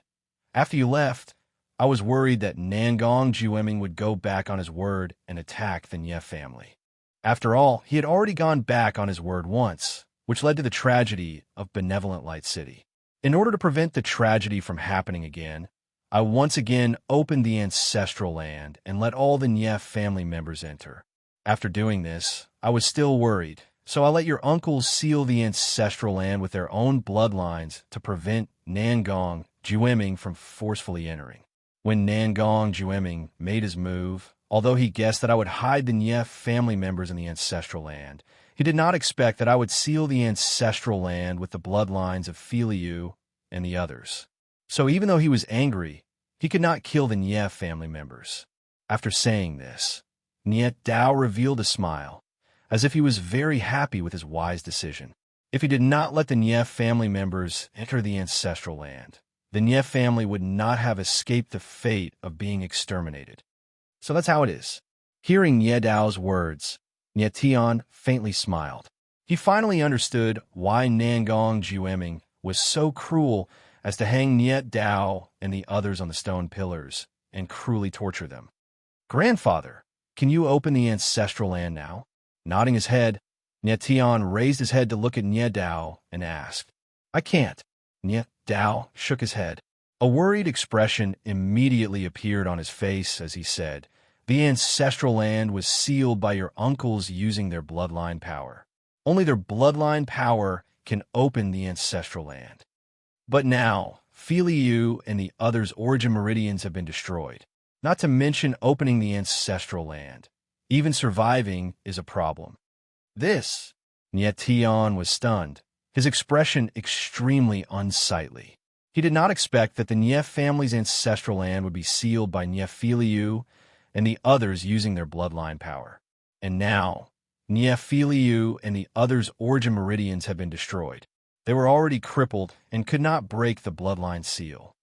After you left, I was worried that Nangong Jueming would go back on his word and attack the Nie family. After all, he had already gone back on his word once, which led to the tragedy of Benevolent Light City. In order to prevent the tragedy from happening again, I once again opened the ancestral land and let all the Nie family members enter. After doing this, I was still worried, so I let your uncles seal the ancestral land with their own bloodlines to prevent Nangong Jueming from forcefully entering. When Nangong Jueming made his move, although he guessed that I would hide the Nie family members in the ancestral land, he did not expect that I would seal the ancestral land with the bloodlines of Filiu and the others. So even though he was angry, he could not kill the Nie family members. After saying this, Nie Dao revealed a smile, as if he was very happy with his wise decision. If he did not let the Nie family members enter the ancestral land, the Nie family would not have escaped the fate of being exterminated. So that's how it is. Hearing Nie Dao's words, Nie Tian faintly smiled. He finally understood why Nangong Jueming was so cruel as to hang Nie Dao and the others on the stone pillars and cruelly torture them. Grandfather, can you open the ancestral land now? Nodding his head, Nie Tian raised his head to look at Nie Dao and asked, I can't. Nie Dao shook his head. A worried expression immediately appeared on his face as he said, The ancestral land was sealed by your uncles using their bloodline power. Only their bloodline power can open the ancestral land. But now, Filiu and the others' origin meridians have been destroyed. Not to mention opening the ancestral land. Even surviving is a problem. This, Nie Tian was stunned, his expression extremely unsightly. He did not expect that the Nie family's ancestral land would be sealed by Nie Filiu and the others using their bloodline power. And now, Nie Filiu and the others' origin meridians have been destroyed. They were already crippled and could not break the bloodline seal.